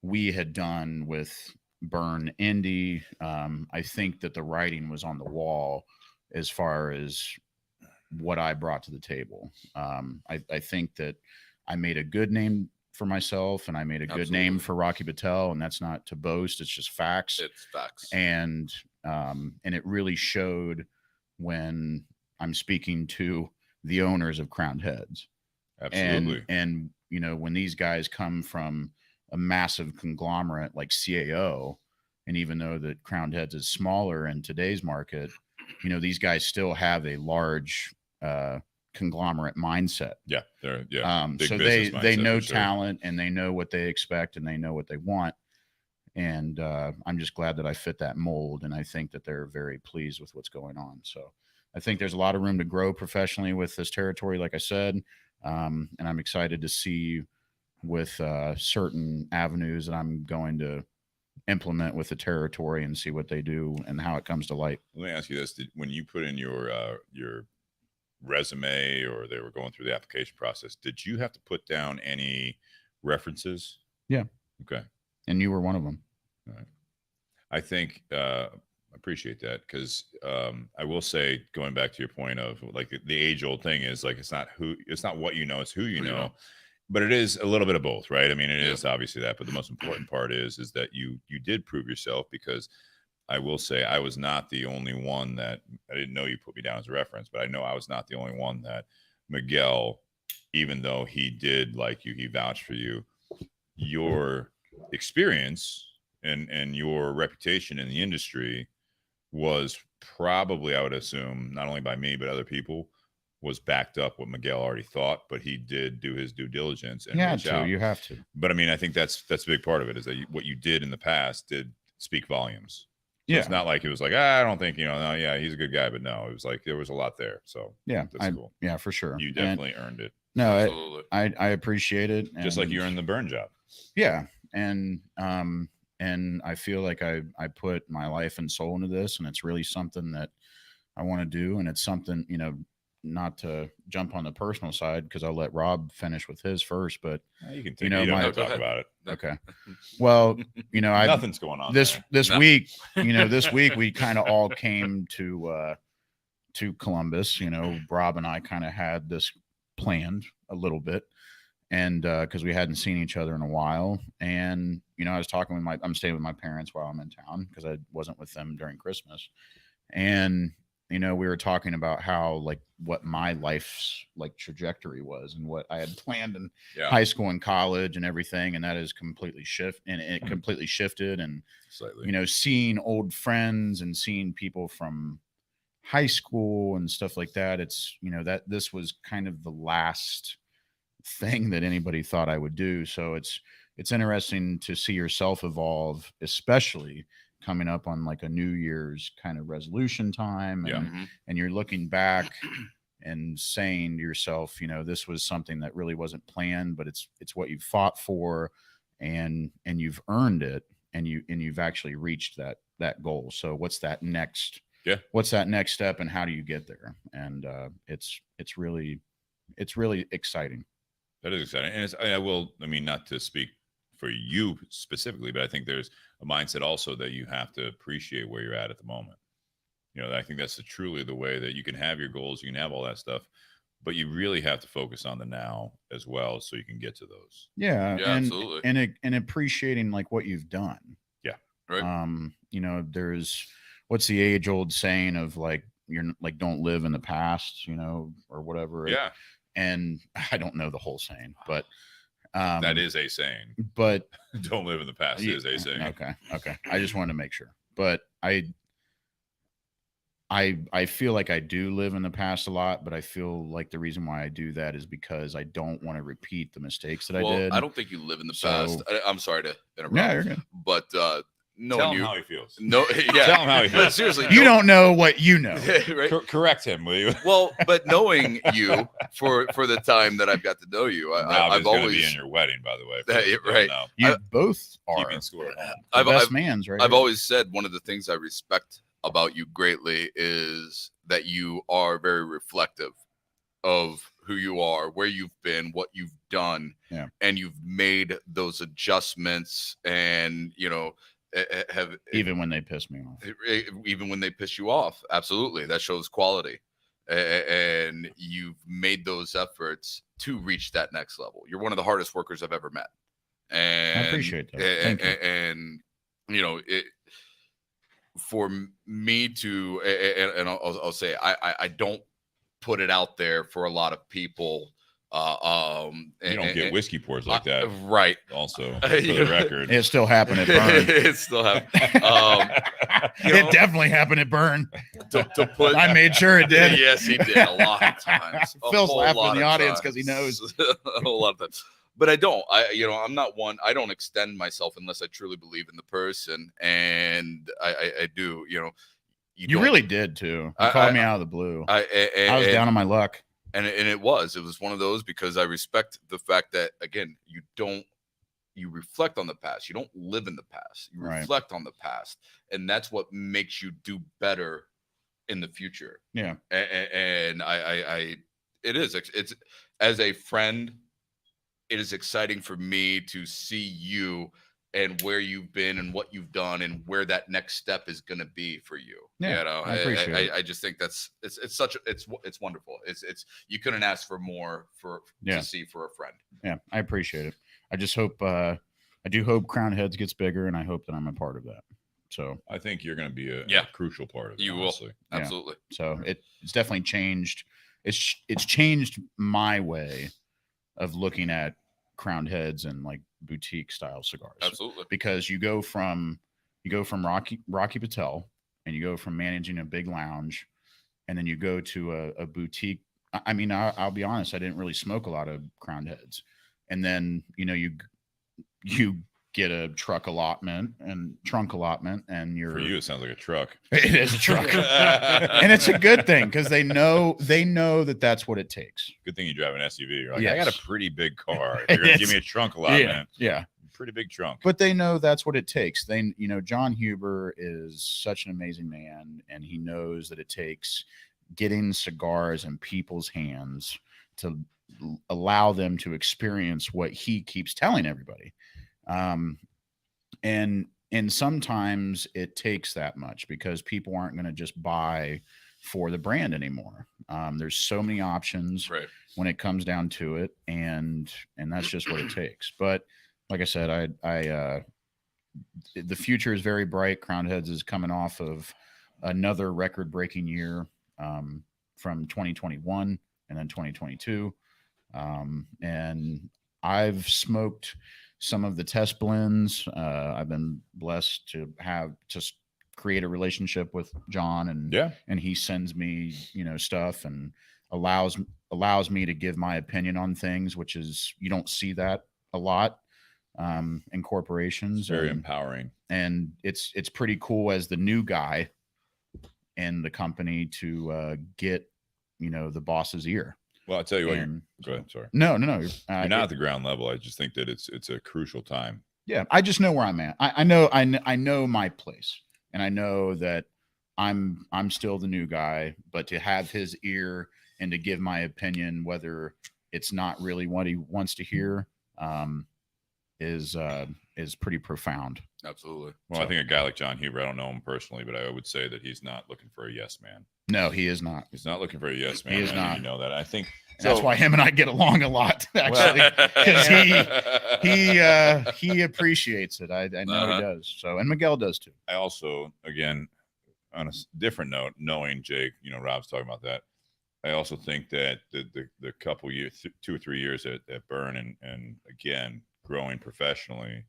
we had done with Burn Indy. I think that the writing was on the wall as far as what I brought to the table. I think that I made a good name for myself, and I made a good name for Rocky Patel, and that's not to boast. It's just facts. It's facts. And it really showed when I'm speaking to the owners of Crowned Heads. Absolutely. And when these guys come from a massive conglomerate like CAO, and even though that Crowned Heads is smaller in today's market, these guys still have a large conglomerate mindset. Yeah, they're so they know talent, and they know what they expect, and they know what they want. And I'm just glad that I fit that mold, and I think that they're very pleased with what's going on. So I think there's a lot of room to grow professionally with this territory, like I said, and I'm excited to see with certain avenues that I'm going to implement with the territory and see what they do and how it comes to light. Let me ask you this: when you put in your resume, or they were going through the application process, did you have to put down any references? Yeah. Okay. And you were one of them. All right. I think I appreciate that, because I will say, going back to your point of like the age-old thing is like it's not what you know, it's who you know. But it is a little bit of both, right? I mean, it is obviously that, but the most important part is that you did prove yourself, because I will say I was not the only one that, I didn't know you put me down as a reference, but I know I was not the only one that Miguel, even though he did like you, he vouched for you, your experience and your reputation in the industry was probably, I would assume, not only by me, but other people, was backed up what Miguel already thought, but he did do his due diligence and reach out. You have to. But I mean, I think that's a big part of it, is that what you did in the past did speak volumes. So it's not like it was like, I don't think, no, yeah, he's a good guy, but no, it was like there was a lot there. So that's cool. Yeah, for sure. You definitely earned it. No, I appreciate it. Just like you earned the Burn job. Yeah. And I feel like I put my life and soul into this, and it's really something that I want to do. And it's something, not to jump on the personal side, because I'll let Rob finish with his first, but you can take, you don't have to talk about it. Okay. Well, nothing's going on this week, this week we kind of all came to Columbus. Rob and I kind of had this planned a little bit, and because we hadn't seen each other in a while. And I was talking with I'm staying with my parents while I'm in town, because I wasn't with them during Christmas. And we were talking about how like what my life's like trajectory was and what I had planned in high school and college and everything, and that is completely completely shifted. And slightly. Seeing old friends and seeing people from high school and stuff like that, it's that this was kind of the last thing that anybody thought I would do. So it's interesting to see yourself evolve, especially coming up on like a New Year's kind of resolution time. And you're looking back and saying to yourself, this was something that really wasn't planned, but it's what you fought for, and you've earned it, and you've actually reached that goal. So what's that next step, and how do you get there? And it's really exciting. That is exciting. And I mean, not to speak for you specifically, but I think there's a mindset also that you have to appreciate where you're at the moment. I think that's truly the way that you can have your goals, you can have all that stuff, but you really have to focus on the now as well, so you can get to those. Yeah, absolutely. And appreciating like what you've done. Yeah. Right. There's what's the age old saying of like, you're like, don't live in the past, or whatever. Yeah. And I don't know the whole saying, but that is a saying. But don't live in the past is a saying. Okay. I just wanted to make sure. But I feel like I do live in the past a lot, but I feel like the reason why I do that is because I don't want to repeat the mistakes that I did. I don't think you live in the past. I'm sorry to interrupt. Yeah, you're good. But tell him how he feels. No, yeah. Tell him how he feels. But seriously, you don't know what you know. Right? Correct him, will you? Well, but knowing you for the time that I've got to know you, I've always be in your wedding, by the way. Right. You both are keeping score at home. Best man's, right? I've always said one of the things I respect about you greatly is that you are very reflective of who you are, where you've been, what you've done, and you've made those adjustments, and have even when they piss me off, even when they piss you off. Absolutely, that shows quality, and you've made those efforts to reach that next level. You're one of the hardest workers I've ever met, and I appreciate that. Thank you. And it. For me to, and I'll say, I don't put it out there for a lot of people. You don't get whiskey pours like that, right? Also, for the record, it still happened at Burn. It still happened. It definitely happened at Burn. To put, I made sure it did. Yes, he did a lot of times. Phil's laughing in the audience because he knows a whole lot of times. But I don't. I'm not one. I don't extend myself unless I truly believe in the person, and I do. You really did too. You called me out of the blue. I was down on my luck, and it was one of those, because I respect the fact that, again, you reflect on the past. You don't live in the past. You reflect on the past, and that's what makes you do better in the future. Yeah, and it's as a friend. It is exciting for me to see you and where you've been and what you've done and where that next step is going to be for you. Yeah, I appreciate it. I just think it's wonderful. It's you couldn't ask for more to see for a friend. Yeah, I appreciate it. I just hope I do hope Crown Heads gets bigger, and I hope that I'm a part of that. So I think you're going to be a crucial part of it. You honestly. Will absolutely. Yeah. So it's definitely changed. It's changed my way of looking at Crowned Heads and like boutique style cigars. Absolutely. Because you go from Rocky Patel, and you go from managing a big lounge, and then you go to a boutique. I mean, I'll be honest, I didn't really smoke a lot of Crowned Heads. And then, you get a trunk allotment, and you're, for you, it sounds like a truck. It is a truck. And it's a good thing, because they know that that's what it takes. Good thing you drive an SUV. You're like, yes. I got a pretty big car. You're gonna give me a trunk allotment. Yeah. Pretty big trunk. But they know that's what it takes. John Huber is such an amazing man, and he knows that it takes getting cigars in people's hands to allow them to experience what he keeps telling everybody. And sometimes it takes that much, because people aren't going to just buy for the brand anymore. There's so many options when it comes down to it, and that's just what it takes. But like I said, the future is very bright. Crowned Heads is coming off of another record-breaking year. from 2021 and then 2022. And I've smoked some of the test blends. I've been blessed to have just create a relationship with John, and he sends me, stuff and allows me to give my opinion on things, which is, you don't see that a lot in corporations. It's very empowering. And it's pretty cool as the new guy in the company to get, the boss's ear. Well, I'll tell you what. Go ahead. Sorry. No. You're not at the ground level. I just think that it's a crucial time. Yeah, I just know where I'm at. I know my place, and I know that I'm still the new guy. But to have his ear and to give my opinion, whether it's not really what he wants to hear, is pretty profound. Absolutely. Well, I think a guy like John Huber, I don't know him personally, but I would say that he's not looking for a yes man. No, he is not. He's not looking for a yes man. He is not. You know that. I think that's why him and I get along a lot, actually, because he appreciates it. I know he does. So, and Miguel does too. I also, again, on a different note, knowing Jake, Robb's talking about that. I also think that the couple years, 2 or 3 years at Burn, and again, growing professionally,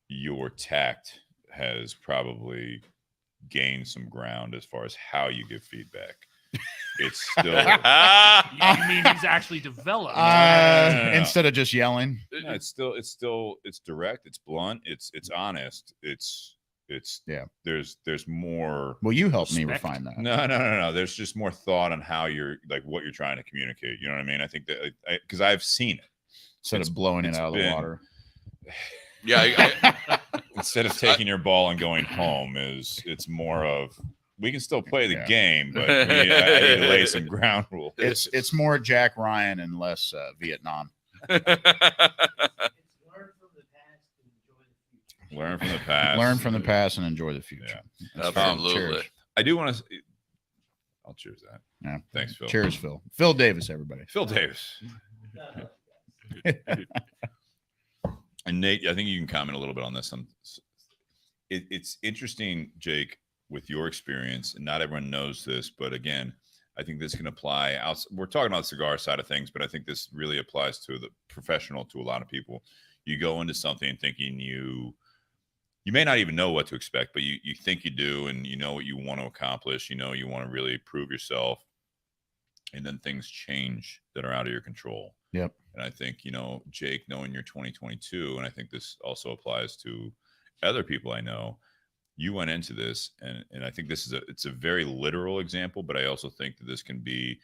your tact has probably gained some ground as far as how you give feedback. It's still you mean he's actually developed instead of just yelling. No, it's direct, it's blunt, it's honest, it's there's more. Well, you helped me refine that. No, there's just more thought on how you're, like, what you're trying to communicate. You know what I mean? I think that because I've seen it instead of blowing it out of the water. Yeah, instead of taking your ball and going home, it's more of, we can still play the game, but I need to lay some ground rules. It's more Jack Ryan and less Vietnam. Learn from the past. Learn from the past and enjoy the future. Yeah. Absolutely. Cheers. I do want to. I'll cheers that. Yeah. Thanks, Phil. Cheers, Phil. Phil Davis, everybody. Phil Davis. And Nate, I think you can comment a little bit on this. It's interesting, Jake, with your experience, and not everyone knows this, but again, I think this can apply. We're talking about the cigar side of things, but I think this really applies to the professional, to a lot of people. You go into something thinking you may not even know what to expect, but you think you do, and you know what you want to accomplish. You want to really prove yourself, and then things change that are out of your control. Yep. And I think, Jake, knowing you're 2022, and I think this also applies to other people I know, you went into this, and I think it's a very literal example, but I also think that this can be,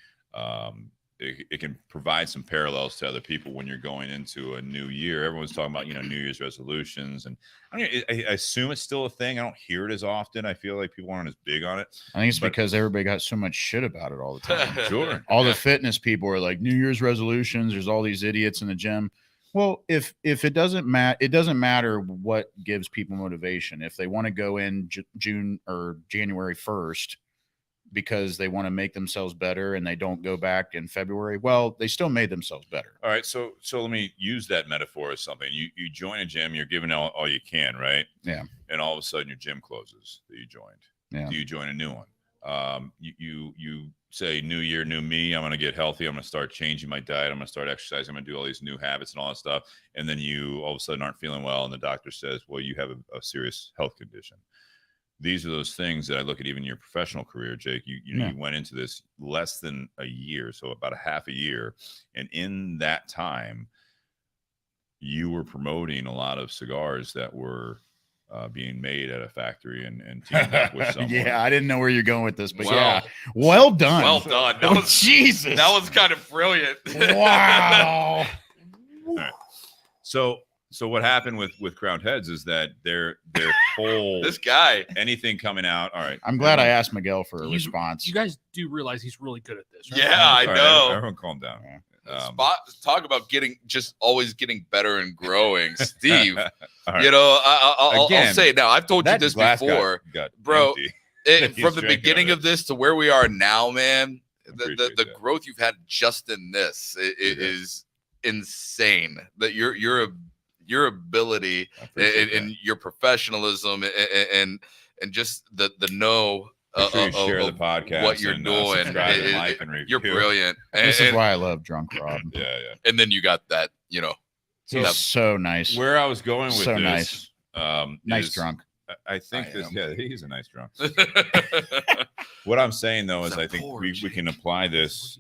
it can provide some parallels to other people when you're going into a new year. Everyone's talking about, New Year's resolutions, and I assume it's still a thing. I don't hear it as often. I feel like people aren't as big on it. I think it's because everybody got so much shit about it all the time. Sure. All the fitness people are like, New Year's resolutions. There's all these idiots in the gym. Well, if it doesn't matter what gives people motivation. If they want to go in June or January 1st because they want to make themselves better and they don't go back in February, well, they still made themselves better. All right. So let me use that metaphor as something. You join a gym, you're giving all you can, right? Yeah. And all of a sudden your gym closes that you joined. Yeah. Do you join a new one? You say, new year, new me. I'm going to get healthy. I'm going to start changing my diet. I'm going to start exercising. I'm going to do all these new habits and all that stuff. And then you all of a sudden aren't feeling well. And the doctor says, well, you have a serious health condition. These are those things that I look at even in your professional career, Jake. You went into this less than a year, so about a half a year. And in that time, you were promoting a lot of cigars that were being made at a factory and teamed up with someone. Yeah, I didn't know where you're going with this, but Well, yeah, well done. Well done. Jesus. That was kind of brilliant. Wow. All right. So what happened with Crowned Heads is that their whole This guy. anything coming out. All right. I'm glad I asked Miguel for a response. You guys do realize he's really good at this, right? Yeah, I All right, know. everyone calm down. Talk about always getting better and growing, Steve. All right. I'll say it now. I've told you That this glass before, got bro. empty. From the drinking beginning of of this to where we are now, man. Appreciate The that. growth you've had just in this is insane. That your ability I appreciate and your professionalism and just the Make sure you share the podcast. What you're and, doing. subscribe and like and review. You're brilliant. This is why I love Drunk Rob. Yeah. And then you got that, He's so nice. Where I was going with So this, nice drunk. I think he's a nice drunk. What I'm saying though is I think we can apply this.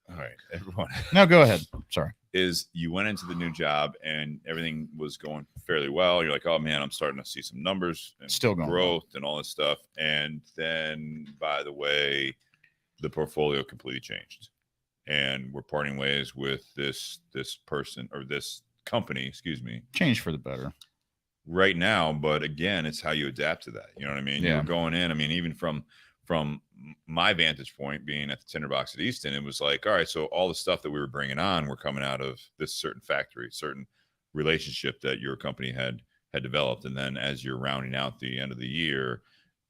All right, everyone. No, go ahead. Sorry. Is you went into the new job and everything was going fairly well. You're like, oh man, I'm starting to see some numbers and still going growth and all this stuff. And then, by the way, the portfolio completely changed, and we're parting ways with this person or this company. Excuse me. Change for the better. Right now, but again, it's how you adapt to that. You know what I mean? Yeah. You're going in. I mean, even from my vantage point, being at the tinderbox at Easton, it was like, all right, so all the stuff that we were bringing on were coming out of this certain factory, certain relationship that your company had developed, and then as you're rounding out the end of the year,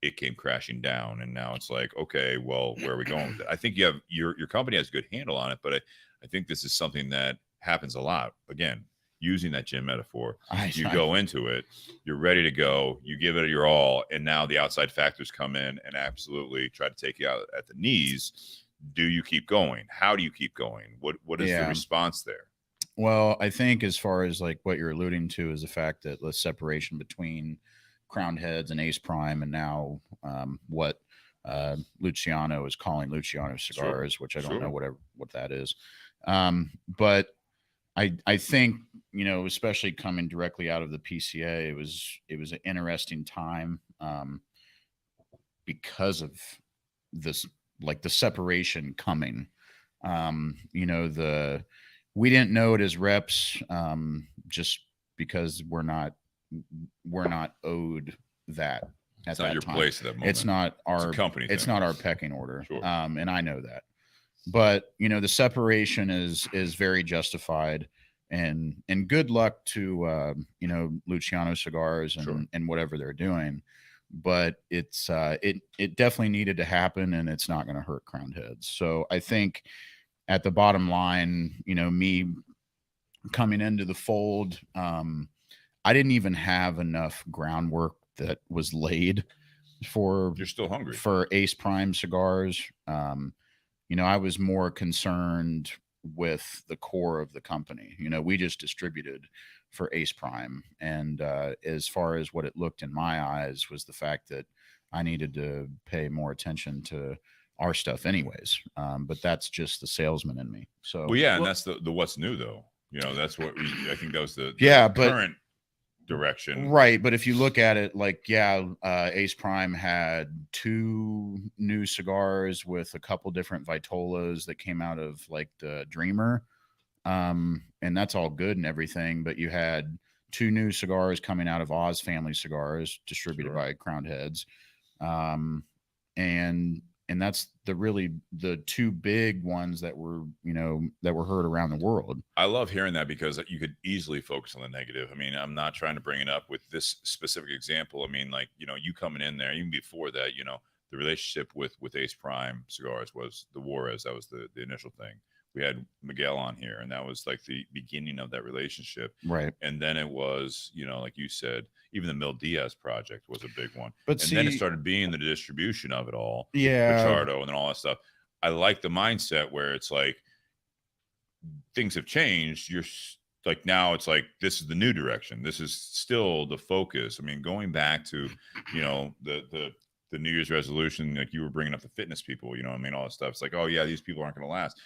it came crashing down, and now it's like, okay, well, where are we going with it? I think you have your company has a good handle on it, but I think this is something that happens a lot. Again, using that gym metaphor, you go into it, you're ready to go, you give it your all, and now the outside factors come in and absolutely try to take you out at the knees. Do you keep going? How do you keep going? What is the response there? Well, I think as far as like what you're alluding to is the fact that the separation between Crowned Heads and Ace Prime, and now what Luciano is calling Luciano Cigars, which I don't know what that is. But I think, especially coming directly out of the PCA, it was an interesting time because of this, like the separation coming. We didn't know it as reps just because we're not owed that. It's not your place at that moment. It's not our company. It's not our pecking order. Sure. And I know that. But the separation is very justified, and good luck to Luciano Cigars and whatever they're doing. But it's it definitely needed to happen, and it's not going to hurt Crowned Heads. So I think at the bottom line, me coming into the fold, I didn't even have enough groundwork that was laid for. You're still hungry for Ace Prime Cigars. I was more concerned with the core of the company. We just distributed for Ace Prime. And as far as what it looked in my eyes was the fact that I needed to pay more attention to our stuff anyways. But that's just the salesman in me. So, and that's the what's new though. That's what I think that was the current direction. Right. But if you look at it like, Ace Prime had 2 new cigars with a couple different Vitolas that came out of like the Dreamer. And that's all good and everything. But you had 2 new cigars coming out of Oz Family Cigars distributed by Crowned Heads. And that's the 2 big ones that were heard around the world. I love hearing that because you could easily focus on the negative. I mean, I'm not trying to bring it up with this specific example. I mean, like, you coming in there, even before that, the relationship with Ace Prime Cigars was the Juarez. That was the initial thing. We had Miguel on here, and that was like the beginning of that relationship. Right. And then it was, like you said, even the Mil Diaz project was a big one. But then it started being the distribution of it all. Yeah. Pichardo and then all that stuff. I like the mindset where it's like things have changed. You're like, now it's like, this is the new direction. This is still the focus. I mean, going back to, the New Year's resolution, like you were bringing up the fitness people, all that stuff. It's like, oh yeah, these people aren't going to last.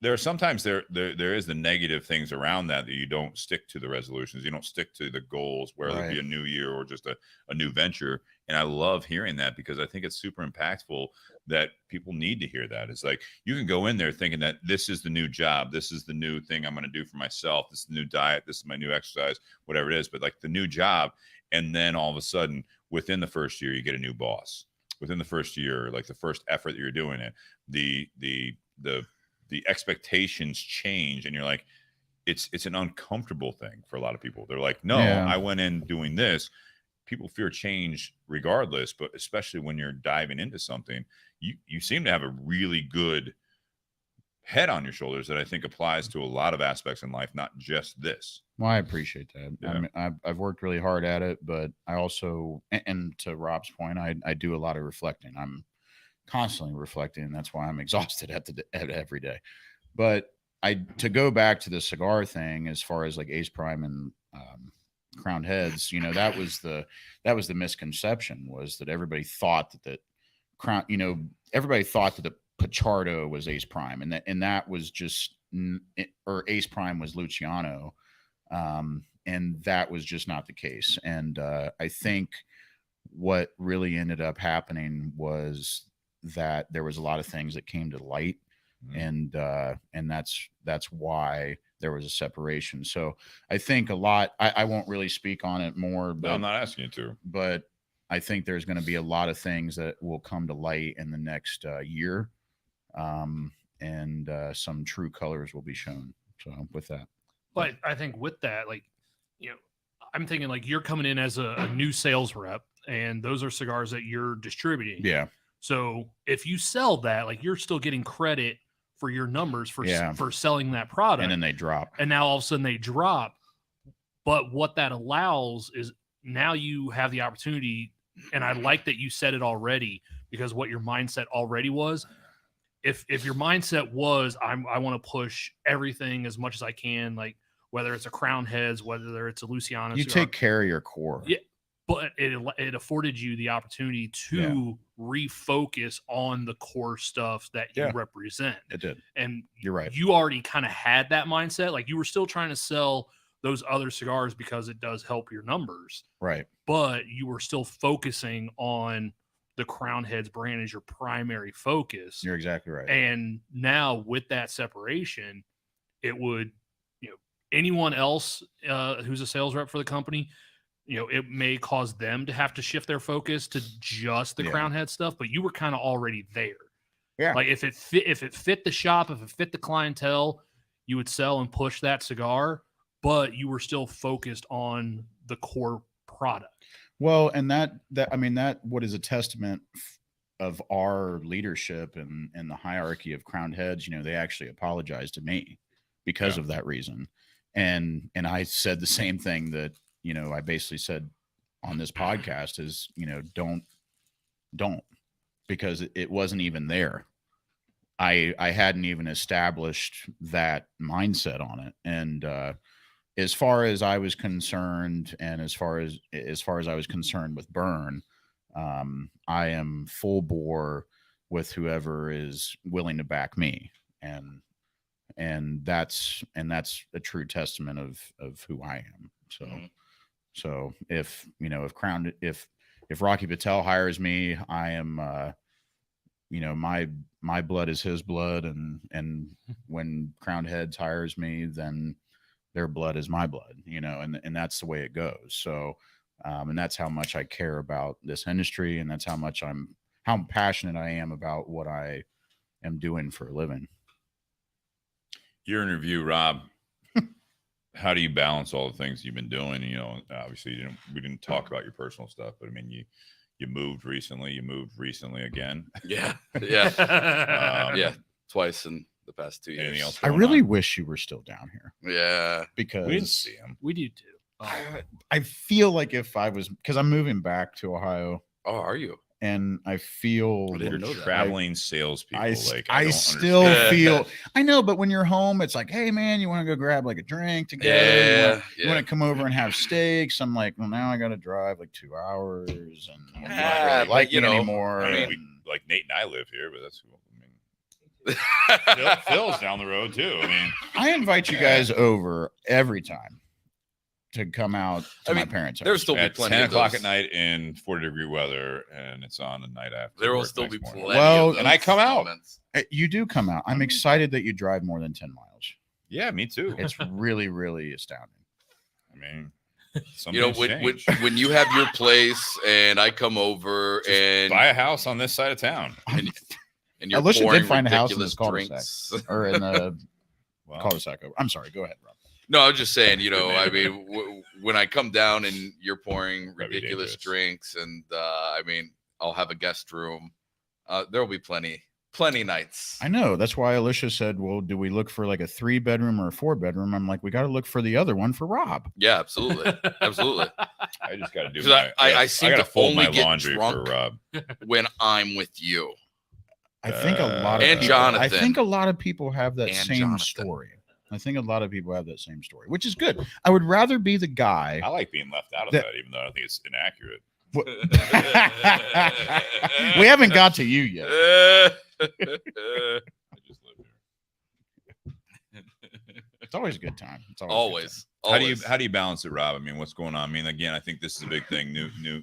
There are sometimes there is the negative things around that you don't stick to the resolutions. You don't stick to the goals, whether it be a new year or just a new venture. And I love hearing that because I think it's super impactful that people need to hear that. It's like, you can go in there thinking that this is the new job. This is the new thing I'm going to do for myself. This is the new diet. This is my new exercise, whatever it is. But like the new job. And then all of a sudden within the first year, you get a new boss. Within the first year, like the first effort that you're doing it, the expectations change, and you're like, it's an uncomfortable thing for a lot of people. They're like, no, I went in doing this. People fear change regardless, but especially when you're diving into something, you seem to have a really good head on your shoulders that I think applies to a lot of aspects in life, not just this. Well, I appreciate that. Yeah. I mean, I've worked really hard at it, but I also, and to Rob's point, I do a lot of reflecting. I'm constantly reflecting, and that's why I'm exhausted at every day. But to go back to the cigar thing, as far as like Ace Prime and Crowned Heads, you know, that was the misconception, was that everybody thought that everybody thought that the Pachardo was Ace Prime, and that was just, or Ace Prime was Luciano, and that was just not the case. And I think what really ended up happening was that there was a lot of things that came to light, and that's why there was a separation. So I think a lot. I won't really speak on it more, but No, I'm not asking you to. But I think there's going to be a lot of things that will come to light in the next year, and some true colors will be shown. So with that, but I think with that, like, you know, I'm thinking like you're coming in as a new sales rep, and those are cigars that you're distributing. yeah. So if you sell that, like, you're still getting credit for your numbers for selling that product, And then they drop. and now all of a sudden they drop. But what that allows is now you have the opportunity, and I like that you said it already, because what your mindset already was, if your mindset was, I want to push everything as much as I can, like whether it's a Crowned Heads, whether it's a Luciano, You cigar, take care of your core. Yeah. But it afforded you the opportunity to refocus on the core stuff that you represent. It did. And You're right. You already kind of had that mindset. Like, you were still trying to sell those other cigars because it does help your numbers. Right. But you were still focusing on the Crowned Heads brand as your primary focus. You're exactly right. And now with that separation, it would, you know, anyone else who's a sales rep for the company, you know, it may cause them to have to shift their focus to just the Crowned Head stuff, but you were kind of already there. Yeah. Like, if it fit the shop, if it fit the clientele, you would sell and push that cigar, but you were still focused on the core product. Well, and that I mean, that what is a testament of our leadership and the hierarchy of Crowned Heads. You know, they actually apologized to me because of that reason. And I said the same thing that, you know, I basically said on this podcast is, you know, don't, because it wasn't even there. I hadn't even established that mindset on it. And as far as I was concerned, and as far as I was concerned with Burn, I am full bore with whoever is willing to back me. And that's a true testament of who I am. So, so if, you know, if Rocky Patel hires me, I am, you know, my blood is his blood. And when Crowned Heads hires me, then their blood is my blood, you know, and that's the way it goes. So, and that's how much I care about this industry. And that's how passionate I am about what I am doing for a living. Your interview, Rob, how do you balance all the things you've been doing? You know, obviously we didn't talk about your personal stuff, but I mean, you moved recently again. Yeah. Twice in the past 2 years. Anything else I really wish you were still down here. Yeah. Because we didn't see him. We do too. I feel like if I was, because I'm moving back to Ohio. Oh, are you? And I feel they're traveling salespeople. I still feel, I know, but when you're home, it's like, hey man, you want to go grab like a drink together? You want to come over and have steaks? I'm like, well, now I got to drive like 2 hours, and I'm not really like it anymore. I mean, like Nate and I live here, but that's cool. I mean, Phil's down the road too. I mean, I invite you guys over every time to come out to my parents' house. There's still be at plenty 10 of o'clock those. at night in 40-degree weather, and it's on the night after. There will work still next be morning. plenty. Well, of those and I come out. moments. You do come out. I'm excited that you drive more than 10 miles. Yeah, me too. It's really, really astounding. I mean, You know, when you have your place and I come over and buy a house on this side of town. and you're I wish I pouring did find a house in ridiculous this cul-de-sac drinks. or in the cul-de-sac. I'm sorry. Go ahead, Rob. No, I was just saying, you know, I mean, when I come down and you're pouring ridiculous drinks, and I mean, I'll have a guest room. There will be plenty Plenty nights. I know. That's why Alicia said, well, do we look for like a 3-bedroom or a 4-bedroom? I'm like, we got to look for the other one for Rob. Yeah, absolutely. Absolutely. I just got to do 'Cause my. I seem got to to fold only my get laundry for drunk Rob. when I'm with you. I think a lot of And people, Jonathan. I think a lot of people have that And same Jonathan. story. I think a lot of people have that same story, which is good. I would rather be the guy. I like being left out of That- that, even though I think it's inaccurate. We haven't got to you yet. I just live here. It's always a good time. It's Always. How do you balance it, Rob? I mean, what's going on? I mean, again, I think this is a big thing. New New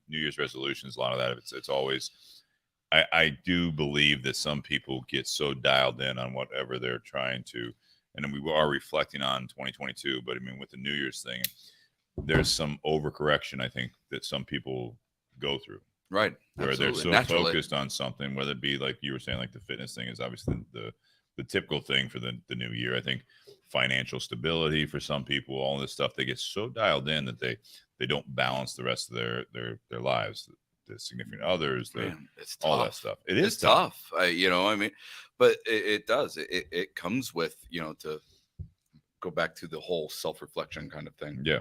Year's resolutions. A lot of that. It's always. I do believe that some people get so dialed in on whatever they're trying to, and then we are reflecting on 2022. But I mean, with the New Year's thing, there's some overcorrection. I think that some people go through. Right. Where they're so Naturally. focused on something, whether it be like you were saying, like the fitness thing is obviously the typical thing for the new year. I think financial stability for some people, all this stuff, they get so dialed in that they don't balance the rest of their lives, the significant others, Man, it's all tough. that stuff. It is It's tough. I mean, but it does. It comes with, to go back to the whole self-reflection kind of thing. Yeah.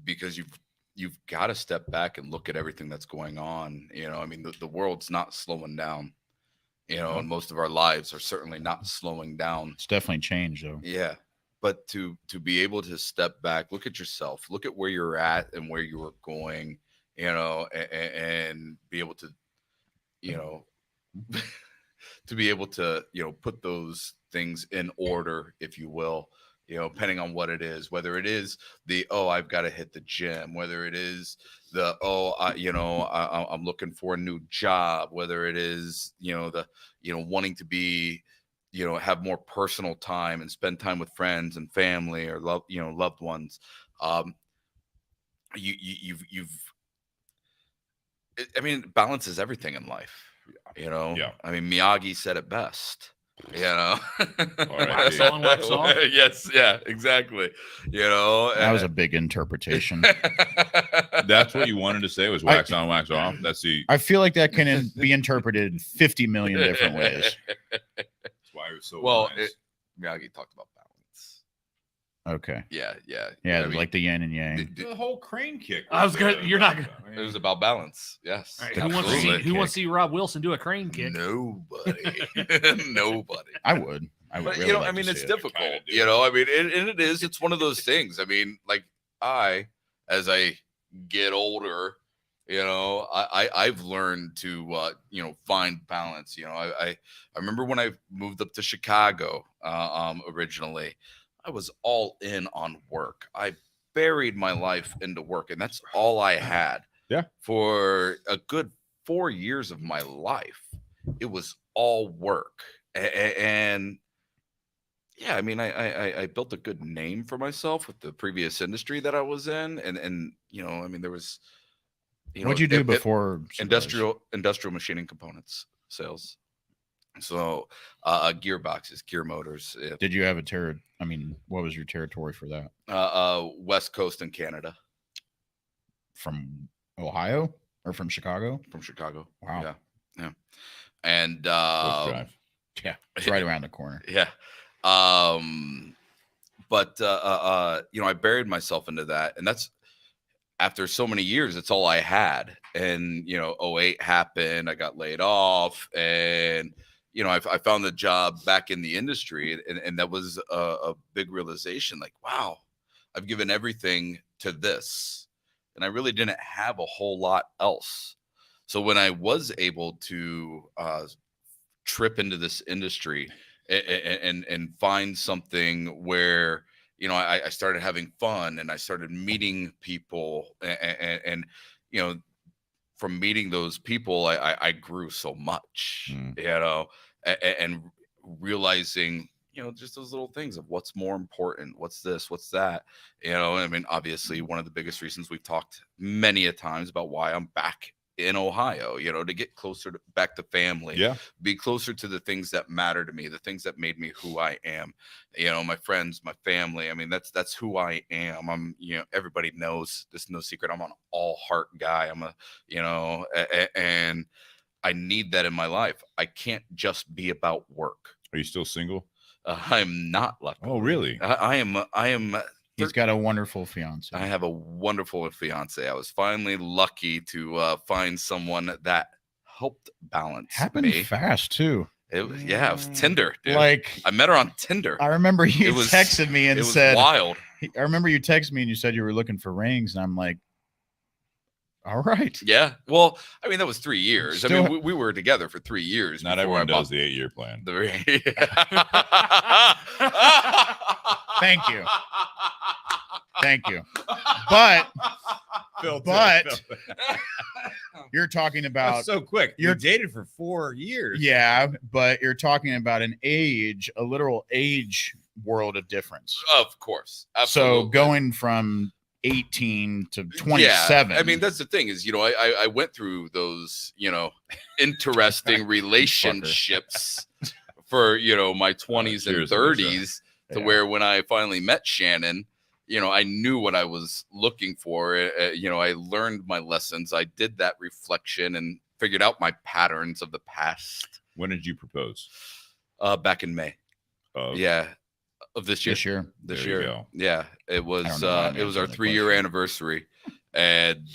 Because you've got to step back and look at everything that's going on. I mean, the world's not slowing down, and most of our lives are certainly not slowing down. It's definitely changed, though. Yeah. But to be able to step back, look at yourself, look at where you're at and where you are going, and be able to, to be able to, put those things in order, if you will, depending on what it is, whether it is I've got to hit the gym, whether it is I'm looking for a new job, whether it is, wanting to be, have more personal time and spend time with friends and family or loved ones. I mean, balance is everything in life, Yeah. I mean, Miyagi said it best, Wax on, wax off. Yes. Yeah, exactly. That was a big interpretation. That's what you wanted to say was wax on, wax off. That's I feel like that can be interpreted 50 million different ways. that's why it was so well, nice. Miyagi talked about balance. Okay. Yeah. Yeah, like the yin and yang. The whole crane kick. I was gonna- you're not gonna- It was about balance. Yes. All right, Absolutely. who wants to see Robb Wilson do a crane kick? Nobody. Nobody. I would. But really like I mean, to it's see it. difficult. Kinda do. I mean, and it is. It's one of those things. I mean, like as I get older, I've learned to find balance. I remember when I moved up to Chicago originally, I was all in on work. I buried my life into work, and that's all I had. Yeah. For a good 4 years of my life, it was all work. And yeah, I mean, I built a good name for myself with the previous industry that I was in, and I mean, there was, What'd you do before cigars? industrial machining components sales. So gearboxes, gear motors. Did you have what was your territory for that? West Coast and Canada. From Ohio or from Chicago? From Chicago. Wow. Yeah. And Let's drive. Yeah, it's right around the corner. yeah. But I buried myself into that, and that's after so many years, it's all I had. And 08 happened, I got laid off, and I found the job back in the industry, and that was a big realization, like, wow, I've given everything to this, and I really didn't have a whole lot else. So when I was able to trip into this industry and find something where I started having fun, and I started meeting people, and from meeting those people, I grew so much, and realizing, just those little things of what's more important, what's this, what's that, I mean, obviously one of the biggest reasons we've talked many a times about why I'm back in Ohio, to get closer back to family, be closer to the things that matter to me, the things that made me who I am, my friends, my family. I mean, that's who I am. I'm, everybody knows, this is no secret, I'm an all heart guy. I'm and I need that in my life. I can't just be about work. Are you still single? I'm not lucky. Oh, really? I am. He's got a wonderful fiance. I have a wonderful fiance. I was finally lucky to find someone that helped balance Happened me. fast too. It was Tinder, dude. Like, I met her on Tinder. I remember you texted me and said, wild. I remember you texted me and you said you were looking for rings, and I'm like, all right. Yeah. Well, I mean, that was 3 years. Still, I mean, we were together for 3 years. Not everyone does the 8-year plan. Thank you. Thank you. But you're talking about that's so quick. You're dated for 4 years. Yeah, but you're talking about a literal age world of difference. Of course. Absolutely. So going from 18 to 27. Yeah, I mean, that's the thing is, I went through those, interesting relationships for, my 20s and 30s to where when I finally met Shannon, I knew what I was looking for. I learned my lessons. I did that reflection and figured out my patterns of the past. When did you propose? Back in May. Of this year. This year. Yeah. It was our 3-year anniversary. And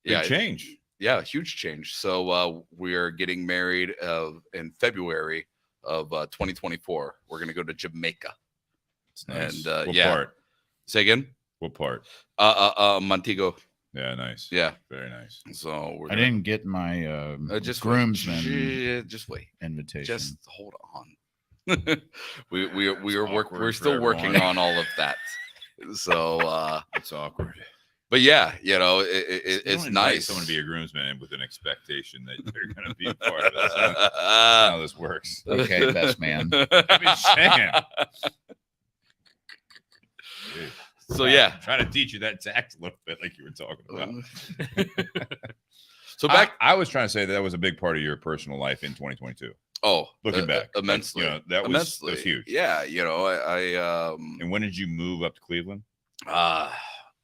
big change. Yeah, huge change. So we are getting married in February of 2024. We're gonna go to Jamaica. Nice. And what part? Say again? What part? Montego. Yeah, nice. Yeah, very nice. So I didn't get my just groomsman just wait. Invitation. Just hold on. We're still working on all of that. So it's awkward. But yeah, it's nice. Someone to be a groomsman with an expectation that they're going to be part of this. That's how this works. Okay, best man. I've been saying. So yeah, I'm trying to teach you that tact a little bit, like you were talking about. So I was trying to say that was a big part of your personal life in 2022. Oh, looking back, immensely. That was huge. Yeah, I And when did you move up to Cleveland? That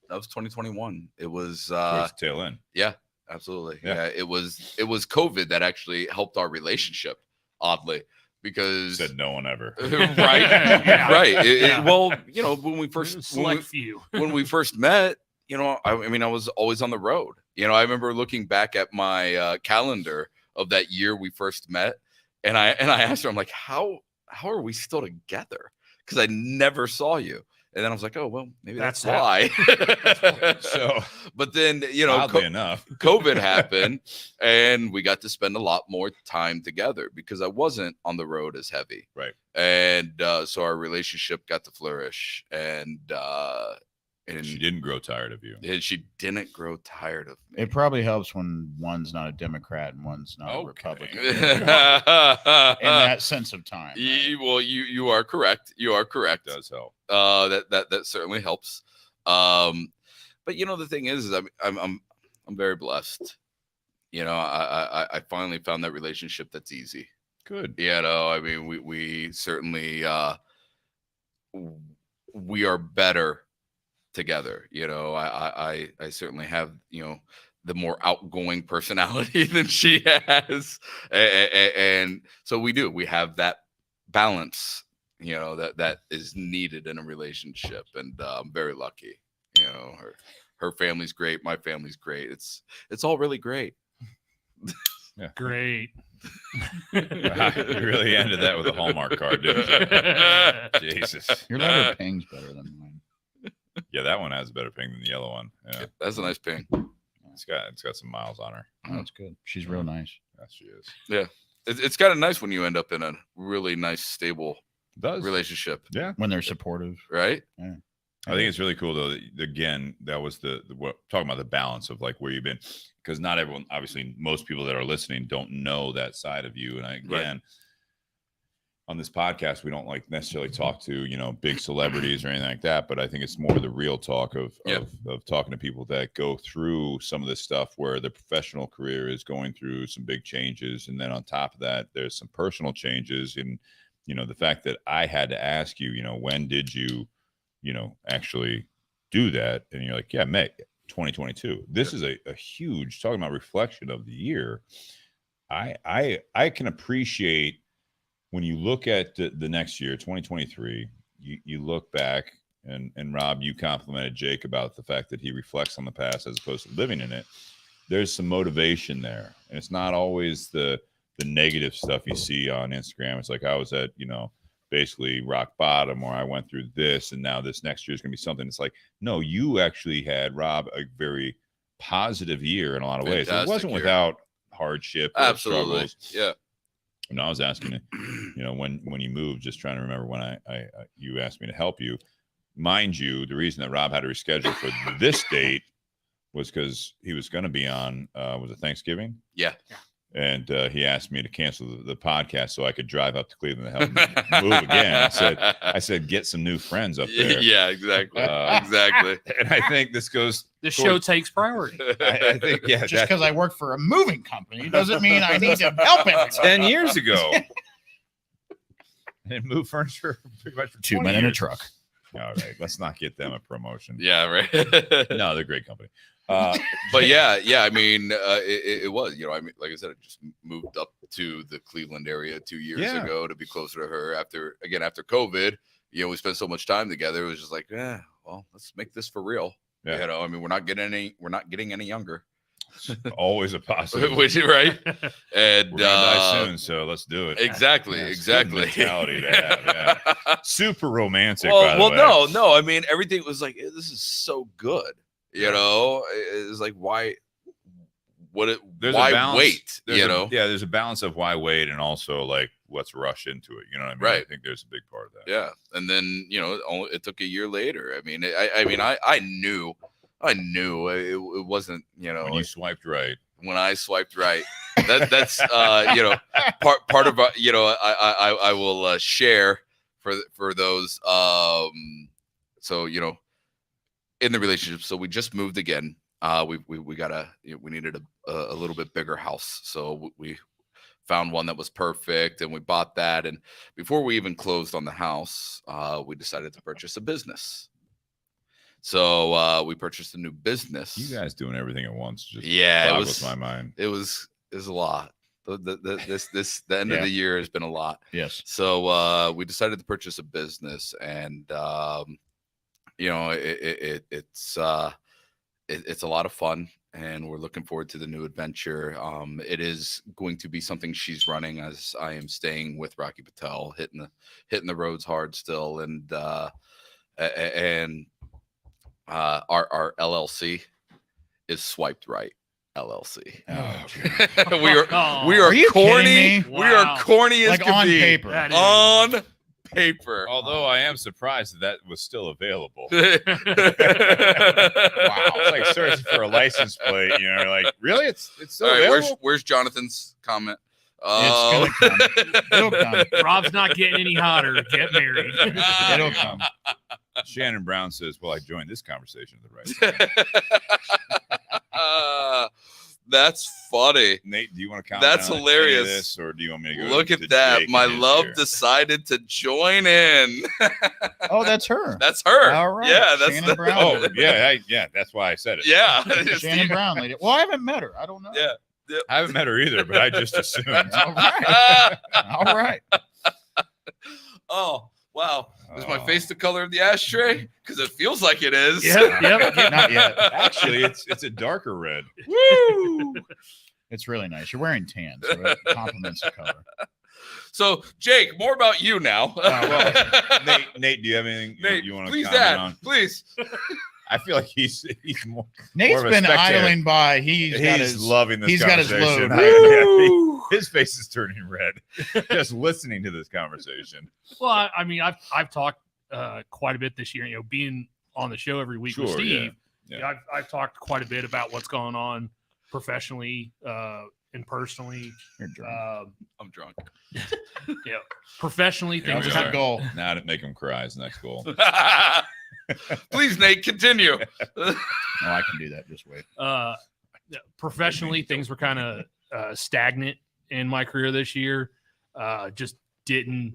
was 2021. It was towards the tail end. Yeah, absolutely. Yeah, it was COVID that actually helped our relationship, oddly. Because said no one ever. Right. Yeah. Right. Well, when we first when we first met, I was always on the road. I remember looking back at my calendar of that year we first met, and I asked her, I'm like, how are we still together? Because I never saw you. And then I was like, oh, well, maybe that's why. So, but then, oddly enough, COVID happened and we got to spend a lot more time together because I wasn't on the road as heavy. Right. And so our relationship got to flourish. And she didn't grow tired of you. She didn't grow tired of me. It probably helps when one's not a Democrat and one's not a Republican. In that sense of time. Right? Well, you are correct. You are correct. It does help. That certainly helps. But the thing is I'm very blessed. I finally found that relationship that's easy. Good. We certainly we are better together. I certainly have the more outgoing personality than she has, and so we have that balance that is needed in a relationship, and I'm very lucky. Her family's great, my family's great. It's all really great. Yeah. Great. You really ended that with a Hallmark card, didn't you? Jesus, your letter ping's better than mine. Yeah, that one has a better ping than the yellow one. Yeah, that's a nice ping. It's got some miles on her. Oh, that's good. She's real nice. Yes, she is. Yeah, it's kind of nice when you end up in a really nice, stable relationship. Yeah, when they're supportive, right? Yeah. I think it's really cool though. Again, that was what talking about the balance of like where you've been, because not everyone, obviously, most people that are listening don't know that side of you. And on this podcast, we don't like necessarily talk to big celebrities or anything like that, but I think it's more the real talk of talking to people that go through some of this stuff where the professional career is going through some big changes, and then on top of that, there's some personal changes. And the fact that I had to ask you, when did you actually do that? And you're like, yeah, May. 2022. This is a huge, talking about reflection of the year. I can appreciate when you look at the next year, 2023, you look back and Rob, you complimented Jake about the fact that he reflects on the past as opposed to living in it. There's some motivation there. And it's not always the negative stuff you see on Instagram. It's like I was at, basically rock bottom, or I went through this and now this next year is going to be something. It's like, no, you actually had, Rob, a very positive year in a lot of ways. It wasn't without hardship or Absolutely. struggles. Yeah. And I was asking, when you moved, just trying to remember when I you asked me to help you. Mind you, the reason that Rob had to reschedule for this date was because he was going to be on, was it Thanksgiving? Yeah. And he asked me to cancel the podcast so I could drive up to Cleveland to help him move again. I said, get some new friends up there. Yeah, exactly. Exactly. And I think this goes. This show takes priority. I think, yeah. Just because I work for a moving company doesn't mean I need to help him. 10 years ago. And move furniture pretty much for 2 men in a truck. All right. Let's not get them a promotion. Yeah, right. No, they're a great company. But yeah, I mean, it was, I mean, like I said, I just moved up to the Cleveland area 2 years ago to be closer to her after COVID, we spent so much time together. It was just like, well, let's make this for real. Yeah. I mean, we're not getting any younger. Always a positive. Right. And we're gonna die soon, so let's do it. Exactly. Yeah, Exactly. Good mentality to have, yeah. Super romantic. By the way. No. I mean, everything was like, this is so good. It's like, why? Why wait? There's a balance of why wait, and also like let's rush into it. You know what I mean? Right. I think there's a big part of that. Yeah, and then it took a year later. I mean, I knew it wasn't. When you swiped right. When I swiped right, that's part of I will share for those. So in the relationship, so we just moved again. We got we needed a little bit bigger house, so we found one that was perfect, and we bought that. And before we even closed on the house, we decided to purchase a business. So we purchased a new business. You guys doing everything at once? Just boggles my mind. It was a lot. The end of the year has been a lot. Yes. So we decided to purchase a business, and it's a lot of fun, and we're looking forward to the new adventure. It is going to be something she's running, as I am staying with Rocky Patel, hitting the roads hard still, and our LLC is Swiped Right LLC. Oh, we are corny. Wow. We are corny as like can on be. paper. On paper. Although I am surprised that was still available. Wow. It's like searching for a license plate. Like, really? It's still available? Where's Jonathan's comment? It's gonna come. It'll come. Rob's not getting any hotter. Get married. It'll come. Shannon Brown says, well, I joined this conversation at the right time. That's funny. Nate, do you want to comment? That's on hilarious. Any of this, or do you want me to go? Look to at that. Jake My and his love here? decided to join in. Oh, that's her. That's her. All right. Yeah, that's Shannon Brown. Oh, yeah. That's why I said it. Yeah. Shannon Brown lady. Well, I haven't met her. I don't know. Yeah. I haven't met her either, but I just assumed. All right. All right. Oh, wow. Is my face the color of the ashtray? Because it feels like it is. Yep. Not yet. Actually, it's a darker red. Woo! It's really nice. You're wearing tan, so it complements the color. So, Jake, more about you now. Nate, do you have anything Nate, you want to please, comment Dad, on? please. I feel like he's more. Nate's more of a been spectator. idling by. He's loving this. he's got his conversation. load. His face is turning red just listening to this conversation. Well, I mean, I've talked quite a bit this year. Being on the show every week with Steve, yeah. I've talked quite a bit about what's going on professionally and personally. You're drunk. I'm drunk. Professionally, things That's are the goal. Now to make him cry is the next goal. Please, Nate, continue. No, I can do that. Just wait. Professionally, things were kind of stagnant in my career this year. Just didn't,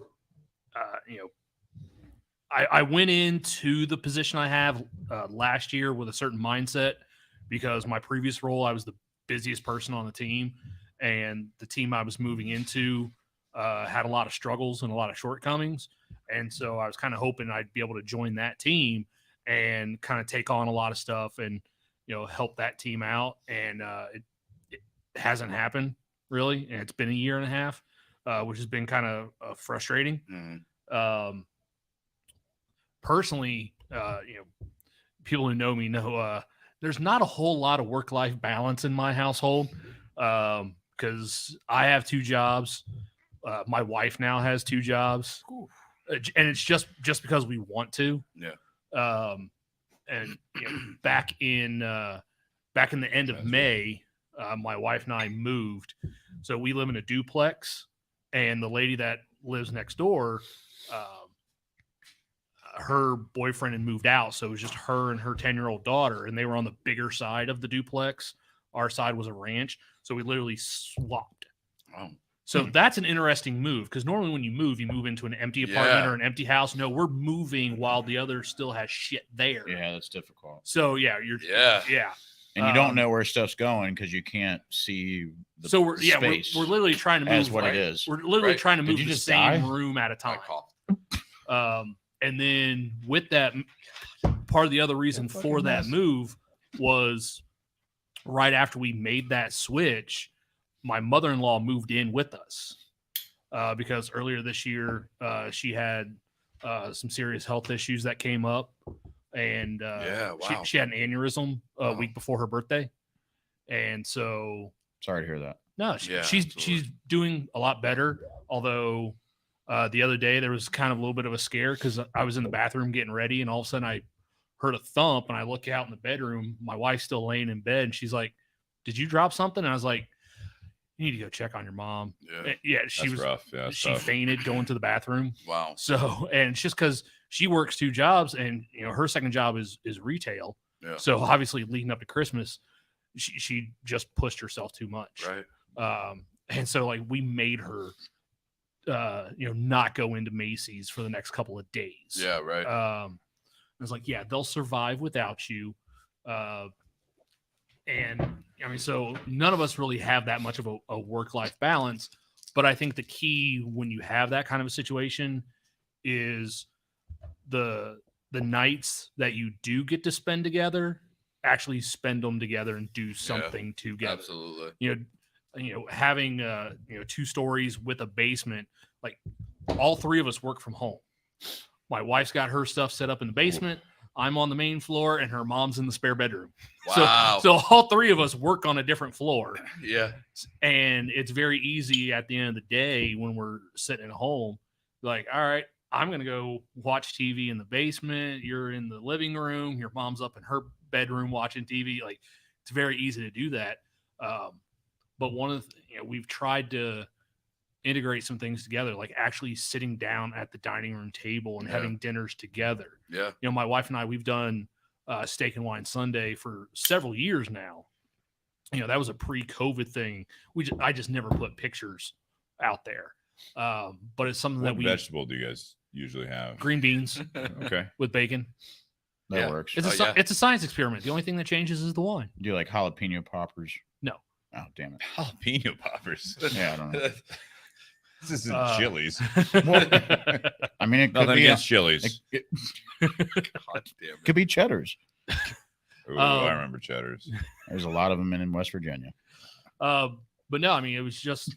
I went into the position I have last year with a certain mindset because my previous role, I was the busiest person on the team, and the team I was moving into had a lot of struggles and a lot of shortcomings. And so I was kind of hoping I'd be able to join that team and kind of take on a lot of stuff and, help that team out. And it hasn't happened really. And it's been a year and a half, which has been kind of frustrating. Mm-hmm. Personally, people who know me know there's not a whole lot of work-life balance in my household because I have 2 jobs. My wife now has 2 jobs, and it's just because we want to. Yeah. And back in the end of May, my wife and I moved. So we live in a duplex, and the lady that lives next door, her boyfriend had moved out. So it was just her and her 10-year-old daughter, and they were on the bigger side of the duplex. Our side was a ranch. So we literally swapped. Wow. So that's an interesting move, because normally when you move into an empty apartment or an empty house. No, we're moving while the other still has shit there. Yeah, that's difficult. So yeah. And you don't know where stuff's going because you can't see the so we're space. We're literally trying to move as what it is. We're literally trying to move the same die? room at a time. And then with that, part of the other reason for that move was right after we made that switch, my mother-in-law moved in with us because earlier this year she had some serious health issues that came up, and she had an aneurysm a week before her birthday, and so sorry to hear that. No, she's doing a lot better. Although the other day there was kind of a little bit of a scare because I was in the bathroom getting ready, and all of a sudden I heard a thump, and I look out in the bedroom. My wife's still laying in bed, and she's like, "Did you drop something?" And I was like, "You need to go check on your mom." Yeah, she was rough. Yeah, she fainted going to the bathroom. Wow. So, and it's just because she works 2 jobs, and her second job is retail. Yeah. So obviously, leading up to Christmas, she just pushed herself too much. Right. And so like we made her, not go into Macy's for the next couple of days. Yeah. Right. I was like, yeah, they'll survive without you. And I mean, so none of us really have that much of a work-life balance, but I think the key when you have that kind of a situation is the nights that you do get to spend together, actually spend them together and do something together. Absolutely. Having 2 stories with a basement, like all 3 of us work from home. My wife's got her stuff set up in the basement. I'm on the main floor, and her mom's in the spare bedroom. Wow. So all 3 of us work on a different floor. Yeah. And it's very easy at the end of the day when we're sitting at home, like, all right, I'm going to go watch TV in the basement. You're in the living room. Your mom's up in her bedroom watching TV. Like, it's very easy to do that. But one of the, we've tried to integrate some things together, like actually sitting down at the dining room table and having dinners together. Yeah. My wife and I, we've done Steak and Wine Sunday for several years now. That was a pre-COVID thing. I just never put pictures out there. But it's something what vegetable do you guys usually have? Green beans. Okay. With bacon. That works. It's a science experiment. The only thing that changes is the wine. Do you like jalapeno poppers? No. Oh, damn it. Jalapeno poppers. Yeah, I don't know. This isn't Chili's. Well, I mean, it could be against Chili's. God damn it. Could be cheddars. Ooh, I remember cheddars. There's a lot of them in West Virginia. But no, I mean, it was just,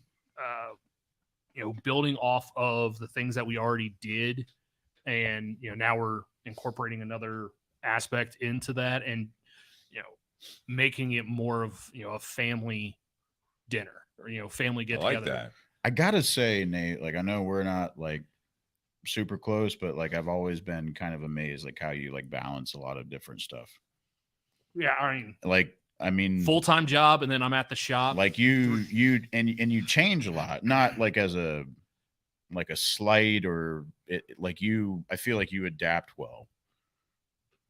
building off of the things that we already did. And, now we're incorporating another aspect into that and, making it more of, a family dinner or, family get together. I like that. I gotta say, Nate, like I know we're not like super close, but like I've always been kind of amazed like how you like balance a lot of different stuff. Yeah, I mean full-time job, and then I'm at the shop. Like you you change a lot, not like as a slight or I feel like you adapt well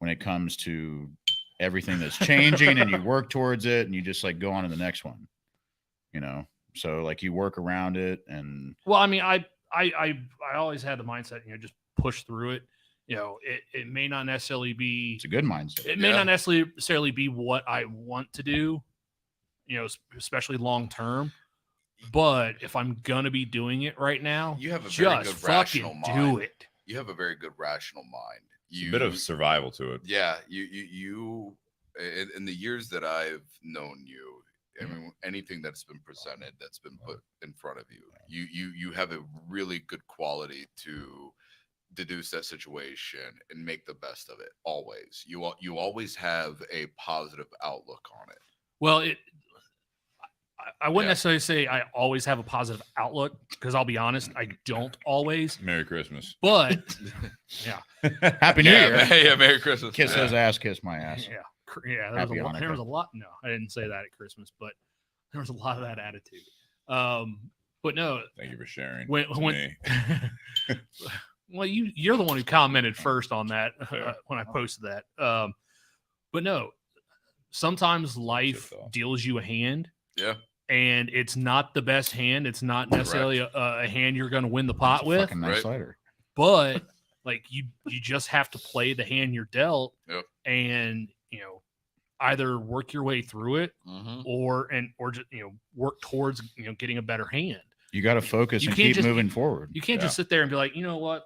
when it comes to everything that's changing and you work towards it and you just like go on to the next one, So like you work around it and well, I mean, I always had the mindset, just push through it. it may not necessarily be. It's a good mindset. It may not necessarily be what I want to do, especially long term. But if I'm gonna be doing it right now, you have a very good rational mind. Do it. You have a very good rational mind. A bit of survival to it. Yeah, you in the years that I've known you, I mean, anything that's been presented, that's been put in front of you, you have a really good quality to deduce that situation and make the best of it. Always, you always have a positive outlook on it. Well, I wouldn't necessarily say I always have a positive outlook, because I'll be honest, I don't always. Merry Christmas. But yeah, Happy New Year. Yeah, Merry Christmas. Kiss his ass, kiss my ass. Yeah. There was a lot. No, I didn't say that at Christmas, but there was a lot of that attitude. But no. Thank you for sharing. When well, you're the one who commented first on that when I posted that. But no, sometimes life deals you a hand. Yeah. And it's not the best hand. It's not necessarily a hand you're going to win the pot with. Fucking nice cider. But like you just have to play the hand you're dealt, and either work your way through it, or just work towards getting a better hand. You got to focus and keep moving forward. You can't just sit there and be like, you know what,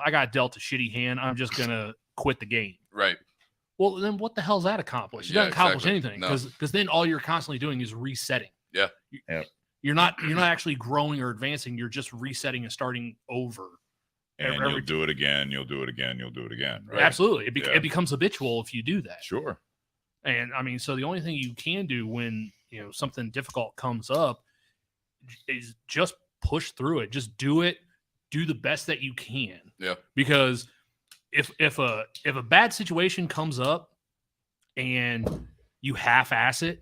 I got dealt a shitty hand. I'm just gonna quit the game. Right. Well, then what the hell's that accomplish? It doesn't accomplish anything, because then all you're constantly doing is resetting. Yeah. You're not actually growing or advancing. You're just resetting and starting over. And you'll do it again. You'll do it again. You'll do it again. Right? Absolutely. It becomes habitual if you do that. Sure. And I mean, so the only thing you can do when something difficult comes up is just push through it. Just do it. Do the best that you can. Yeah. Because if a bad situation comes up and you half-ass it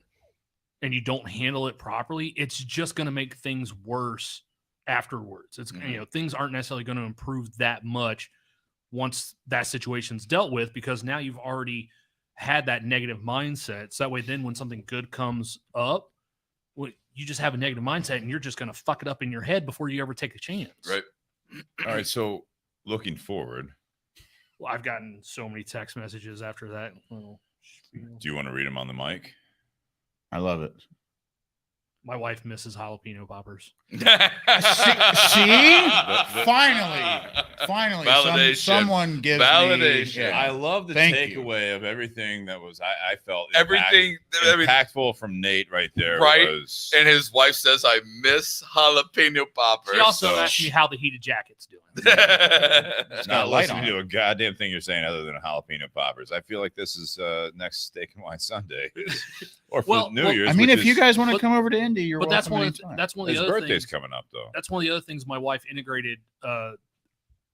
and you don't handle it properly, it's just going to make things worse afterwards. It's things aren't necessarily going to improve that much once that situation's dealt with, because now you've already had that negative mindset. So that way, then when something good comes up, you just have a negative mindset and you're just going to fuck it up in your head before you ever take a chance. Right. All right. So looking forward. Well, I've gotten so many text messages after that. Do you want to read them on the mic? I love it. My wife misses jalapeno poppers. See? Finally, someone gives validation. Me, I love the takeaway of everything that was. I felt everything impactful from Nate right there. Right, was, and his wife says, "I miss jalapeno poppers." She also asked me how the heated jacket's doing. It's not listening to a goddamn thing you're saying other than jalapeno poppers. I feel like this is next Steak and Wine Sunday, or for New Year's. I mean, if you guys want to come over to Indy, you're welcome. That's one of the other birthday's things coming up, though. That's one of the other things my wife integrated.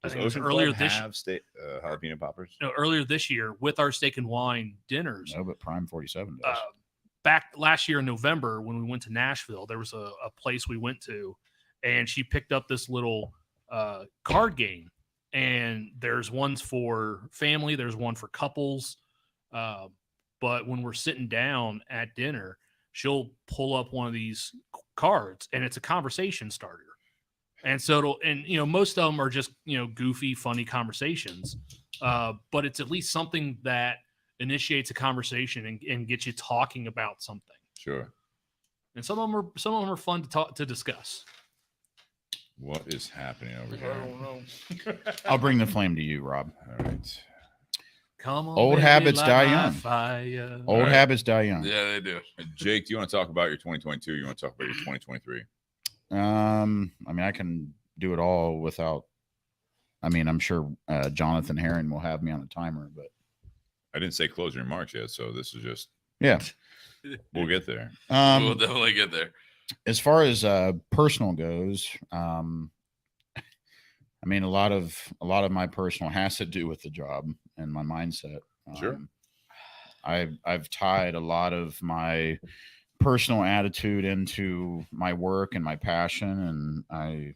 I think it was earlier this year. Jalapeno poppers. No, earlier this year with our Steak and Wine dinners. No, but Prime 47 does. Back last year in November when we went to Nashville, there was a place we went to, and she picked up this little card game, and there's ones for family, there's one for couples, but when we're sitting down at dinner, she'll pull up one of these cards, and it's a conversation starter. And so most of them are just goofy, funny conversations, but it's at least something that initiates a conversation and gets you talking about something. Sure. And some of them are fun to discuss. What is happening over here? I don't know. I'll bring the flame to you, Rob. All right. Come on. Old habits die young. Fire. Old habits die young. Yeah, they do. Jake, do you want to talk about your 2022? You want to talk about your 2023? I mean, I can do it all without. I mean, I'm sure Jonathan Herring will have me on a timer, but I didn't say closing remarks yet, so this is just we'll get there. We'll definitely get there. As far as personal goes, I mean, a lot of my personal has to do with the job and my mindset. Sure. I've tied a lot of my personal attitude into my work and my passion, and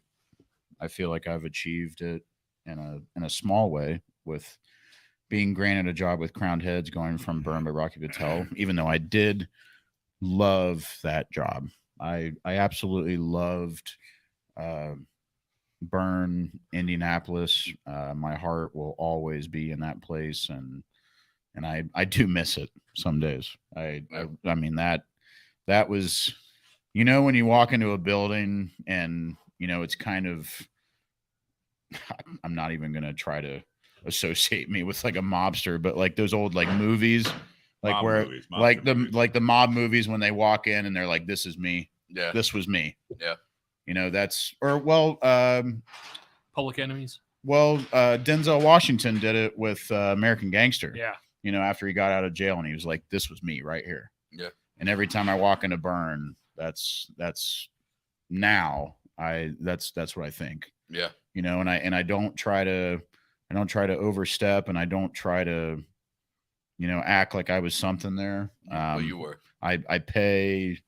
I feel like I've achieved it in a small way with being granted a job with Crowned Heads, going from Burned by Rocky Patel, even though I did love that job. I absolutely loved Bern, Indianapolis. My heart will always be in that place, and I do miss it some days. I mean that was, when you walk into a building and it's kind of, I'm not even gonna try to associate me with like a mobster, but like those old like movies, like the mob movies when they walk in and they're like, "This is me. Yeah, this was me." Yeah, Public Enemies. Well, Denzel Washington did it with American Gangster. Yeah. After he got out of jail, and he was like, "This was me right here." Yeah. And every time I walk into Bern, that's now that's what I think. Yeah. And I don't try to overstep, and I don't try to act like I was something there. Well, you were. I pay,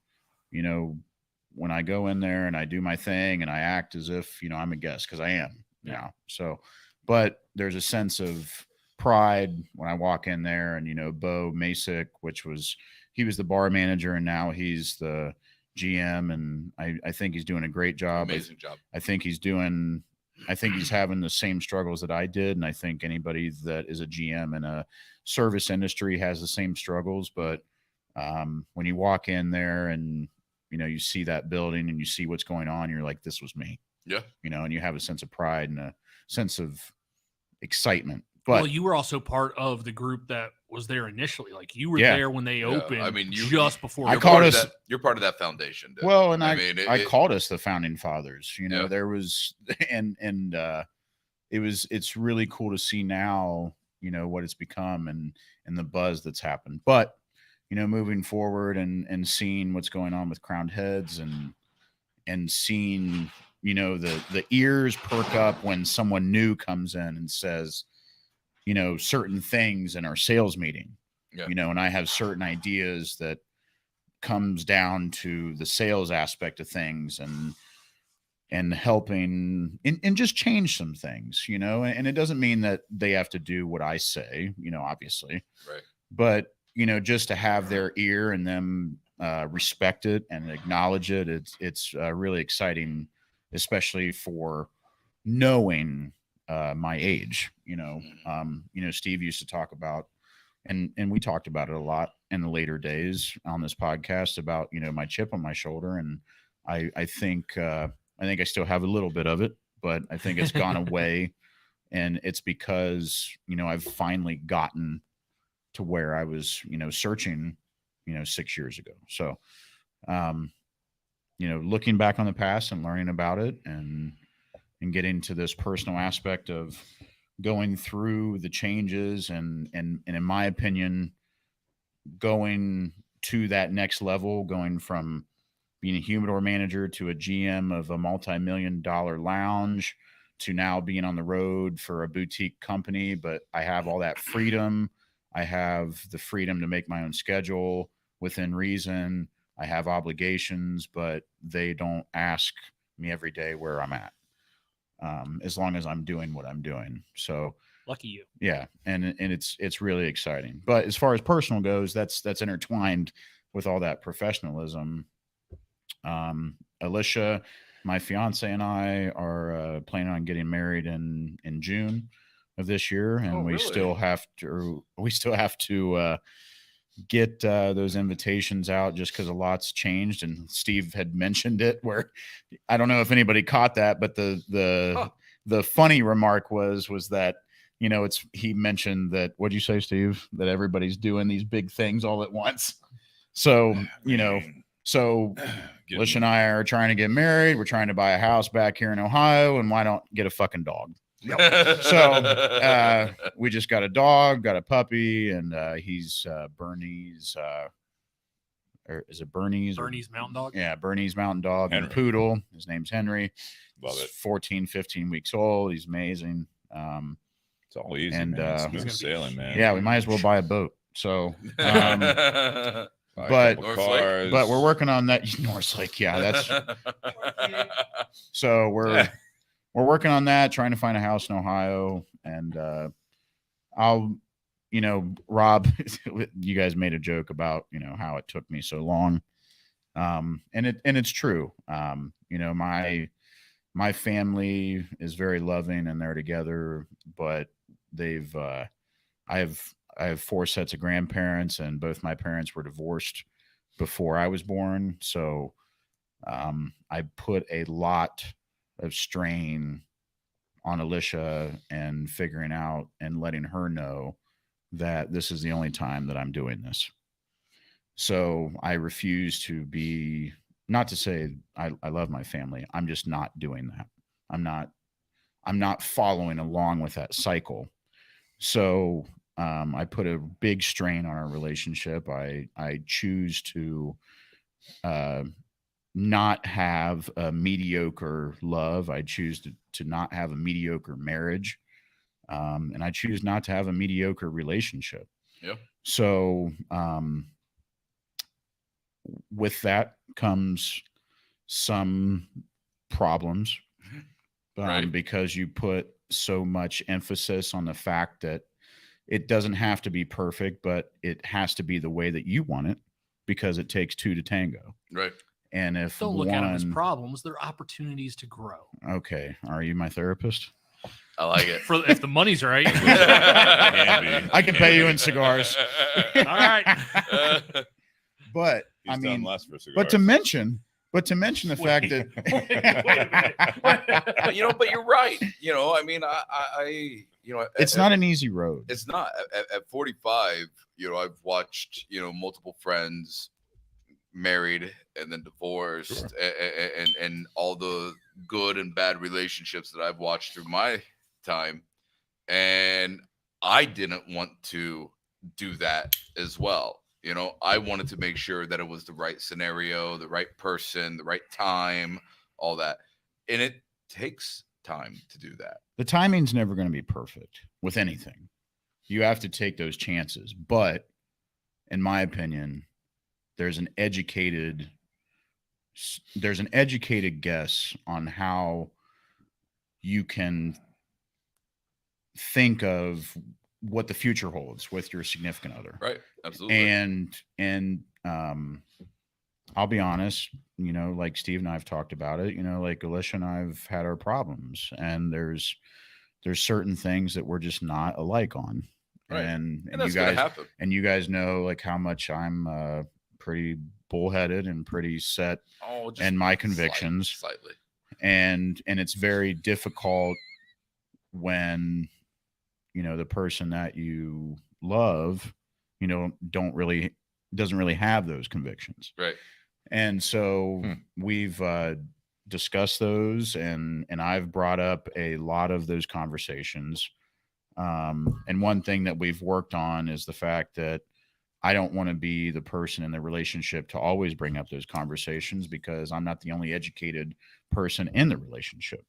when I go in there and I do my thing and I act as if I'm a guest, because I am now. So, but there's a sense of pride when I walk in there, and Bo Masick, he was the bar manager, and now he's the GM, and I think he's doing a great job. Amazing job. I think he's having the same struggles that I did, and I think anybody that is a GM in a service industry has the same struggles. But when you walk in there and you see that building and you see what's going on, you're like, "This was me." Yeah. And you have a sense of pride and a sense of excitement. But you were also part of the group that was there initially. Like you were there when they opened. I mean, just before. You're part of that foundation. Dude. Well, and I called us the founding fathers. There was, and it's really cool to see now, what it's become and the buzz that's happened. But moving forward and seeing what's going on with Crowned Heads and seeing, the ears perk up when someone new comes in and says, certain things in our sales meeting, and I have certain ideas that comes down to the sales aspect of things and helping and just change some things, and it doesn't mean that they have to do what I say, obviously, right. But, just to have their ear and them respect it and acknowledge it. It's really exciting, especially for knowing my age. Steve used to talk about, and we talked about it a lot in the later days on this podcast about, my chip on my shoulder. And I think I still have a little bit of it, but I think it's gone away. And it's because, I've finally gotten to where I was, searching, 6 years ago. So, looking back on the past and learning about it and getting to this personal aspect of going through the changes and in my opinion, going to that next level, going from being a humidor manager to a GM of a multi-million-dollar lounge to now being on the road for a boutique company. But I have all that freedom. I have the freedom to make my own schedule within reason. I have obligations, but they don't ask me every day where I'm at, as long as I'm doing what I'm doing. So lucky you. Yeah. And it's really exciting. But as far as personal goes, that's intertwined with all that professionalism. Alicia, my fiance, and I are planning on getting married in June of this year, and we still have to get those invitations out just because a lot's changed. And Steve had mentioned it, where I don't know if anybody caught that, but the funny remark was that he mentioned that, what'd you say, Steve, that everybody's doing these big things all at once. So Lish and I are trying to get married. We're trying to buy a house back here in Ohio, and why don't get a fucking dog? So we just got a dog, got a puppy, and he's Bernie's. Or is it Bernie's? Bernie's mountain dog. Yeah, Bernie's mountain dog. Henry. And poodle. His name's Henry. Love it. 14, 15 weeks old. He's amazing. It's all easy, and man. Smooth sailing, man. Yeah, we might as well buy a boat. So, but we're working on that. North Lake, yeah, that's. So we're working on that, trying to find a house in Ohio, and I'll, Rob, you guys made a joke about how it took me so long, and it's true. My my family is very loving and they're together, but I have 4 sets of grandparents, and both my parents were divorced before I was born. So I put a lot of strain on Alicia and figuring out and letting her know that this is the only time that I'm doing this. So I refuse to be, not to say I love my family. I'm just not doing that. I'm not following along with that cycle. So I put a big strain on our relationship. I choose to not have a mediocre love. I choose to not have a mediocre marriage. And I choose not to have a mediocre relationship. Yeah. So with that comes some problems Right. because you put so much emphasis on the fact that it doesn't have to be perfect, but it has to be the way that you want it, because it takes 2 to tango. Right. And if Don't look at them as problems, they're opportunities to grow. Okay. Are you my therapist? I like it. If the money's right. I can pay you in cigars. All right. But He's I mean, done less for cigars. but to mention the fact that, but you're right. I mean, I it's not an easy road. It's not. At 45, I've watched, multiple friends married and then divorced, Sure. and all the good and bad relationships that I've watched through my time. And I didn't want to do that as well. I wanted to make sure that it was the right scenario, the right person, the right time, all that. And it takes time to do that. The timing's never going to be perfect with anything. You have to take those chances. But in my opinion, there's an educated guess on how you can think of what the future holds with your significant other. Right. Absolutely. And I'll be honest, like Steve and I've talked about it, like Alicia and I've had our problems, and there's certain things that we're just not alike on. Right. And that's gonna happen. And you guys know like how much I'm pretty bullheaded and pretty set in my convictions. Slightly. And it's very difficult when the person that you love, doesn't really have those convictions. Right. And so we've discussed those, and I've brought up a lot of those conversations. And one thing that we've worked on is the fact that I don't want to be the person in the relationship to always bring up those conversations, because I'm not the only educated person in the relationship.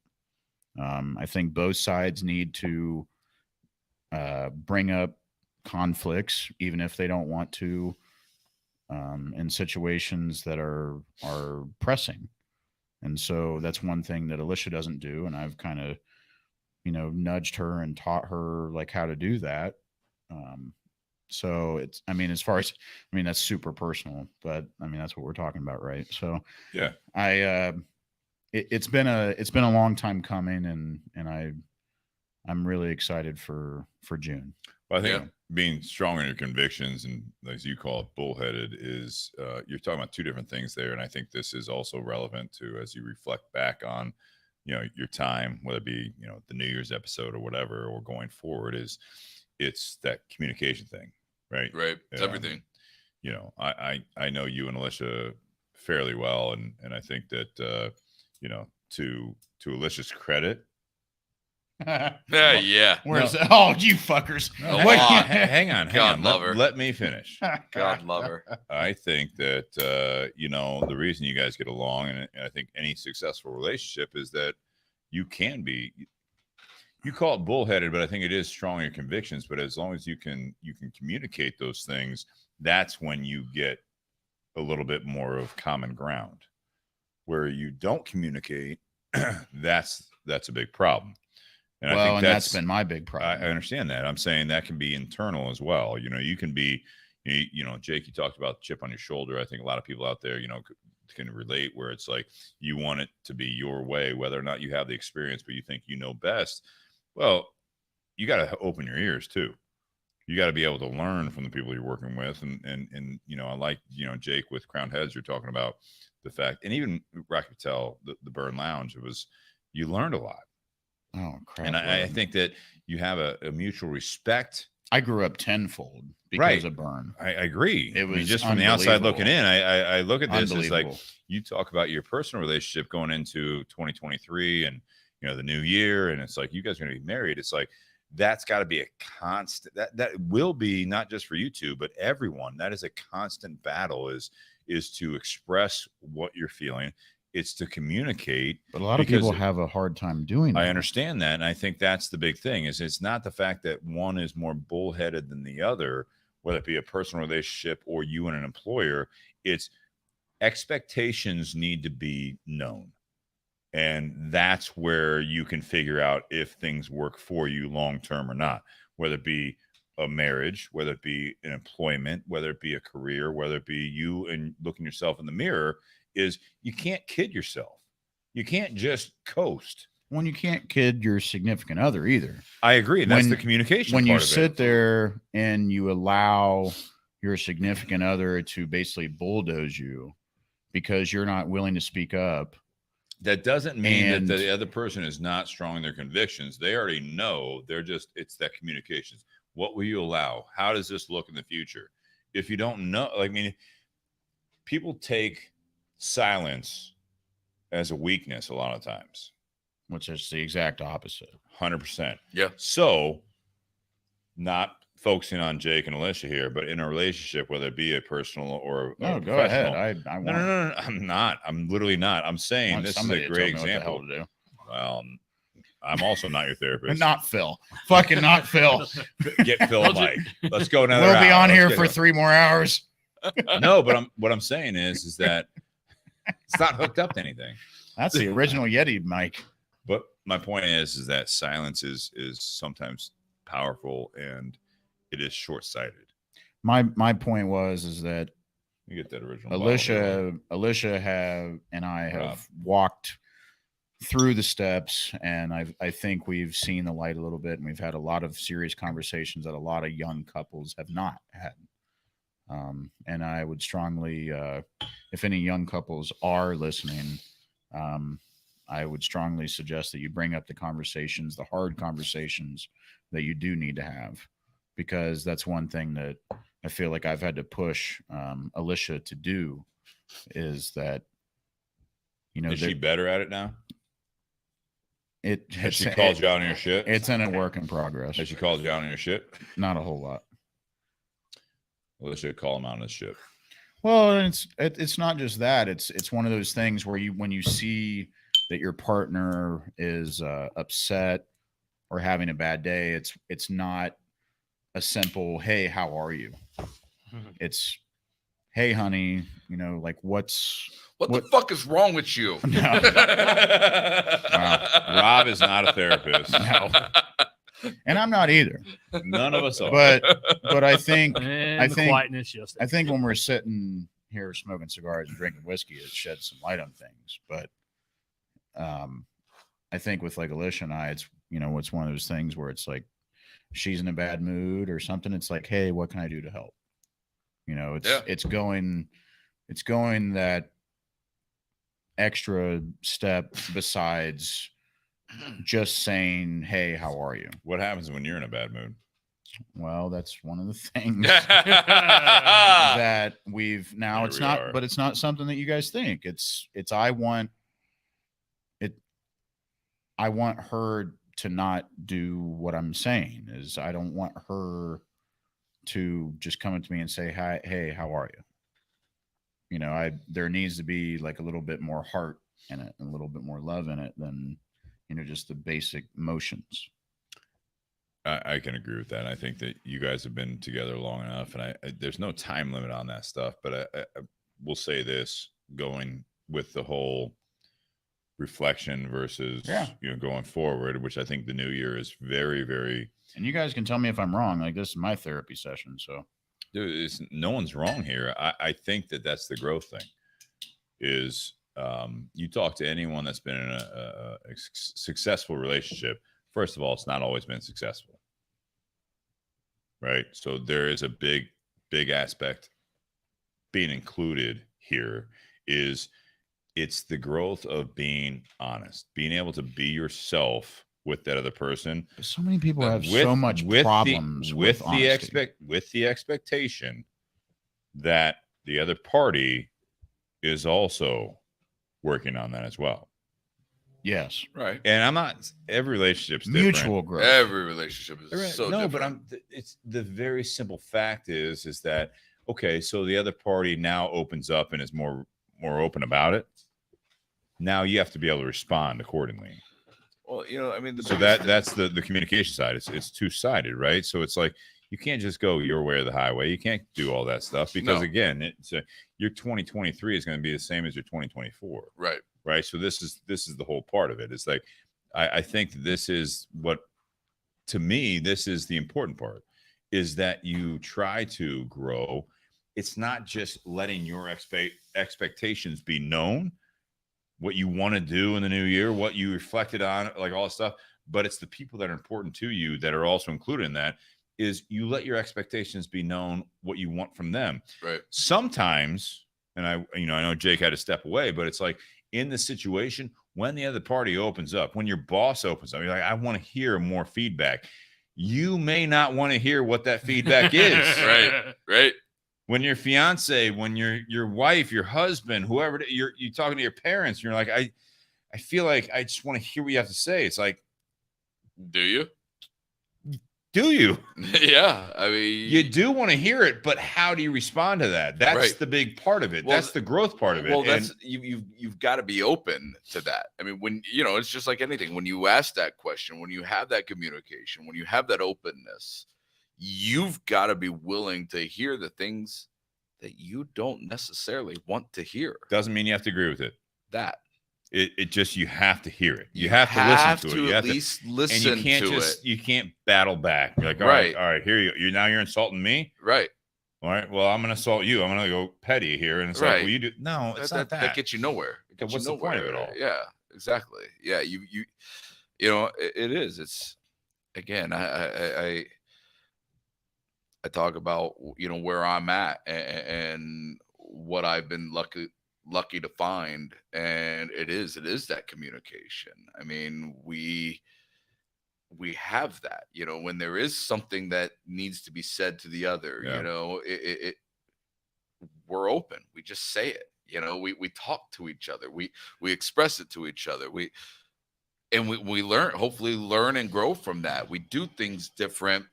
I think both sides need to bring up conflicts, even if they don't want to, in situations that are pressing. And so that's one thing that Alicia doesn't do, and I've kind of nudged her and taught her like how to do that. So that's super personal, but that's what we're talking about, right? So yeah, it's been a long time coming, and I'm really excited for June. Well, I think being strong in your convictions, and as you call it, bullheaded, is you're talking about 2 different things there. And I think this is also relevant to, as you reflect back on, your time, whether it be, the New Year's episode or whatever, or going forward, it's that communication thing, right? Right. It's everything. I know you and Alicia fairly well. And I think that, to Alicia's credit, yeah. Where's that? Oh, you fuckers. Hang on. God love her. Let me finish. God love her. I think that, the reason you guys get along, and I think any successful relationship, is that you can be, you call it bullheaded, but I think it is strong in your convictions. But as long as you can communicate those things, that's when you get a little bit more of common ground. Where you don't communicate, that's a big problem. And I think that's been my big problem. I understand that. I'm saying that can be internal as well. You can be, Jake, you talked about the chip on your shoulder. I think a lot of people out there, can relate, where it's like you want it to be your way, whether or not you have the experience, but you think you know best. Well, you got to open your ears too. You got to be able to learn from the people you're working with. And you know, I like, you know, Jake with Crown Heads, you're talking about the fact, and even Rocky Patel, the Burn Lounge, it was, you learned a lot. Oh, crap. And I think that you have a mutual respect. I grew up tenfold because of Burn. I agree. It was just from the outside looking in, I look at this as like, you talk about your personal relationship going into 2023 and, you know, the new year. And it's like, you guys are going to be married. It's like, that's got to be a constant, that will be not just for you two, but everyone. That is a constant battle, is to express what you're feeling. It's to communicate. But a lot of people have a hard time doing that. I understand that. And I think that's the big thing, is it's not the fact that one is more bullheaded than the other, whether it be a personal relationship or you and an employer. It's expectations need to be known. And that's where you can figure out if things work for you long-term or not, whether it be a marriage, whether it be an employment, whether it be a career, whether it be you and looking yourself in the mirror. Is you can't kid yourself. You can't just coast. When you can't kid your significant other either. I agree. And that's the communication. When you sit there and you allow your significant other to basically bulldoze you because you're not willing to speak up. That doesn't mean that the other person is not strong in their convictions. They already know. It's that communications. What will you allow? How does this look in the future? If you don't know, I mean, people take silence as a weakness a lot of times, which is the exact opposite. 100%. Yeah. So, not focusing on Jake and Alicia here, but in a relationship, whether it be a personal or no, go ahead. I want. No, I'm not. I'm literally not. I'm saying this is a great example. To do. Well, I'm also not your therapist. Not Phil. Fucking not Phil. Get Phil, Mike. Let's go another. We'll be on here for 3 more hours. No, but what I'm saying is that it's not hooked up to anything. That's the original Yeti mic. But my point is that silence is sometimes powerful, and it is short-sighted. My point is that you get that original. Alicia and I have walked through the steps, and I think we've seen the light a little bit, and we've had a lot of serious conversations that a lot of young couples have not had. And I would strongly, if any young couples are listening, I would strongly suggest that you bring up the conversations, the hard conversations that you do need to have, because that's one thing that I feel like I've had to push Alicia to do, is that, you know, is she better at it now? Has she called you out on your shit? It's in a work in progress. Has she called you out on your shit? Not a whole lot. Well, they should call him out on his shit. Well, it's not just that. It's one of those things where when you see that your partner is upset or having a bad day, it's not a simple, hey, how are you? It's, hey, honey, you know, like what the fuck is wrong with you? No. Wow. Rob is not a therapist. No. And I'm not either. None of us are. But I think quietness, yes. I think when we're sitting here smoking cigars and drinking whiskey, it sheds some light on things. But I think with like Alicia and I, it's, you know, it's one of those things where it's like she's in a bad mood or something. It's like, hey, what can I do to help? You know, it's going that extra step besides just saying, hey, how are you? What happens when you're in a bad mood? Well, that's one of the things that we've now. It's not, but it's not something that you guys think. It's I want her to not do what I'm saying. Is I don't want her to just come up to me and say, hi, hey, how are you? You know, there needs to be like a little bit more heart in it, and a little bit more love in it than, you know, just the basic motions. I can agree with that. I think that you guys have been together long enough, and there's no time limit on that stuff. But I will say this, going with the whole reflection versus you know, going forward, which I think the new year is very, very. And you guys can tell me if I'm wrong. Like, this is my therapy session, so. Dude, no one's wrong here. I think that that's the growth thing. is you talk to anyone that's been in a successful relationship. First of all, it's not always been successful, right? So there is a big aspect being included here. Is it's the growth of being honest, being able to be yourself with that other person. So many people have so much problems with the expectation that the other party is also working on that as well. Yes, right. And I'm not. Every relationship's mutual growth. Every relationship is so no, different. But it's the very simple fact is that okay? So the other party now opens up and is more open about it. Now you have to be able to respond accordingly. Well, I mean, that's the communication side. It's two-sided, right? So it's like you can't just go your way or the highway. You can't do all that stuff because again, your 2023 is going to be the same as your 2024. Right. So this is the whole part of it. It's like I think this is what, to me, this is the important part, is that you try to grow. It's not just letting your expectations be known, what you want to do in the new year, what you reflected on, like all that stuff, but it's the people that are important to you that are also included in that. Is you let your expectations be known, what you want from them. Right. Sometimes, and I know Jake had to step away, but it's like in the situation when the other party opens up, when your boss opens up, you're like, I want to hear more feedback. You may not want to hear what that feedback is. Right. When your fiance, when your wife, your husband, whoever you're talking to your parents, you're like, I feel like I just want to hear what you have to say. It's like, do you? Yeah, I mean, you do want to hear it, but how do you respond to that? That's the big part of it. Well, that's the growth part of it. Well, that's you've got to be open to that. I mean, when it's just like anything. When you ask that question, when you have that communication, when you have that openness, you've got to be willing to hear the things that you don't necessarily want to hear. Doesn't mean you have to agree with it. It just, you have to hear it. You have to listen to it. You have to at least listen and you can't to just, it. You can't battle back. You're like, all right, here you now you're insulting me. Right. All right. Well, I'm going to assault you. I'm going to go petty here. And it's like, well, you do. No, it's not that. That gets you nowhere. What's the point of it all? Yeah, exactly. Yeah. It is. It's, again, I talk about, where I'm at and what I've been lucky to find, and it is that communication. I mean, we have that, when there is something that needs to be said to the other, we're open. We just say it, we talk to each other. We express it to each other. We hopefully learn and grow from that. We do things different,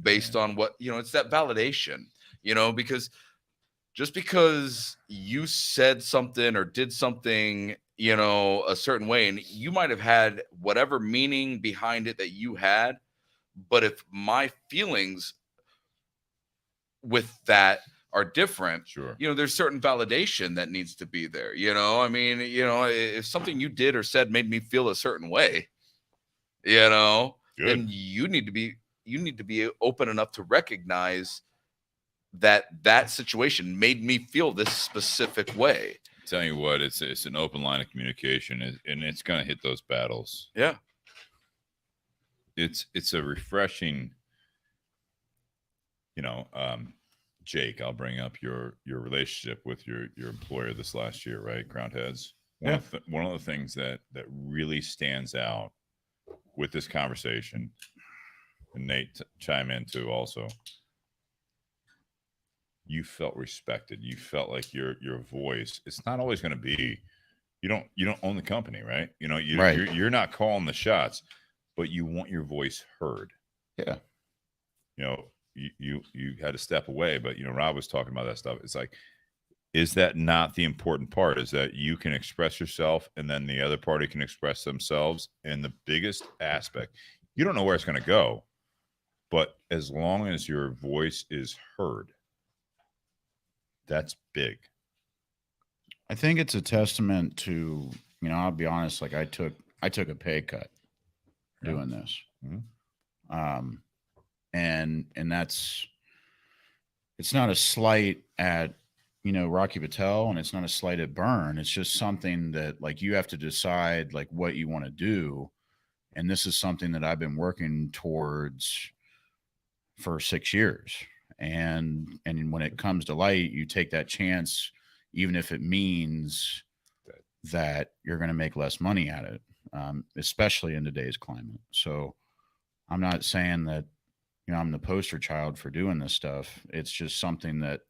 based on what, it's that validation, because just because you said something or did something, a certain way, and you might have had whatever meaning behind it that you had, but if my feelings with that are different, sure, there's certain validation that needs to be there. I mean, if something you did or said made me feel a certain way, then you need to be open enough to recognize that situation made me feel this specific way. Tell you what, it's an open line of communication, and it's going to hit those battles. Yeah. It's a refreshing, Jake, I'll bring up your relationship with your employer this last year, right? Crowned Heads. One of the things that really stands out with this conversation, and Nate chime in too also, you felt respected. You felt like your voice, it's not always going to be, you don't own the company, right? You're not calling the shots, but you want your voice heard. Yeah. You had to step away, but Rob was talking about that stuff. It's like, is that not the important part? Is that you can express yourself and then the other party can express themselves. And the biggest aspect, you don't know where it's going to go, but as long as your voice is heard, that's big. I think it's a testament to, I'll be honest, like I took a pay cut doing this. Mm-hmm. And that's, it's not a slight at Rocky Patel, and it's not a slight at Burn. It's just something that like you have to decide like what you want to do. And this is something that I've been working towards for 6 years. And when it comes to light, you take that chance, even if it means that you're going to make less money at it, especially in today's climate. So I'm not saying that, I'm the poster child for doing this stuff. It's just something that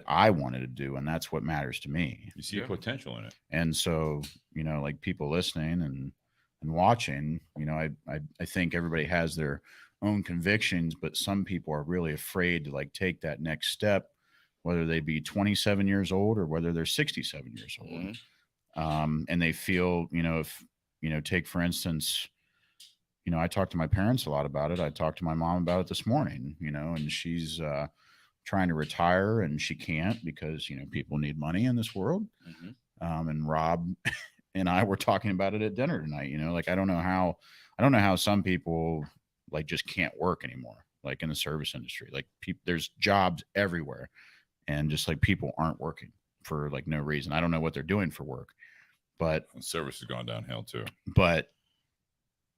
I wanted to do. And that's what matters to me. You see potential in it. And so, like people listening and watching, I think everybody has their own convictions, but some people are really afraid to like take that next step, whether they be 27 years old or whether they're 67 years old. Mm-hmm. And they feel, if, take for instance, I talked to my parents a lot about it. I talked to my mom about it this morning, and she's trying to retire and she can't because, people need money in this world. Mm-hmm. And Rob and I were talking about it at dinner tonight, like, I don't know how some people like just can't work anymore, like in the service industry, like there's jobs everywhere and just like people aren't working for like no reason. I don't know what they're doing for work, but service has gone downhill too. But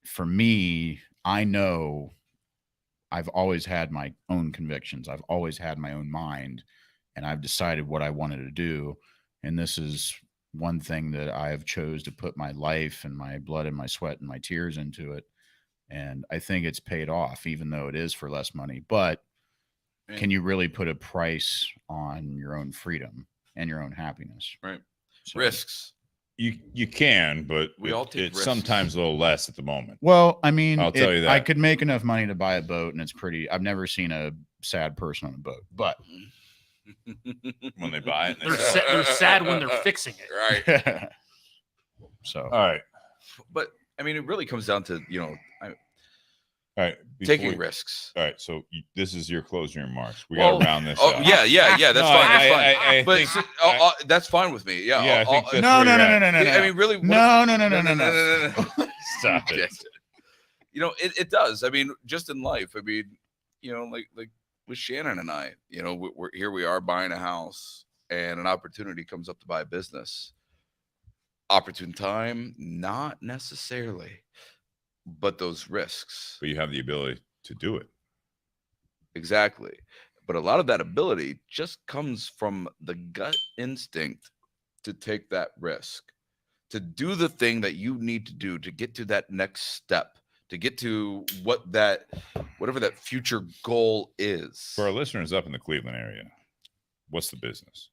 for me, I know I've always had my own convictions. I've always had my own mind, and I've decided what I wanted to do. And this is one thing that I have chose to put my life and my blood and my sweat and my tears into it. And I think it's paid off, even though it is for less money. But can you really put a price on your own freedom and your own happiness? Right. So, risks. You can, but we all take it's risks. sometimes a little less at the moment. Well, I mean, I'll tell you that I could make enough money to buy a boat, and I've never seen a sad person on a boat, but when they buy it, they're sad when they're fixing it. Right. So, all right. But I mean, it really comes down to, all right, taking risks. All right, so this is your closing remarks. We got to round this up. Yeah. That's No, fine. That's I fine. think- That's fine with me. Yeah. Yeah, I think that's no. where you're at. I mean, really. No. Stop it. It does. I mean, just in life. I mean, like with Shannon and I, we're here. We are buying a house, and an opportunity comes up to buy a business. Opportune time, not necessarily. But those risks. But you have the ability to do it. Exactly. But a lot of that ability just comes from the gut instinct to take that risk, to do the thing that you need to do to get to that next step, to get to whatever that future goal is. For our listeners up in the Cleveland area, what's the business?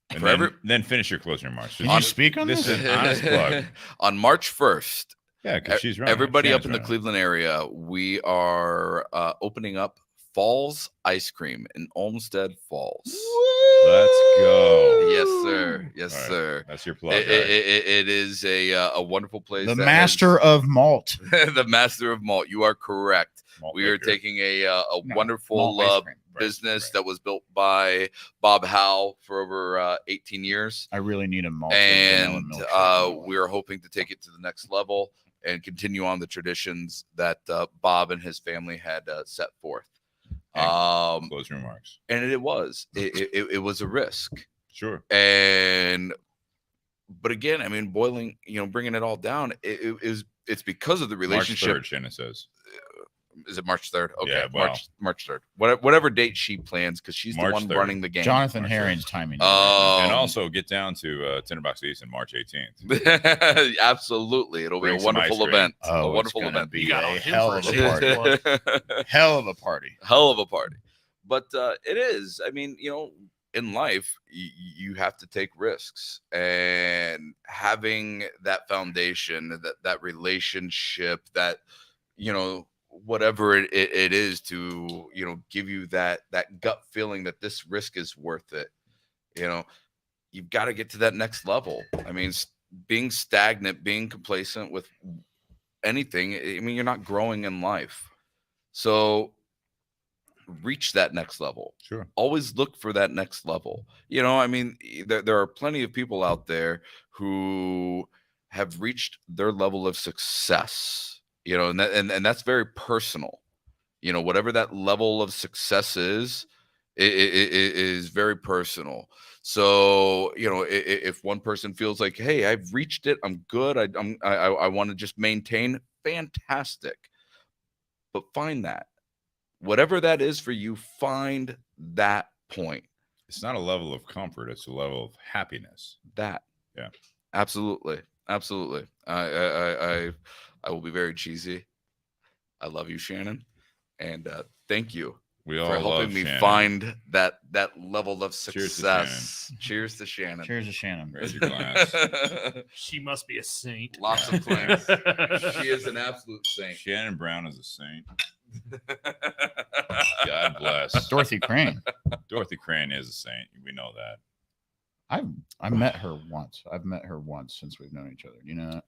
And then finish your closing remarks. Did you speak on this? This is an honest plug. On March 1st. Yeah, because she's right. Everybody up in the Cleveland area, we are opening up Falls Ice Cream in Olmsted Falls. Let's go. Yes, sir. Yes, All right. sir. That's your plug. It is a wonderful place. The master of malt. The master of malt. You are correct. Malt we are liquor. taking a wonderful business that was built by Bob Howe for over 18 years. I really need a malt. And we are hoping to take it to the next level and continue on the traditions that Bob and his family had set forth. Closing remarks. And it was a risk. Sure. But again, I mean, bringing it all down, it's because of the relationship. March 3rd, Shannon says. Is it March 3rd? Okay, Yeah, well. March 3rd. Whatever date she plans, because she's March the one 3rd. running the game. Jonathan Herring's timing. And also get down to Tinderbox East on March 18th. Absolutely, it'll Bring be a some wonderful ice cream. event. Oh, A wonderful it's gonna event. be You got a on him hell for of a a second. party. Hell of a party. Hell of a party. But it is. I mean, in life, you have to take risks, and having that foundation, that relationship, that whatever it is to give you that gut feeling that this risk is worth it. You've got to get to that next level. I mean, being stagnant, being complacent with anything, I mean, you're not growing in life. So reach that next level. Sure. Always look for that next level. I mean, there are plenty of people out there who have reached their level of success, and that's very personal. Whatever that level of success is It is very personal. So, if one person feels like, hey, I've reached it, I'm good, I want to just maintain, fantastic. But find that. Whatever that is for you, find that point. It's not a level of comfort, it's a level of happiness. That. Yeah. Absolutely. I will be very cheesy. I love you, Shannon. And thank you. We all for helping love me Shannon. find that level of success. Cheers to Shannon. Cheers to Shannon. Raise your glass. She must be a saint. Lots of clanks. She is an absolute saint. Shannon Brown is a saint. God bless. Dorothy Crane. Dorothy Crane is a saint. We know that. I met her once. I've met her once since we've known each other. You know that?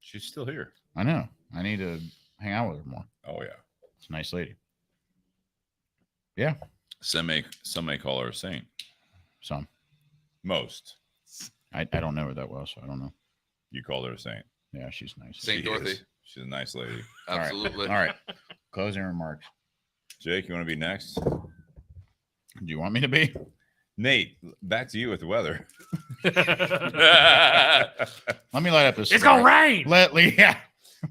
She's still here. I know. I need to hang out with her more. Oh yeah. It's a nice lady. Yeah. Some may call her a saint. Some. Most. I don't know her that well, so I don't know. You called her a saint. Yeah, she's nice. Saint Dorothy. She's a nice lady. Absolutely. All right. Closing remarks. Jake, you want to be next? Do you want me to be? Nate, back to you with the weather. Let me light up this. It's gonna rain. Yeah.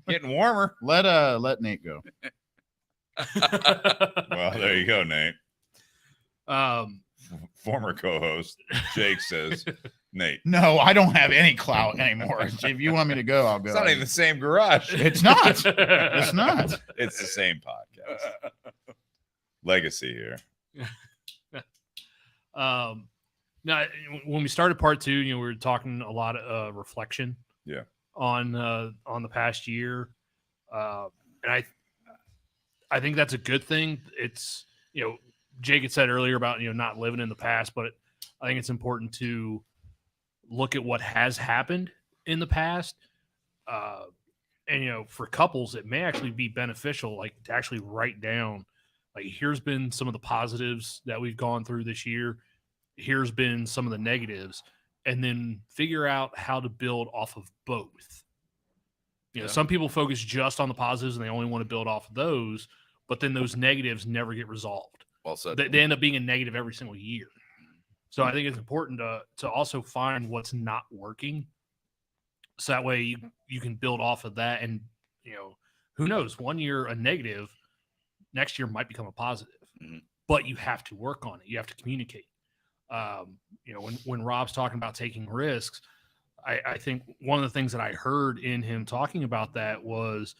Getting warmer. Let Nate go. Well, there you go, Nate. Um, Former co-host Jake says, Nate. No, I don't have any clout anymore. If you want me to go, I'll go. It's not even the same garage. It's not. It's not. It's the same podcast. Legacy here. Now, when we started part 2, we were talking a lot of reflection. Yeah. On the past year, and I think that's a good thing. It's Jake had said earlier about not living in the past, but I think it's important to look at what has happened in the past. And for couples, it may actually be beneficial, like to actually write down, like, here's been some of the positives that we've gone through this year. Here's been some of the negatives, and then figure out how to build off of both. Some people focus just on the positives and they only want to build off of those, but then those negatives never get resolved. Well said. They end up being a negative every single year. So I think it's important to also find what's not working, so that way you can build off of that. And who knows, one year a negative, next year might become a positive. Mm-hmm. But you have to work on it. You have to communicate. When Rob's talking about taking risks, I think one of the things that I heard in him talking about that was,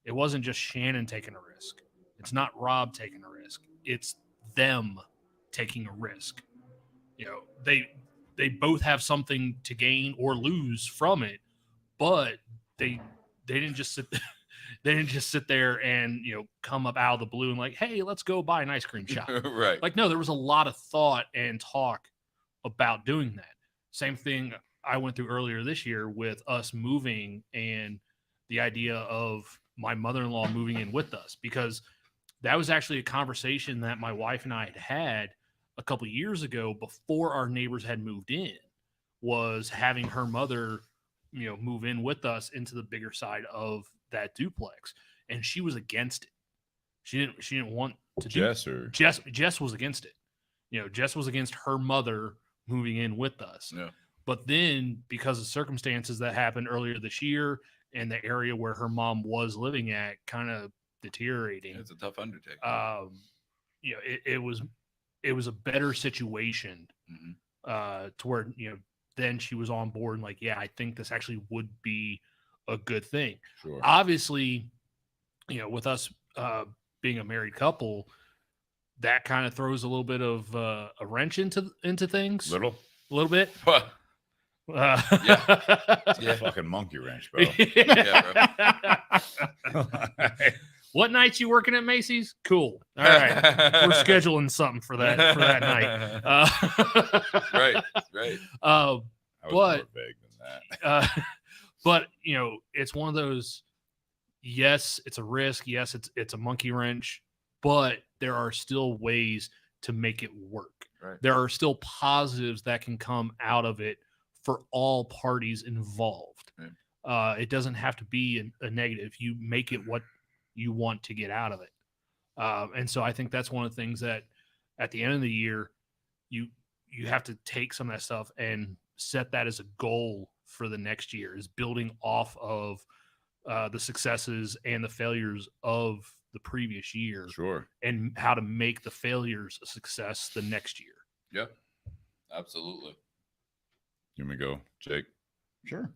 it wasn't just Shannon taking a risk. It's not Robb taking a risk. It's them taking a risk. They both have something to gain or lose from it, but they didn't just sit there. They didn't just sit there and come up out of the blue and like, hey, let's go buy an ice cream shop. Right. Like, no, there was a lot of thought and talk about doing that. Same thing I went through earlier this year with us moving and the idea of my mother-in-law moving in with us, because that was actually a conversation that my wife and I had a couple of years ago before our neighbors had moved in, was having her mother, move in with us into the bigger side of that duplex. And she was against it. She didn't want to do it. Jess was against it. Jess was against her mother moving in with us. Yeah. But then, because of circumstances that happened earlier this year and the area where her mom was living at kind of deteriorating, it's a tough undertaking. It was a better situation, to where then she was on board and like, yeah, I think this actually would be a good thing. Sure. Obviously, with us being a married couple, that kind of throws a little bit of a wrench into things. A little bit. Yeah. Fucking monkey wrench, bro. Yeah, bro. What nights you working at Macy's? Cool. All right, we're scheduling something for that night. Right. I was more vague than that. But it's one of those. Yes, it's a risk. Yes, it's a monkey wrench. But there are still ways to make it work. Right. There are still positives that can come out of it for all parties involved. Right. It doesn't have to be a negative. You make it what you want to get out of it. And so I think that's one of the things that at the end of the year, you have to take some of that stuff and set that as a goal for the next year, is building off of the successes and the failures of the previous year. Sure. And how to make the failures a success the next year. Yeah, absolutely. You want me to go, Jake? Sure.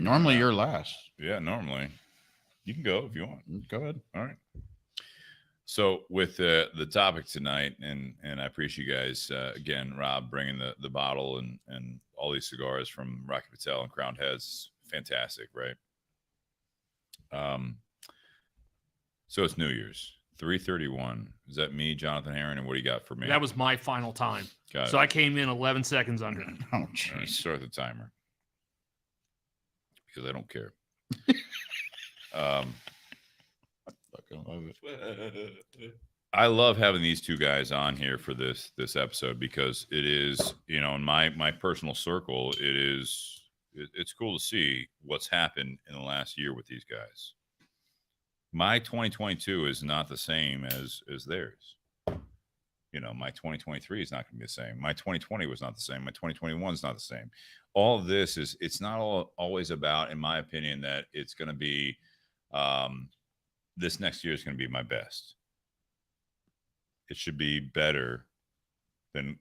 Normally you're last. Yeah, normally. You can go if you want. Go ahead. All right. So with the topic tonight, and I appreciate you guys, again, Rob, bringing the bottle and all these cigars from Rocky Patel and Crowned Heads. Fantastic, right? So it's New Year's, 3:31. Is that me, Jonathan Herron, and what do you got for me? That was my final time. Got so it. I came in 11 seconds under. Oh, All jeez. right, start the timer. Because I don't care. I love having these two guys on here for this episode, because it is, in my personal circle, it's cool to see what's happened in the last year with these guys. My 2022 is not the same as theirs. My 2023 is not going to be the same. My 2020 was not the same. My 2021 is not the same. All of this it's not always about, in my opinion, that it's going to be, this next year is going to be my best. It should be better than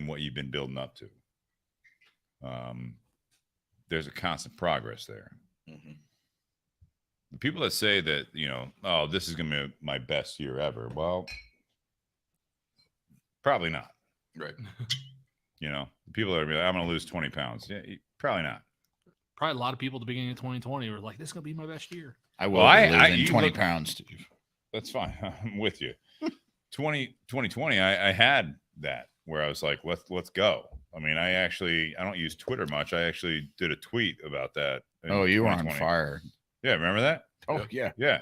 what you've been building up to. There's a constant progress there. Mm-hmm. The people that say that, oh, this is going to be my best year ever. Well, probably not. Right. The people that are like, I'm going to lose 20 pounds. Yeah, probably not. Probably a lot of people at the beginning of 2020 were like, this is going to be my best year. I will lose 20 pounds, Steve. That's fine. I'm with you. 2020, I had that where I was like, let's go. I mean, I don't use Twitter much. I actually did a tweet about that. Oh, you were on fire. Yeah, remember that? Oh, yeah. Yeah.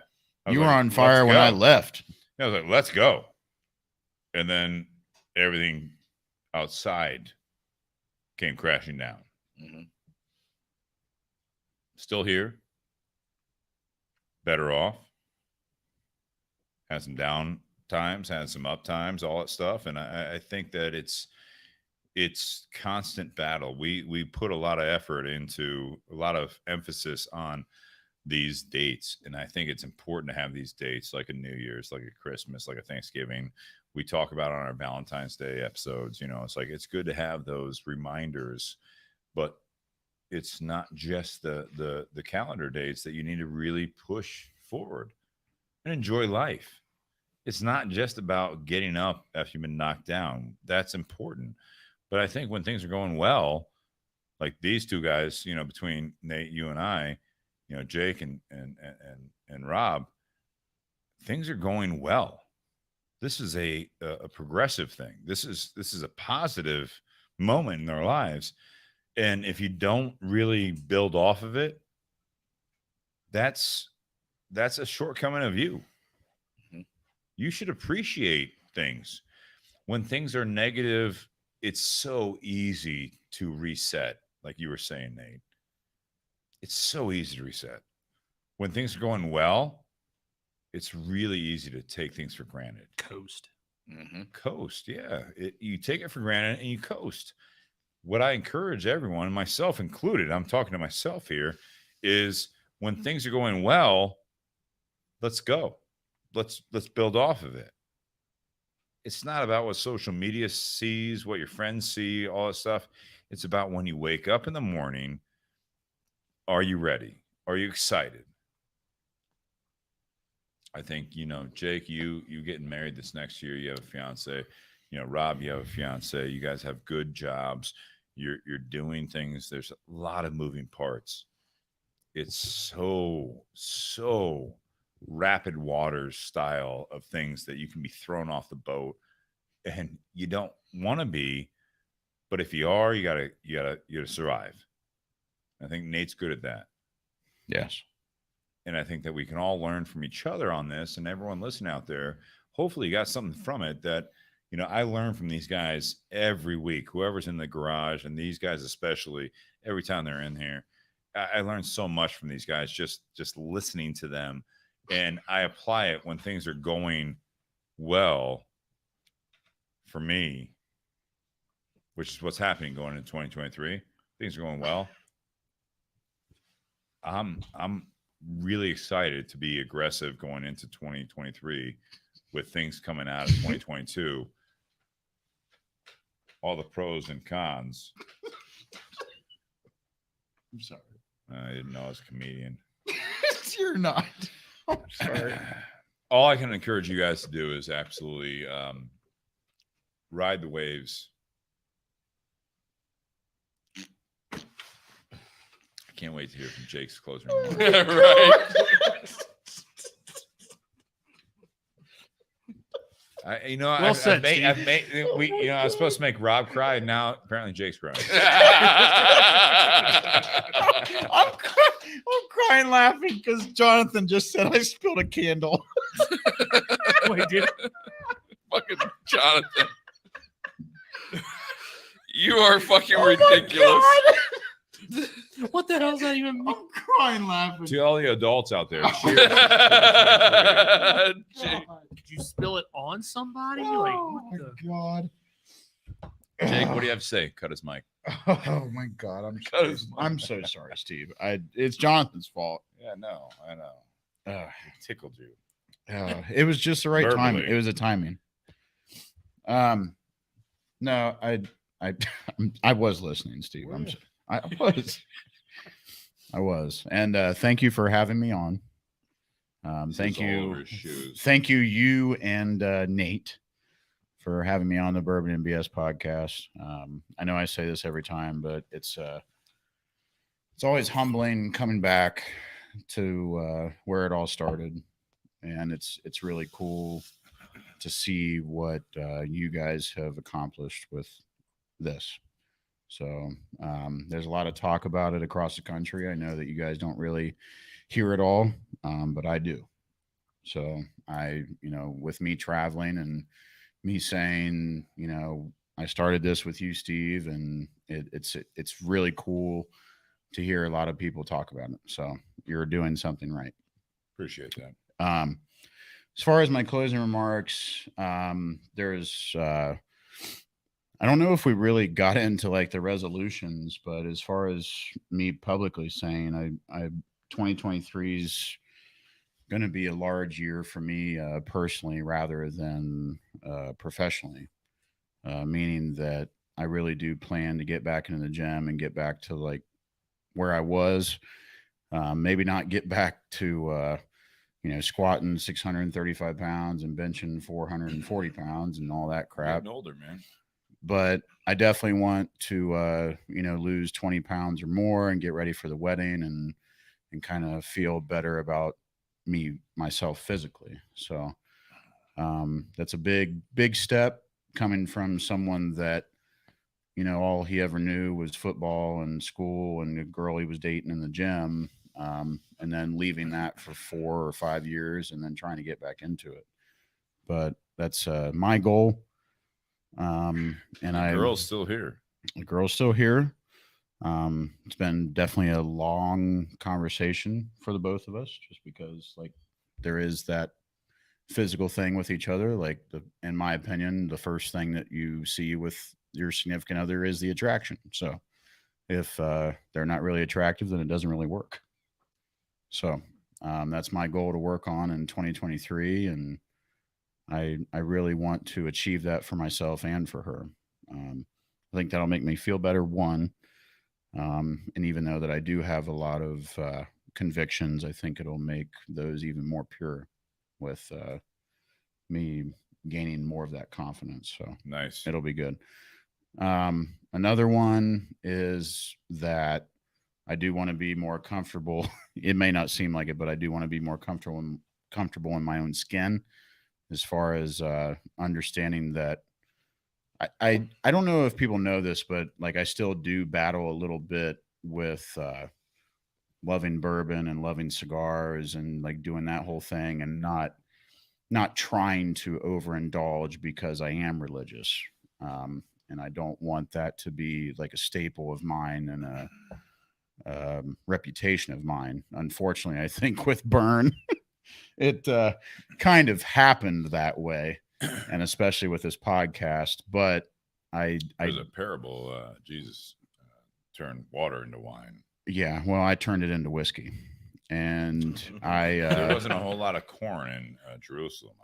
You were on fire when I left. I was like, let's go. And then everything outside came crashing down. Mm-hmm. Still here. Better off. Had some down times, had some up times, all that stuff. And I think that it's constant battle. We put a lot of effort into, a lot of emphasis on these dates. And I think it's important to have these dates, like a New Year's, like a Christmas, like a Thanksgiving. We talk about on our Valentine's Day episodes, it's like, it's good to have those reminders, but it's not just the calendar dates that you need to really push forward and enjoy life. It's not just about getting up after you've been knocked down. That's important. But I think when things are going well, like these two guys, between Nate, you and I, Jake and Rob, things are going well. This is a progressive thing. This is a positive moment in their lives. And if you don't really build off of it, that's a shortcoming of you. Mm-hmm. You should appreciate things. When things are negative, it's so easy to reset, like you were saying, Nate. It's so easy to reset. When things are going well, it's really easy to take things for granted. Coast. Mm-hmm. Coast, yeah. You take it for granted and you coast. What I encourage everyone, myself included, I'm talking to myself here, is when things are going well, let's go. Let's build off of it. It's not about what social media sees, what your friends see, all that stuff. It's about when you wake up in the morning, are you ready? Are you excited? I think, Jake, you getting married this next year, you have a fiance. Rob, you have a fiance. You guys have good jobs. You're doing things. There's a lot of moving parts. It's so rapid waters style of things that you can be thrown off the boat, and you don't want to be, but if you are, you gotta survive. I think Nate's good at that. Yes. And I think that we can all learn from each other on this, and everyone listening out there, hopefully you got something from it that, I learn from these guys every week, whoever's in the garage, and these guys especially, every time they're in here. I learn so much from these guys, just listening to them. And I apply it when things are going well. for me, which is what's happening going into 2023. Things are going well. I'm really excited to be aggressive going into 2023 with things coming out of 2022. All the pros and cons. I'm sorry. I didn't know I was a comedian. You're not. I'm sorry. All I can encourage you guys to do is absolutely ride the waves. I can't wait to hear from Jake's closing remarks. Right. I was supposed to make Rob cry, and now apparently Jake's crying. I'm crying laughing because Jonathan just said I spilled a candle. Wait, dude. Fucking Jonathan. You are fucking ridiculous. What the hell does that even mean? I'm crying laughing. To all the adults out there, cheers. Jake. Did you spill it on somebody? Oh Like, my what the? God. Jake, what do you have to say? Cut his mic. Oh my God. I'm so sorry, Steve. It's Jonathan's fault. Yeah, no, I know. It tickled you. It was just the right time. Verbally. It was a timing. No, I was listening, Steve. I was. And thank you for having me on. Thank you, you and Nate for having me on the Bourbon and BS podcast. I know I say this every time, but it's always humbling coming back to where it all started, and it's really cool to see what you guys have accomplished with this. So there's a lot of talk about it across the country. I know that you guys don't really hear it all, but I do. So with me traveling and me saying, I started this with you, Steve, and it's really cool to hear a lot of people talk about it. So you're doing something right. Appreciate that. As far as my closing remarks, there's I don't know if we really got into like the resolutions, but as far as me publicly saying, I 2023 is going to be a large year for me personally rather than professionally, meaning that I really do plan to get back into the gym and get back to like where I was. Maybe not get back to squatting 635 pounds and benching 440 pounds and all that crap. Getting older, man. But I definitely want to, lose 20 pounds or more and get ready for the wedding and kind of feel better about myself physically. So that's a big step coming from someone that, all he ever knew was football and school and the girl he was dating in the gym. And then leaving that for 4 or 5 years and then trying to get back into it. But that's my goal. And the girl's still here. The girl's still here. It's been definitely a long conversation for the both of us, just because like there is that physical thing with each other. Like in my opinion, the first thing that you see with your significant other is the attraction. So if they're not really attractive, then it doesn't really work. So that's my goal to work on in 2023. And I really want to achieve that for myself and for her. I think that'll make me feel better, one. And even though that I do have a lot of convictions, I think it'll make those even more pure with me gaining more of that confidence. So nice. It'll be good. Another one is that I do want to be more comfortable. It may not seem like it, but I do want to be more comfortable in my own skin, as far as understanding that I don't know if people know this, but like I still do battle a little bit with loving bourbon and loving cigars and like doing that whole thing and not trying to overindulge because I am religious. And I don't want that to be like a staple of mine and a reputation of mine. Unfortunately, I think with Burn, it kind of happened that way. and especially with this podcast. But there's a parable. Jesus turned water into wine. Yeah, well, I turned it into whiskey, and there wasn't a whole lot of corn in Jerusalem.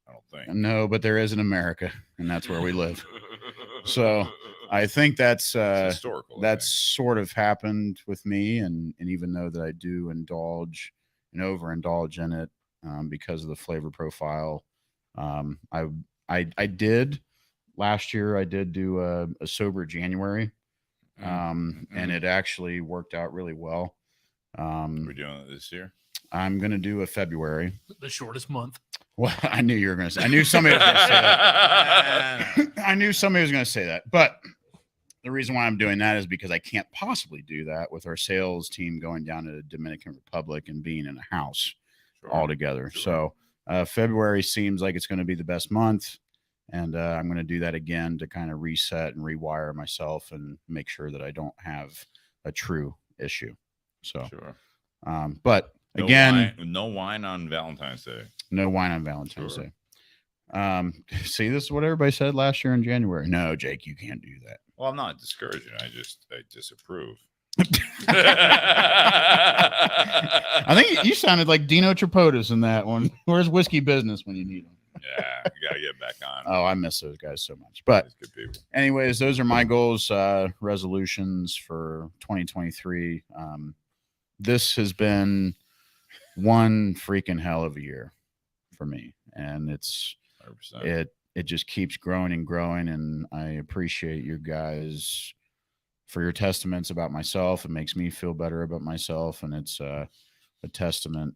I don't think. No, but there is in America, and that's where we live. So I think that's historical. That's sort of happened with me, and even though that I do indulge and overindulge in it because of the flavor profile, I did last year. I did do a sober January, and it actually worked out really well. We're doing it this year. I'm gonna do a February, the shortest month. Well, I knew you were going to say. I knew somebody was going to say that. I knew somebody was going to say that. But the reason why I'm doing that is because I can't possibly do that with our sales team going down to the Dominican Republic and being in a house all together. Sure. So February seems like it's going to be the best month, and I'm going to do that again to kind of reset and rewire myself and make sure that I don't have a true issue. So, but again, no wine on Valentine's Day. No wine on Valentine's Day. See, this is what everybody said last year in January. No, Jake, you can't do that. Well, I'm not discouraging. I disapprove. I think you sounded like Dino Tripodis in that one. Where's Whiskey Business when you need them? Yeah, you gotta get back on. Oh, I miss those guys so much. But good people. Anyways, those are my goals, resolutions for 2023. This has been one freaking hell of a year for me, and it's 100%. It just keeps growing and growing, and I appreciate you guys for your testaments about myself. It makes me feel better about myself, and it's a testament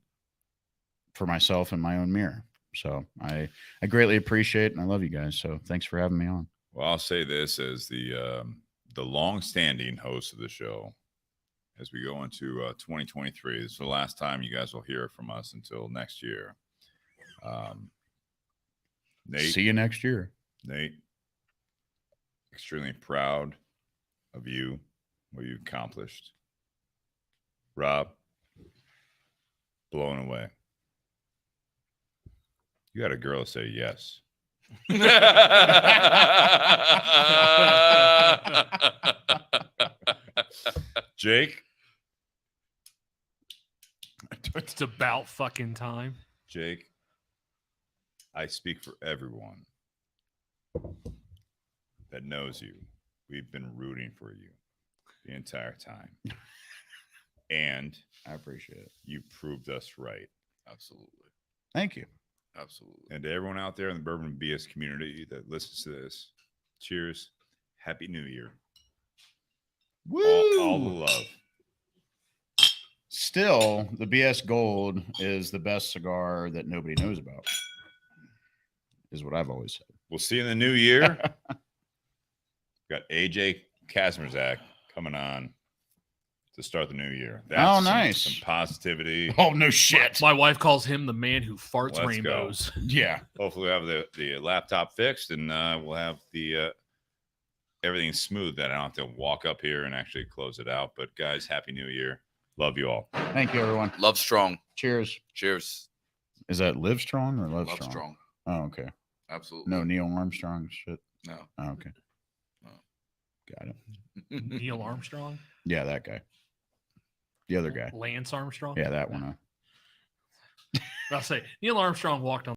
for myself in my own mirror. So I greatly appreciate it, and I love you guys. So thanks for having me on. Well, I'll say this as the long-standing host of the show. As we go into 2023, this is the last time you guys will hear from us until next year. Nate, see you next year. Nate, extremely proud of you, what you've accomplished. Rob, blown away. You got a girl to say yes. Jake, it's about fucking time. Jake, I speak for everyone that knows you. We've been rooting for you the entire time. And I appreciate it. You proved us right. Absolutely. Thank you. Absolutely. And to everyone out there in the Bourbon BS community that listens to this, cheers. Happy New Year. Woo! All the love. Still, the BS Gold is the best cigar that nobody knows about, is what I've always said. We'll see you in the new year. Got AJ Kazmierzak coming on to start the new year. That's nice. Some positivity. Oh, no shit. My wife calls him the man who farts rainbows. Go. Yeah. Hopefully we'll have the laptop fixed, and we'll have the everything smooth that I don't have to walk up here and actually close it out. But guys, Happy New Year. Love you all. Thank you, everyone. Love strong. Cheers. Cheers. Is that Live Strong or Love Strong? Strong. Oh, okay. Absolutely. No Neil Armstrong shit. No. Oh, okay. No. Got it. Neil Armstrong? Yeah, that guy. The other guy. Lance Armstrong? Yeah, that one. I'll say Neil Armstrong walked on